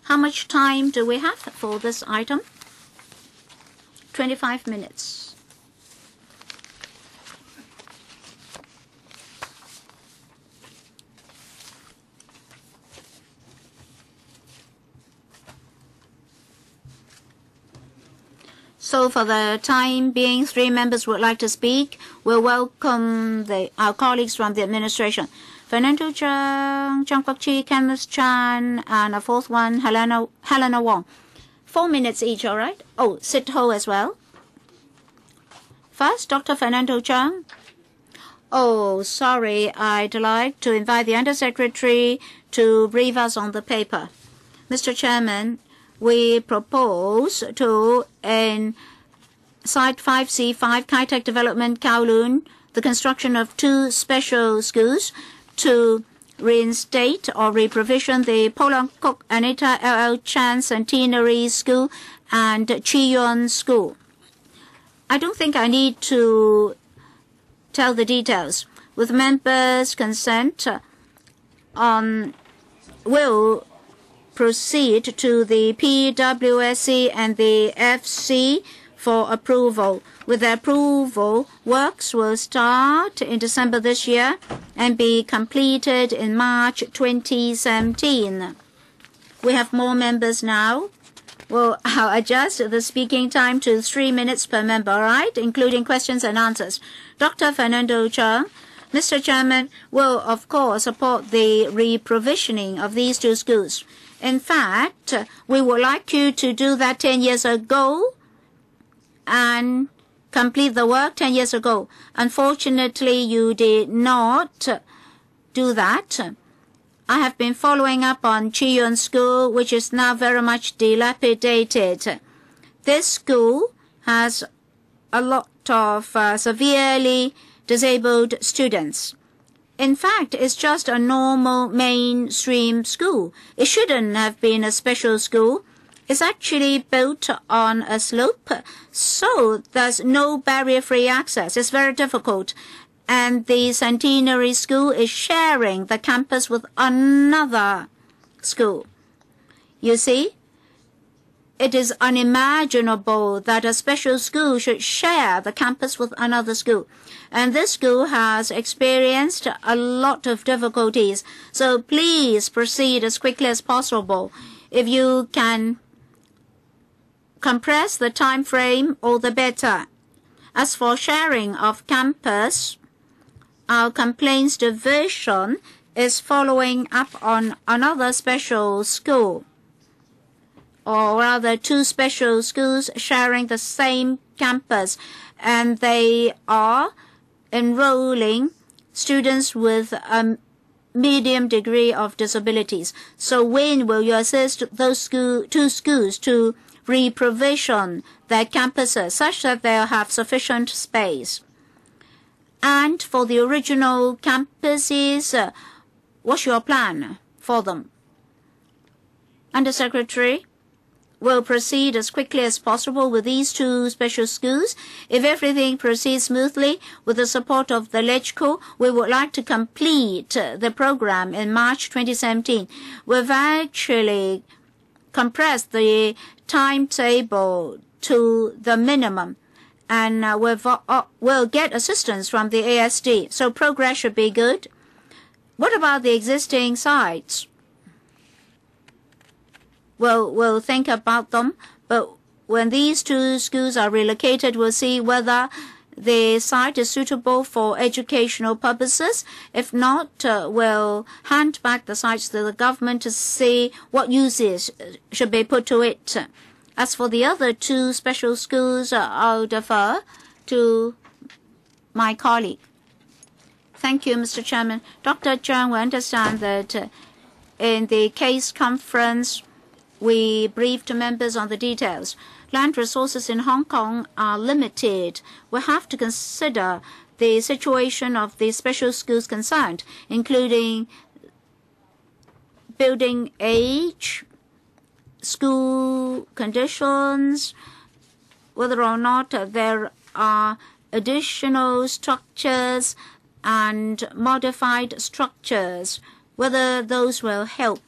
How much time do we have for this item? 25 minutes. So for the time being, 3 members would like to speak. We'll welcome our colleagues from the administration. Fernando Cheung, Chang Kwok-chi, Kenneth Chan, and a 4th one, Helena Wong. 4 minutes each, all right? Oh, Sit Ho as well. First, Dr. Fernando Cheung. Oh, sorry, I'd like to invite the Undersecretary to brief us on the paper. Mr. Chairman, we propose to, in Site 5C5, Kai Tak Development, Kowloon, the construction of 2 special schools to reinstate or reprovision the Polang Kok Anita L.L. Chan Centenary School and Kin-yuen School. I don't think I need to tell the details. With members' consent, will proceed to the PWSC and the FC for approval. With the approval, works will start in December this year and be completed in March 2017. We have more members now. Well, I'll adjust the speaking time to 3 minutes per member, all right, including questions and answers. Dr. Fernando Cheung, Mr. Chairman, will, of course, support the reprovisioning of these 2 schools. In fact, we would like you to do that 10 years ago and complete the work 10 years ago. Unfortunately, you did not do that. I have been following up on Kin-yuen School, which is now very much dilapidated. This school has a lot of severely disabled students. In fact, it's just a normal mainstream school. It shouldn't have been a special school. It's actually built on a slope, so there's no barrier-free access. It's very difficult. And the Centenary School is sharing the campus with another school. You see, it is unimaginable that a special school should share the campus with another school. And this school has experienced a lot of difficulties. So please proceed as quickly as possible. If you can compress the time frame, all the better. As for sharing of campus, our complaints division is following up on another special school, or rather 2 special schools sharing the same campus, and they are enrolling students with medium degree of disabilities. So when will you assist those two schools to re-provision their campuses such that they'll have sufficient space? And for the original campuses, what's your plan for them? Undersecretary will proceed as quickly as possible with these two special schools. If everything proceeds smoothly with the support of the LegCo, we would like to complete the program in March 2017. We've actually compressed the timetable to the minimum, and we'll get assistance from the ASD, so progress should be good. What about the existing sites? We'll think about them, but when these two schools are relocated, we'll see whether the site is suitable for educational purposes. If not, we'll hand back the sites to the government to see what uses should be put to it. As for the other two special schools, I'll defer to my colleague. Thank you, Mr. Chairman. Dr. Zhang will understand that in the case conference, we briefed members on the details. Land resources in Hong Kong are limited. We have to consider the situation of the special schools concerned, including building age, school conditions, whether or not there are additional structures and modified structures, whether those will help.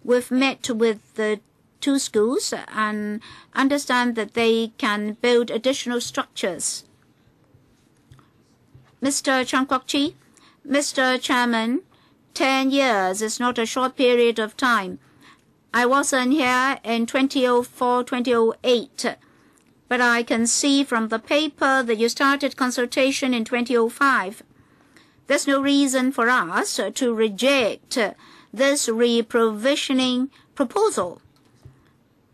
We've met with the two schools and understand that they can build additional structures. Mr. Chan Kwok-chi, Mr. Chairman, 10 years is not a short period of time. I wasn't here in 2004, 2008, but I can see from the paper that you started consultation in 2005. There's no reason for us to reject this reprovisioning proposal.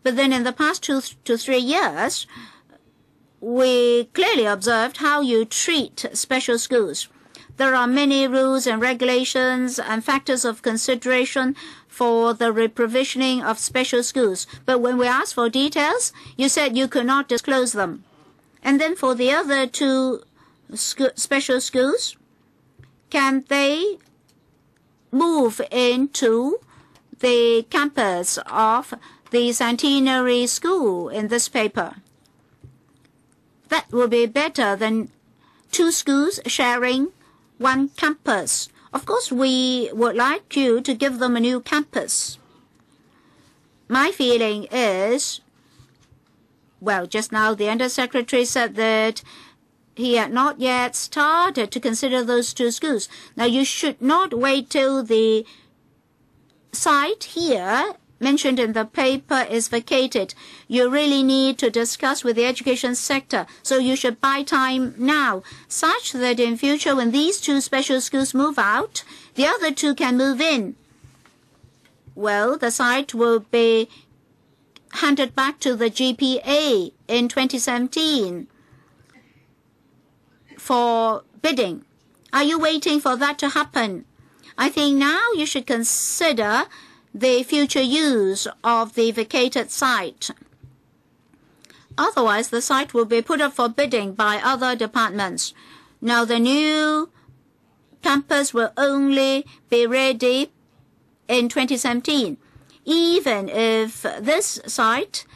But then in the past 2 to 3 years, we clearly observed how you treat special schools. There are many rules and regulations and factors of consideration for the reprovisioning of special schools. But when we asked for details, you said you could not disclose them. And then for the other two special schools, can they move into the campus of the Centenary School in this paper? That will be better than two schools sharing one campus. Of course, we would like you to give them a new campus. My feeling is, well, just now the Undersecretary said that he had not yet started to consider those two schools. Now, you should not wait till the site here mentioned in the paper is vacated. You really need to discuss with the education sector, so you should buy time now, such that in future when these two special schools move out, the other two can move in. Well, the site will be handed back to the GPA in 2017 for bidding. Are you waiting for that to happen? I think now you should consider the future use of the vacated site. Otherwise, the site will be put up for bidding by other departments. Now, the new campus will only be ready in 2017. Even if this site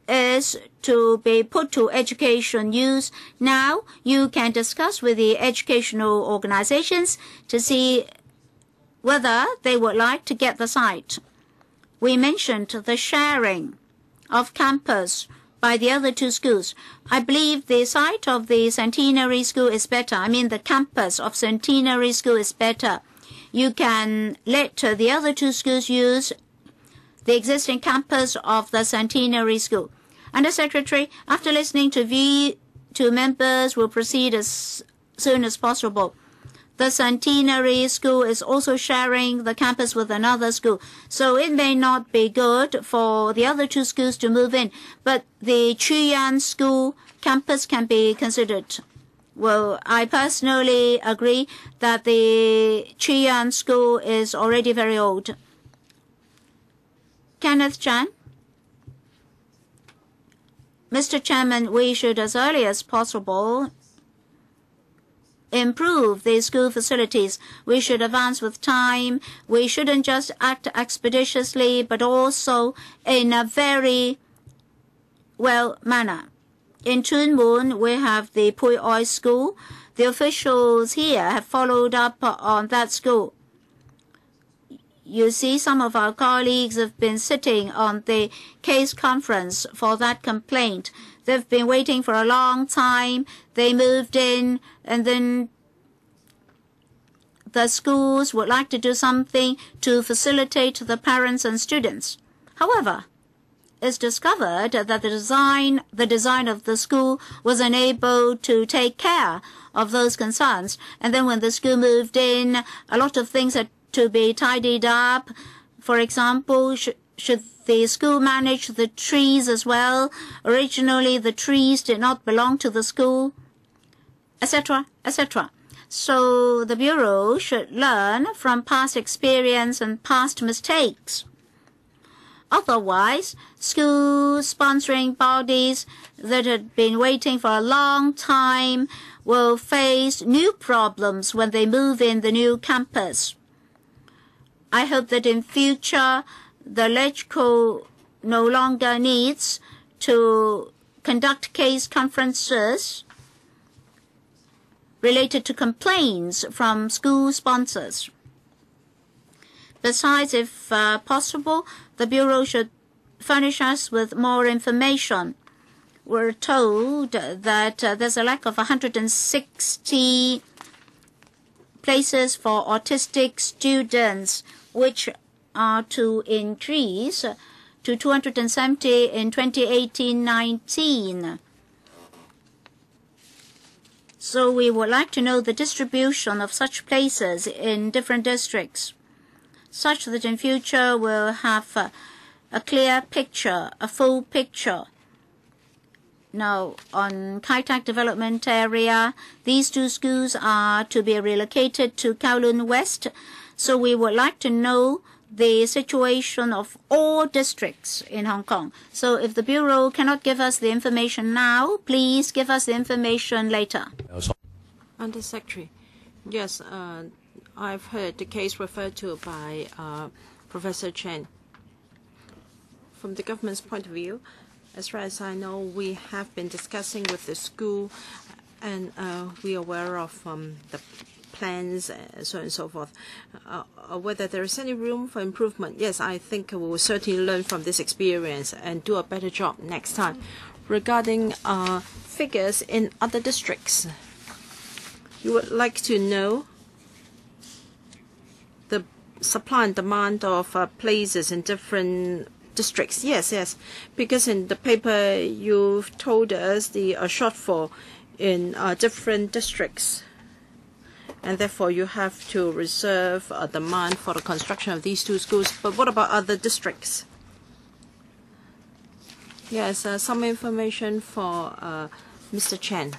is to be put to education use, now you can discuss with the educational organizations to see whether they would like to get the site. We mentioned the sharing of campus by the other two schools. I believe the site of the Centenary School is better. I mean, the campus of Centenary School is better. You can let the other two schools use the existing campus of the Centenary School. Undersecretary, after listening to members, will proceed as soon as possible. The Centenary School is also sharing the campus with another school, so it may not be good for the other two schools to move in, but the Chuyuan School campus can be considered. Well, I personally agree that the Kin-yuen School is already very old. Kenneth Chan. Mr. Chairman, we should, as early as possible, improve the school facilities. We should advance with time. We shouldn't just act expeditiously, but also in a very well manner. In Tuen Mun, we have the Pui Oi School. The officials here have followed up on that school. You see, some of our colleagues have been sitting on the case conference for that complaint. They've been waiting for a long time. They moved in, and then the schools would like to do something to facilitate the parents and students. However, it's discovered that the design of the school was unable to take care of those concerns. And then when the school moved in, a lot of things had to be tidied up. For example, should the school manage the trees as well? Originally, the trees did not belong to the school, etc., etc. So the Bureau should learn from past experience and past mistakes. Otherwise, school sponsoring bodies that had been waiting for a long time will face new problems when they move in the new campus. I hope that in future, the LegCo no longer needs to conduct case conferences related to complaints from school sponsors. Besides, if possible, the Bureau should furnish us with more information. We're told that there's a lack of 160 places for autistic students, which are to increase to 270 in 2018-19. So we would like to know the distribution of such places in different districts, such that in future we'll have a clear picture, a full picture. Now, on Kai Tak Development Area, these two schools are to be relocated to Kowloon West. So we would like to know the situation of all districts in Hong Kong. So if the Bureau cannot give us the information now, please give us the information later. Under Secretary, yes, I've heard the case referred to by Professor Chen. From the government's point of view, as far as I know, we have been discussing with the school, and we are aware of the plans, so on and so forth. Whether there is any room for improvement, yes, I think we will certainly learn from this experience and do a better job next time. Regarding figures in other districts, you would like to know the supply and demand of places in different districts. Yes, yes, because in the paper you've told us the shortfall in different districts, and therefore you have to reserve a demand for the construction of these two schools. But what about other districts? Yes, some information for Mr. Chen.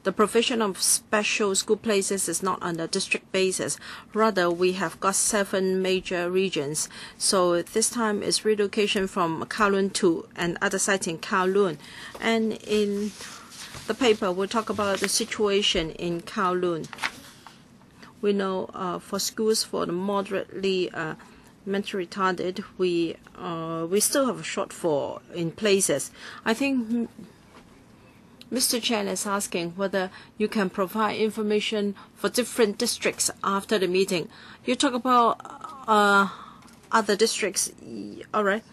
The provision of special school places is not on a district basis. Rather, we have got 7 major regions. So this time is relocation from Kowloon to another site in Kowloon. And in the paper, we'll talk about the situation in Kowloon. We know for schools for the moderately mentally retarded, we still have a shortfall in places. I think Mr. Chen is asking whether you can provide information for different districts after the meeting. You talk about other districts. All right.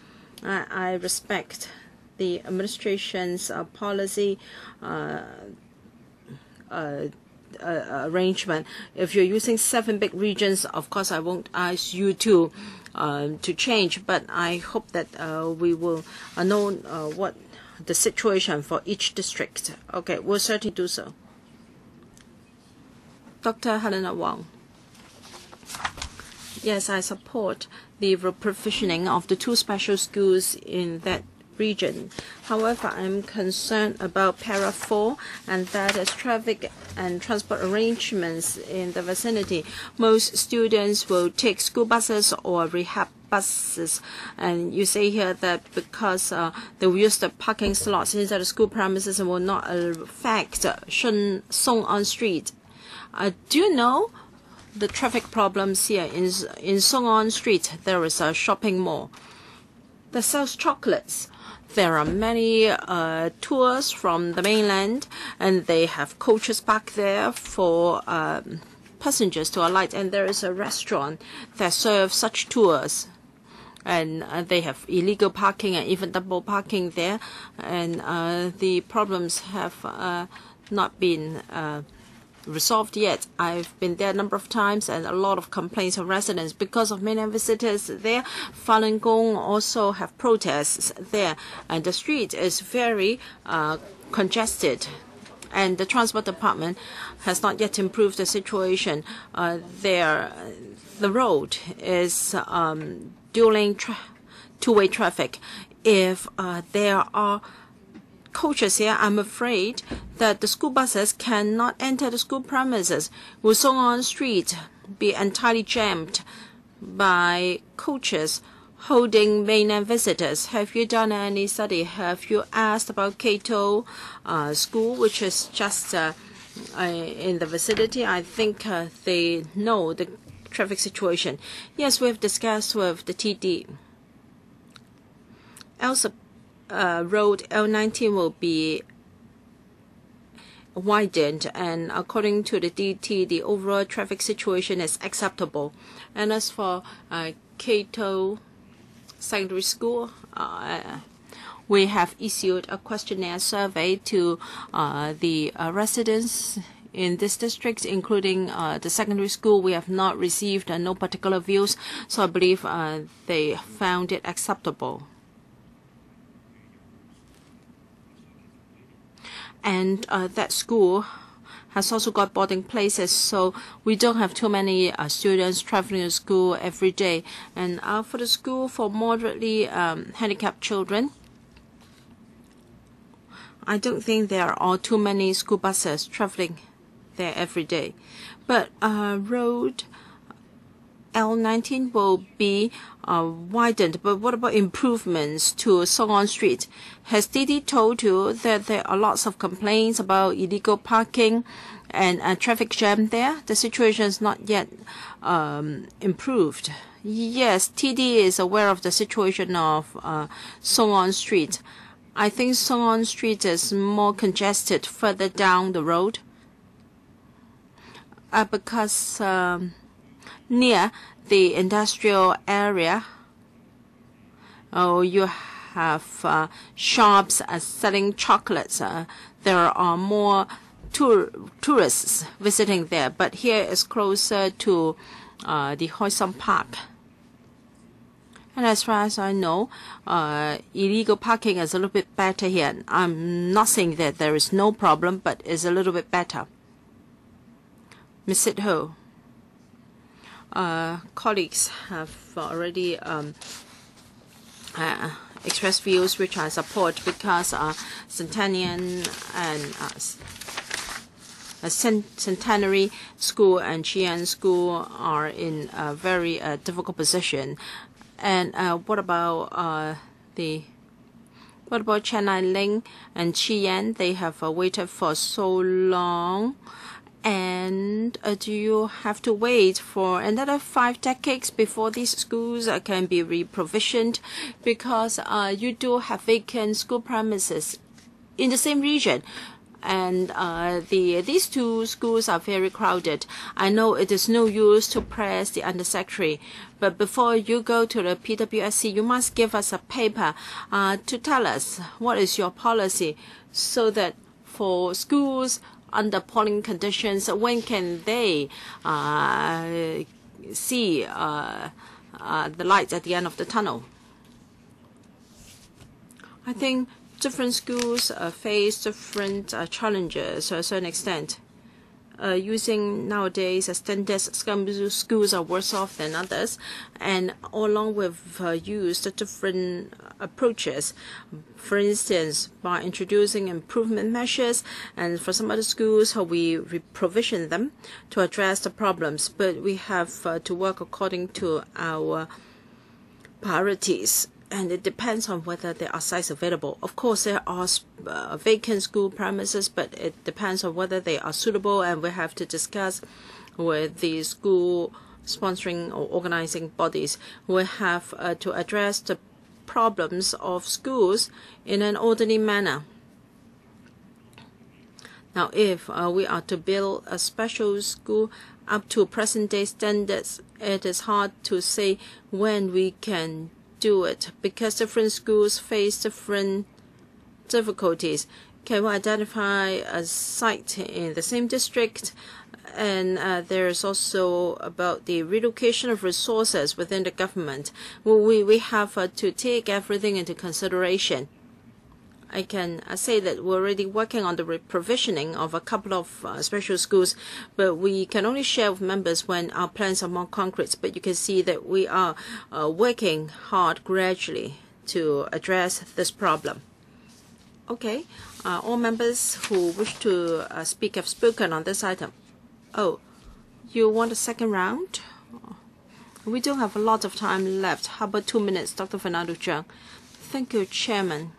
I respect the administration's policy arrangement. If you're using 7 big regions, of course, I won't ask you to change, but I hope that we will know what the situation for each district. Okay, we'll certainly do so. Dr. Helena Wang. Yes, I support the provisioning of the 2 special schools in that region. However, I'm concerned about para 4, and that is traffic and transport arrangements in the vicinity. Most students will take school buses or rehab buses, and you say here that because they will use the parking slots inside the school premises and will not affect Song On Street. Do you know the traffic problems here in Song On Street? There is a shopping mall that sells chocolates. There are many tours from the mainland, and they have coaches back there for passengers to alight. And there is a restaurant that serves such tours. And they have illegal parking and even double parking there. And the problems have not been resolved yet. I've been there a number of times, and a lot of complaints of residents because of mainland visitors there. Falun Gong also have protests there, and the street is very congested. And the transport department has not yet improved the situation. The road is dual-lane two-way traffic. If there are coaches here, I'm afraid that the school buses cannot enter the school premises. Will Song On Street be entirely jammed by coaches holding mainland visitors? Have you done any study? Have you asked about Cato School, which is just in the vicinity? I think they know the traffic situation. Yes, we've discussed with the TD. Road L19 will be widened, and according to the DT, the overall traffic situation is acceptable. And as for Cato Secondary School, we have issued a questionnaire survey to the residents in this district, including the secondary school. We have not received no particular views, so I believe they found it acceptable. And that school has also got boarding places, so we don't have too many students traveling to school every day. And for the school for moderately handicapped children, I don't think there are too many school buses traveling there every day. But road L19 will be widened. But what about improvements to Song On Street? Has Didi told you that there are lots of complaints about illegal parking and traffic jam there? The situation is not yet improved. Yes, TD is aware of the situation of Song On Street. I think Song On Street is more congested further down the road because near the industrial area, you have shops selling chocolates. There are more tourists visiting there, but here is closer to the Hoi Park. And as far as I know, illegal parking is a little bit better here. I'm not saying that there is no problem, but it's a little bit better. Ms. Sit Ho. Colleagues have already expressed views which I support, because Centennial and Centenary School and Qian School are in a very difficult position. And what about Chennai Ling and Qian? They have waited for so long. And do you have to wait for another 5 decades before these schools can be reprovisioned? Because you do have vacant school premises in the same region. And these two schools are very crowded. I know it is no use to press the undersecretary, but before you go to the PWSC, you must give us a paper to tell us what is your policy, so that for schools under appalling conditions, when can they see the light at the end of the tunnel? I think different schools face different challenges to a certain extent. Using nowadays standard schools are worse off than others, and along with used different approaches. For instance, by introducing improvement measures, and for some other schools, we provision them to address the problems. But we have to work according to our priorities, and it depends on whether there are sites available. Of course, there are vacant school premises, but it depends on whether they are suitable, and we have to discuss with the school sponsoring or organizing bodies. We have to address the problems of schools in an orderly manner. Now, if we are to build a special school up to present-day standards, it is hard to say when we can do it because different schools face different difficulties. Can we identify a site in the same district? And there is also about the relocation of resources within the government. We have to take everything into consideration. I can say that we're already working on the provisioning of a couple of special schools, but we can only share with members when our plans are more concrete. But you can see that we are working hard gradually to address this problem. Okay, all members who wish to speak have spoken on this item. Oh, you want a second round? We don't have a lot of time left. How about 2 minutes, Dr. Fernando Zhang? Thank you, Chairman.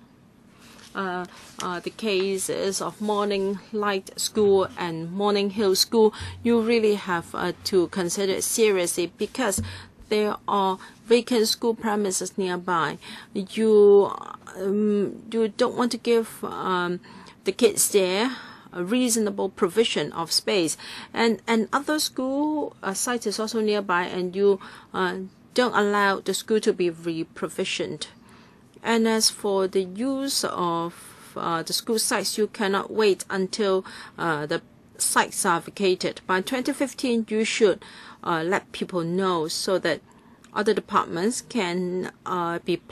The cases of Morning Light School and Morning Hill School, you really have to consider it seriously because there are vacant school premises nearby. You don't want to give the kids there a reasonable provision of space, and other school sites is also nearby, and you don't allow the school to be re-provisioned. And as for the use of the school sites, you cannot wait until the sites are vacated. By 2015, you should let people know so that other departments can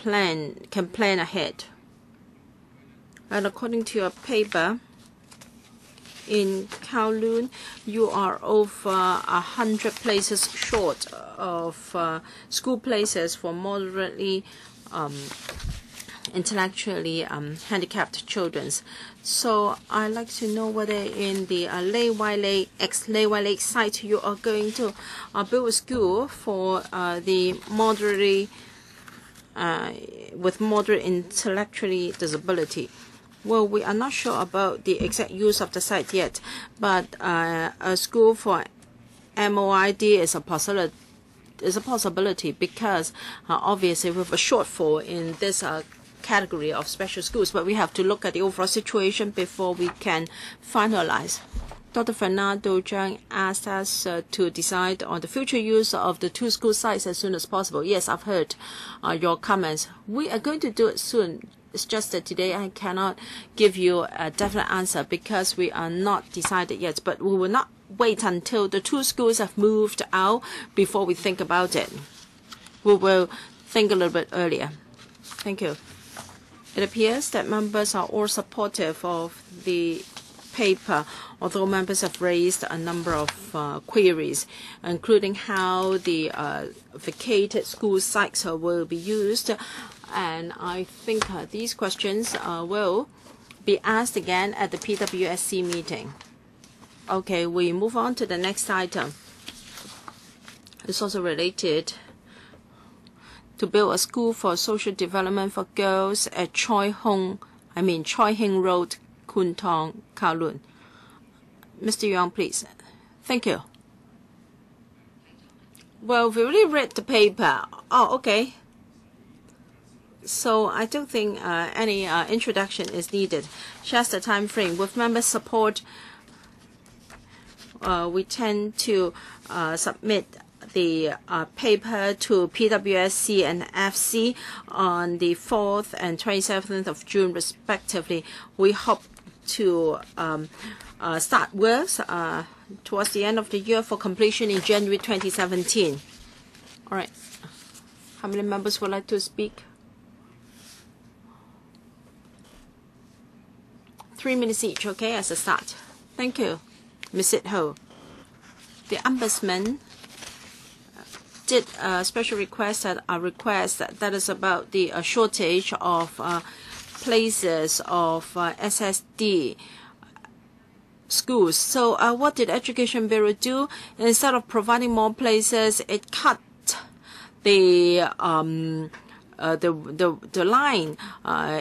plan ahead. And according to your paper, in Kowloon, you are over 100 places short of school places for moderately intellectually handicapped children. So I'd like to know whether in the Lei Wai Lake site you are going to build a school for the moderately with moderate intellectually disability. Well, we are not sure about the exact use of the site yet, but a school for MOID is a possibility because obviously we have a shortfall in this category of special schools, but we have to look at the overall situation before we can finalize. Dr. Fernando Zhang asked us to decide on the future use of the 2 school sites as soon as possible. Yes, I've heard your comments. We are going to do it soon. It's just that today I cannot give you a definite answer because we are not decided yet. But we will not wait until the 2 schools have moved out before we think about it. We will think a little bit earlier. Thank you. It appears that members are all supportive of the paper, although members have raised a number of queries, including how the vacated school sites will be used. And I think these questions will be asked again at the PWSC meeting. Okay, we move on to the next item. It's also related to build a school for social development for girls at Choi Hing Road, Kwun Tong, Kowloon. Mr. Yuan, please. Thank you. Well, we already read the paper. Oh, okay. So I don't think any introduction is needed. Just the time frame. With member support, we tend to submit the paper to PWSC and FC on the 4th and 27th of June, respectively. We hope to start works towards the end of the year for completion in January 2017. All right. How many members would like to speak? 3 minutes each, okay, as a start. Thank you, Ms. Ho. The Ombudsman did a special request that that is about the shortage of places of SSD schools. So what did Education Bureau do? Instead of providing more places, it cut the line.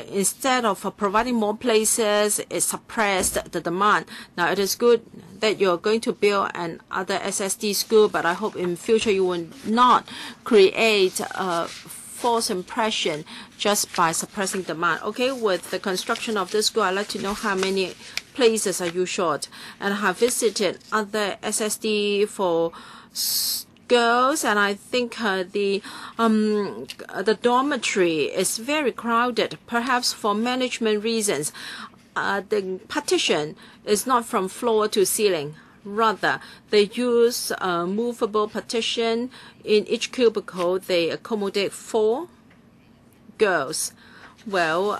Instead of providing more places, it suppressed the demand. Now, it is good that you're going to build another SSD school, but I hope in future you will not create a false impression just by suppressing demand. Okay, with the construction of this school, I'd like to know how many places are you short? And I have visited other SSD for girls, and I think the dormitory is very crowded, perhaps for management reasons. The partition is not from floor to ceiling. Rather, they use movable partition. In each cubicle, they accommodate 4 girls. Well,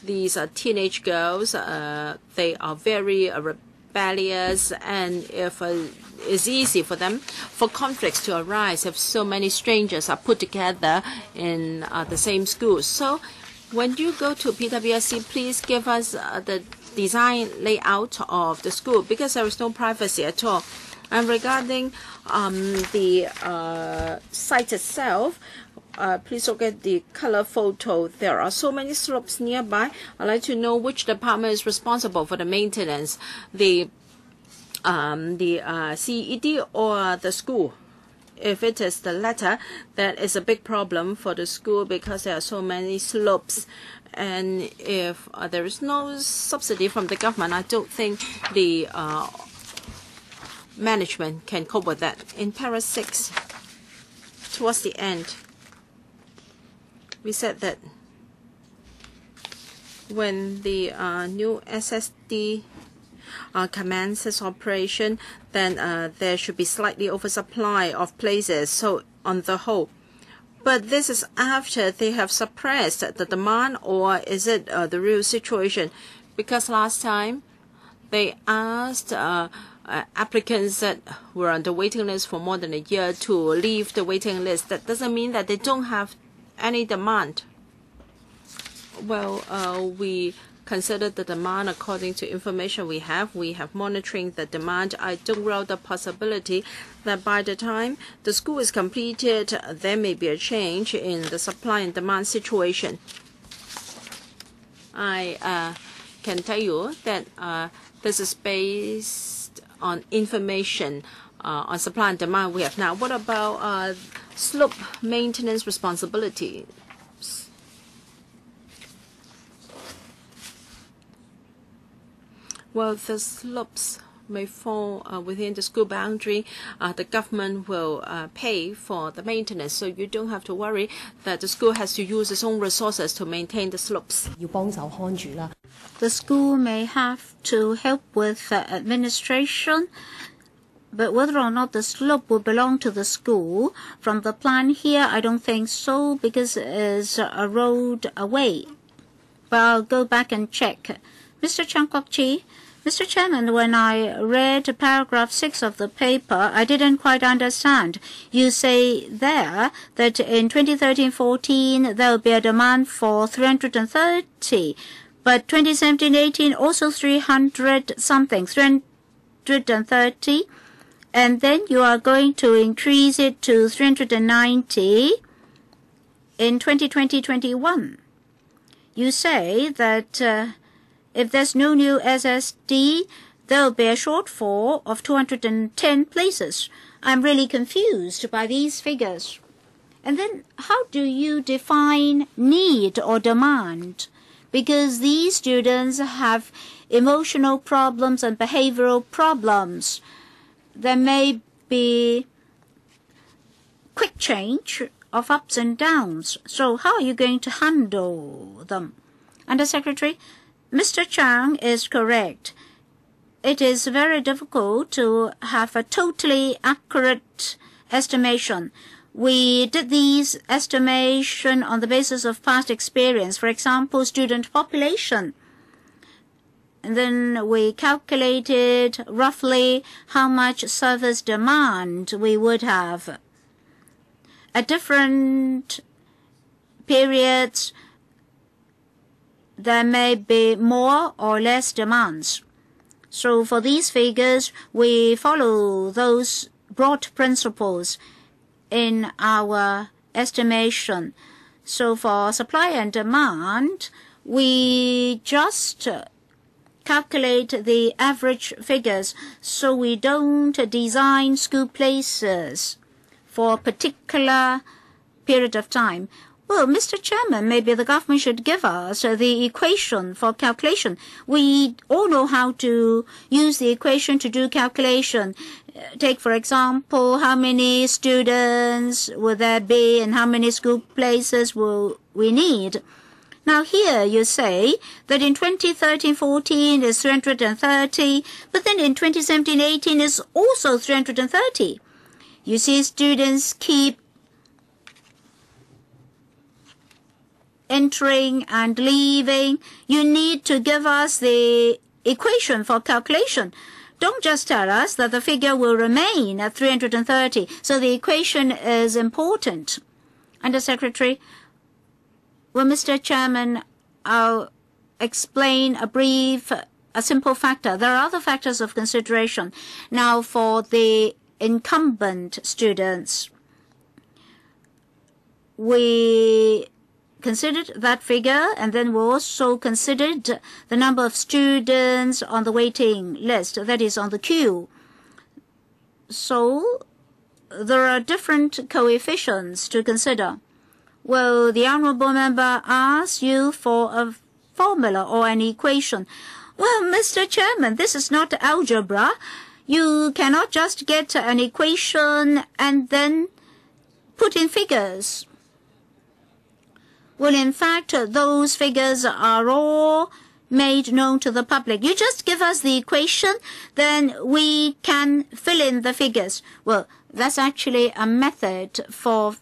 these are teenage girls. They are very rebellious, and if it's easy for them for conflicts to arise if so many strangers are put together in the same school. So when you go to PWSC, please give us the design layout of the school, because there is no privacy at all. And regarding the site itself, please look at the color photo. There are so many slopes nearby. I'd like to know which department is responsible for the maintenance, the CED or the school. If it is the latter, that is a big problem for the school because there are so many slopes. And if there is no subsidy from the government, I don't think the management can cope with that. In para 6, towards the end, we said that when the new SSD commences operation, then there should be slightly oversupply of places, so on the whole. But this is after they have suppressed the demand, or is it the real situation? Because last time they asked applicants that were on the waiting list for more than a year to leave the waiting list. That doesn't mean that they don't have any demand. Well, we consider the demand according to information we have. We have monitoring the demand. I don't rule the possibility that by the time the school is completed, there may be a change in the supply and demand situation. I can tell you that this is based on information on supply and demand we have now. What about slope maintenance responsibility? Well, the slopes may fall within the school boundary. The government will pay for the maintenance, so you don't have to worry that the school has to use its own resources to maintain the slopes. The school may have to help with administration, but whether or not the slope will belong to the school, from the plan here, I don't think so, because it's a road away. But I'll go back and check. Mr. Chang Kwok-chi, Mr. Chairman, when I read paragraph 6 of the paper, I didn't quite understand. You say there that in 2013-14 there will be a demand for 330, but 2017-18 also 300-something, 330, and then you are going to increase it to 390 in 2020-21. You say that if there's no new SSD, there will be a shortfall of 210 places. I'm really confused by these figures. And then how do you define need or demand? Because these students have emotional problems and behavioral problems. There may be quick change of ups and downs. So how are you going to handle them? Undersecretary, Mr. Chang is correct. It is very difficult to have a totally accurate estimation. We did these estimation on the basis of past experience, for example, student population. And then we calculated roughly how much service demand we would have. at different periods, there may be more or less demands. So for these figures, we follow those broad principles in our estimation. So for supply and demand, we just calculate the average figures, so we don't design school places for a particular period of time. Well, Mr. Chairman, maybe the government should give us the equation for calculation. We all know how to use the equation to do calculation. Take, for example, how many students will there be and how many school places will we need. Now here you say that in 2013-14 is 330, but then in 2017-18 is also 330. You see, students keep entering and leaving. You need to give us the equation for calculation. Don't just tell us that the figure will remain at 330. So the equation is important. Under Secretary, well, Mr. Chairman, I'll explain a simple factor. There are other factors of consideration. Now, for the incumbent students, we considered that figure, and then we also considered the number of students on the waiting list, that is on the queue. So there are different coefficients to consider. Well, the honorable member asks you for a formula or an equation. Well, Mr. Chairman, this is not algebra. You cannot just get an equation and then put in figures. Well, in fact, those figures are all made known to the public. You just give us the equation, then we can fill in the figures. Well, that's actually a method for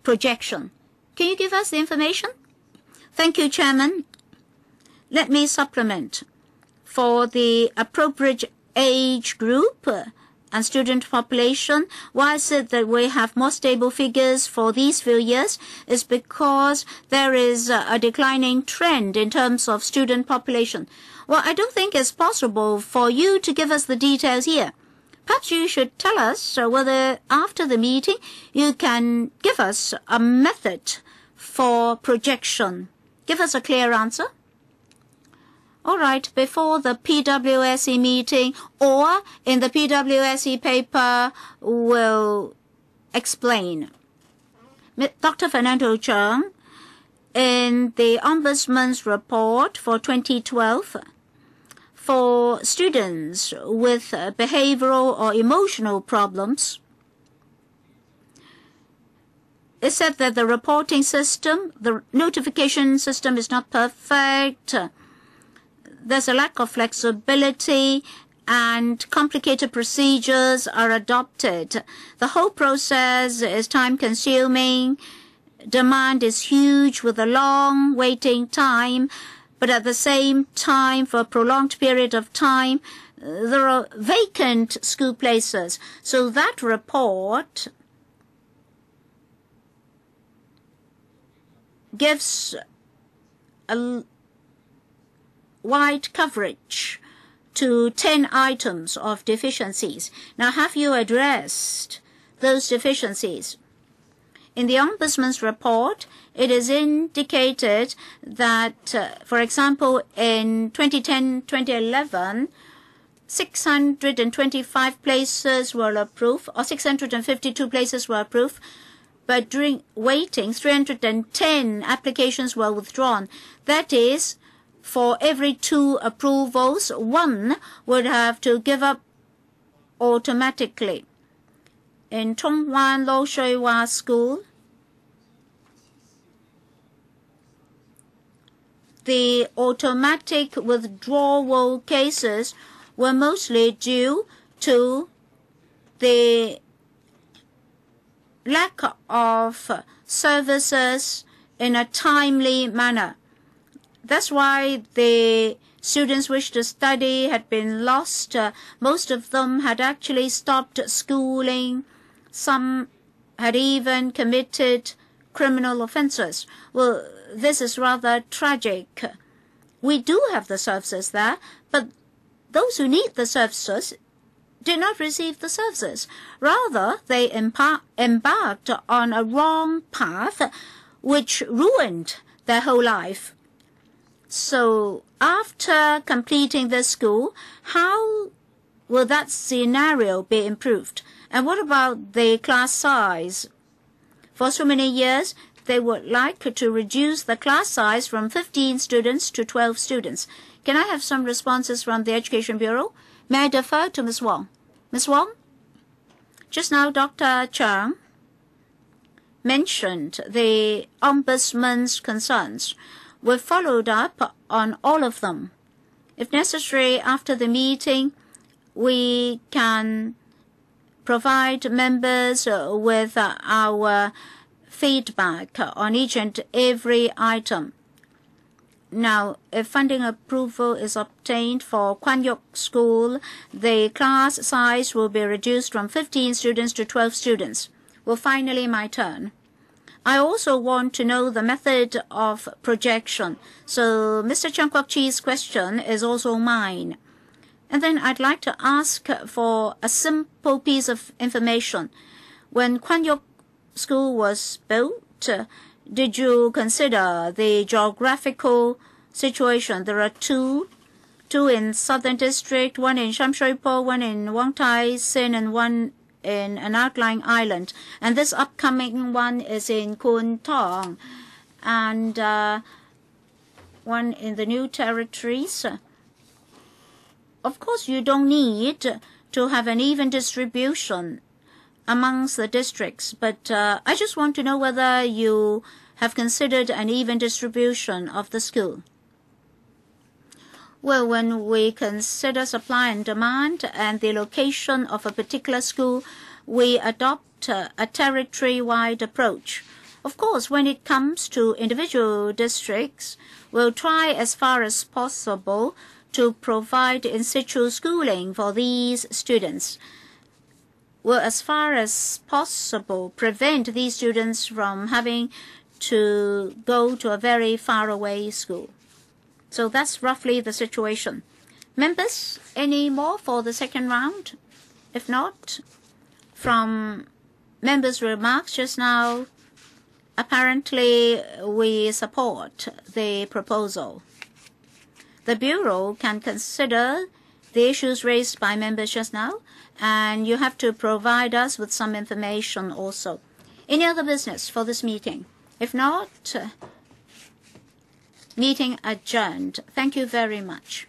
projection. Can you give us the information? Thank you, Chairman. Let me supplement. For the appropriate age group and student population, why is it that we have more stable figures for these few years? Is because there is a declining trend in terms of student population. Well, I don't think it's possible for you to give us the details here. Perhaps you should tell us whether after the meeting you can give us a method for projection. Give us a clear answer. All right, before the PWSE meeting or in the PWSE paper, we'll explain. Dr. Fernando Cheung, in the Ombudsman's report for 2012, for students with behavioral or emotional problems, it said that the reporting system, the notification system is not perfect. There's a lack of flexibility and complicated procedures are adopted. The whole process is time-consuming. Demand is huge with a long waiting time, but at the same time, for a prolonged period of time, there are vacant school places. So that report gives a wide coverage to 10 items of deficiencies. Now, have you addressed those deficiencies? In the Ombudsman's report, it is indicated that, for example, in 2010-2011, 625 places were approved, or 652 places were approved, but during waiting, 310 applications were withdrawn. That is, for every 2 approvals, 1 would have to give up automatically. In Tongwan Lo Shui Hua School, the automatic withdrawal cases were mostly due to the lack of services in a timely manner. That's why the students wish to study had been lost. Most of them had actually stopped schooling. Some had even committed criminal offences. Well, this is rather tragic. We do have the services there, but those who need the services did not receive the services. Rather, they embarked on a wrong path which ruined their whole life. So after completing the school, how will that scenario be improved? And what about the class size? For so many years, they would like to reduce the class size from 15 students to 12 students. Can I have some responses from the Education Bureau? May I defer to Ms. Wong? Ms. Wong? Just now, Dr. Chang mentioned the Ombudsman's concerns. We've followed up on all of them. If necessary, after the meeting, we can provide members with our feedback on each and every item. Now, if funding approval is obtained for Kwan Yok School, the class size will be reduced from 15 students to 12 students. Well, finally, my turn. I also want to know the method of projection. So Mr. Chung Kwok Chi's question is also mine. And then I'd like to ask for a simple piece of information. When Kwan Yok School was built, did you consider the geographical situation? There are two in Southern District, one in Sham Shui Po, one in Wong Tai Sin, and one in an outlying island. And this upcoming one is in Kwun Tong, and one in the New Territories. Of course, you don't need to have an even distribution amongst the districts, but I just want to know whether you have considered an even distribution of the school. Well, when we consider supply and demand and the location of a particular school, we adopt a territory-wide approach. Of course, when it comes to individual districts, we'll try as far as possible to provide in situ schooling for these students. Will, as far as possible, prevent these students from having to go to a very far away school. So that's roughly the situation. Members, any more for the second round? If not, from members' remarks just now, apparently we support the proposal. The Bureau can consider the issues raised by members just now, and you have to provide us with some information also. Any other business for this meeting? If not, meeting adjourned. Thank you very much.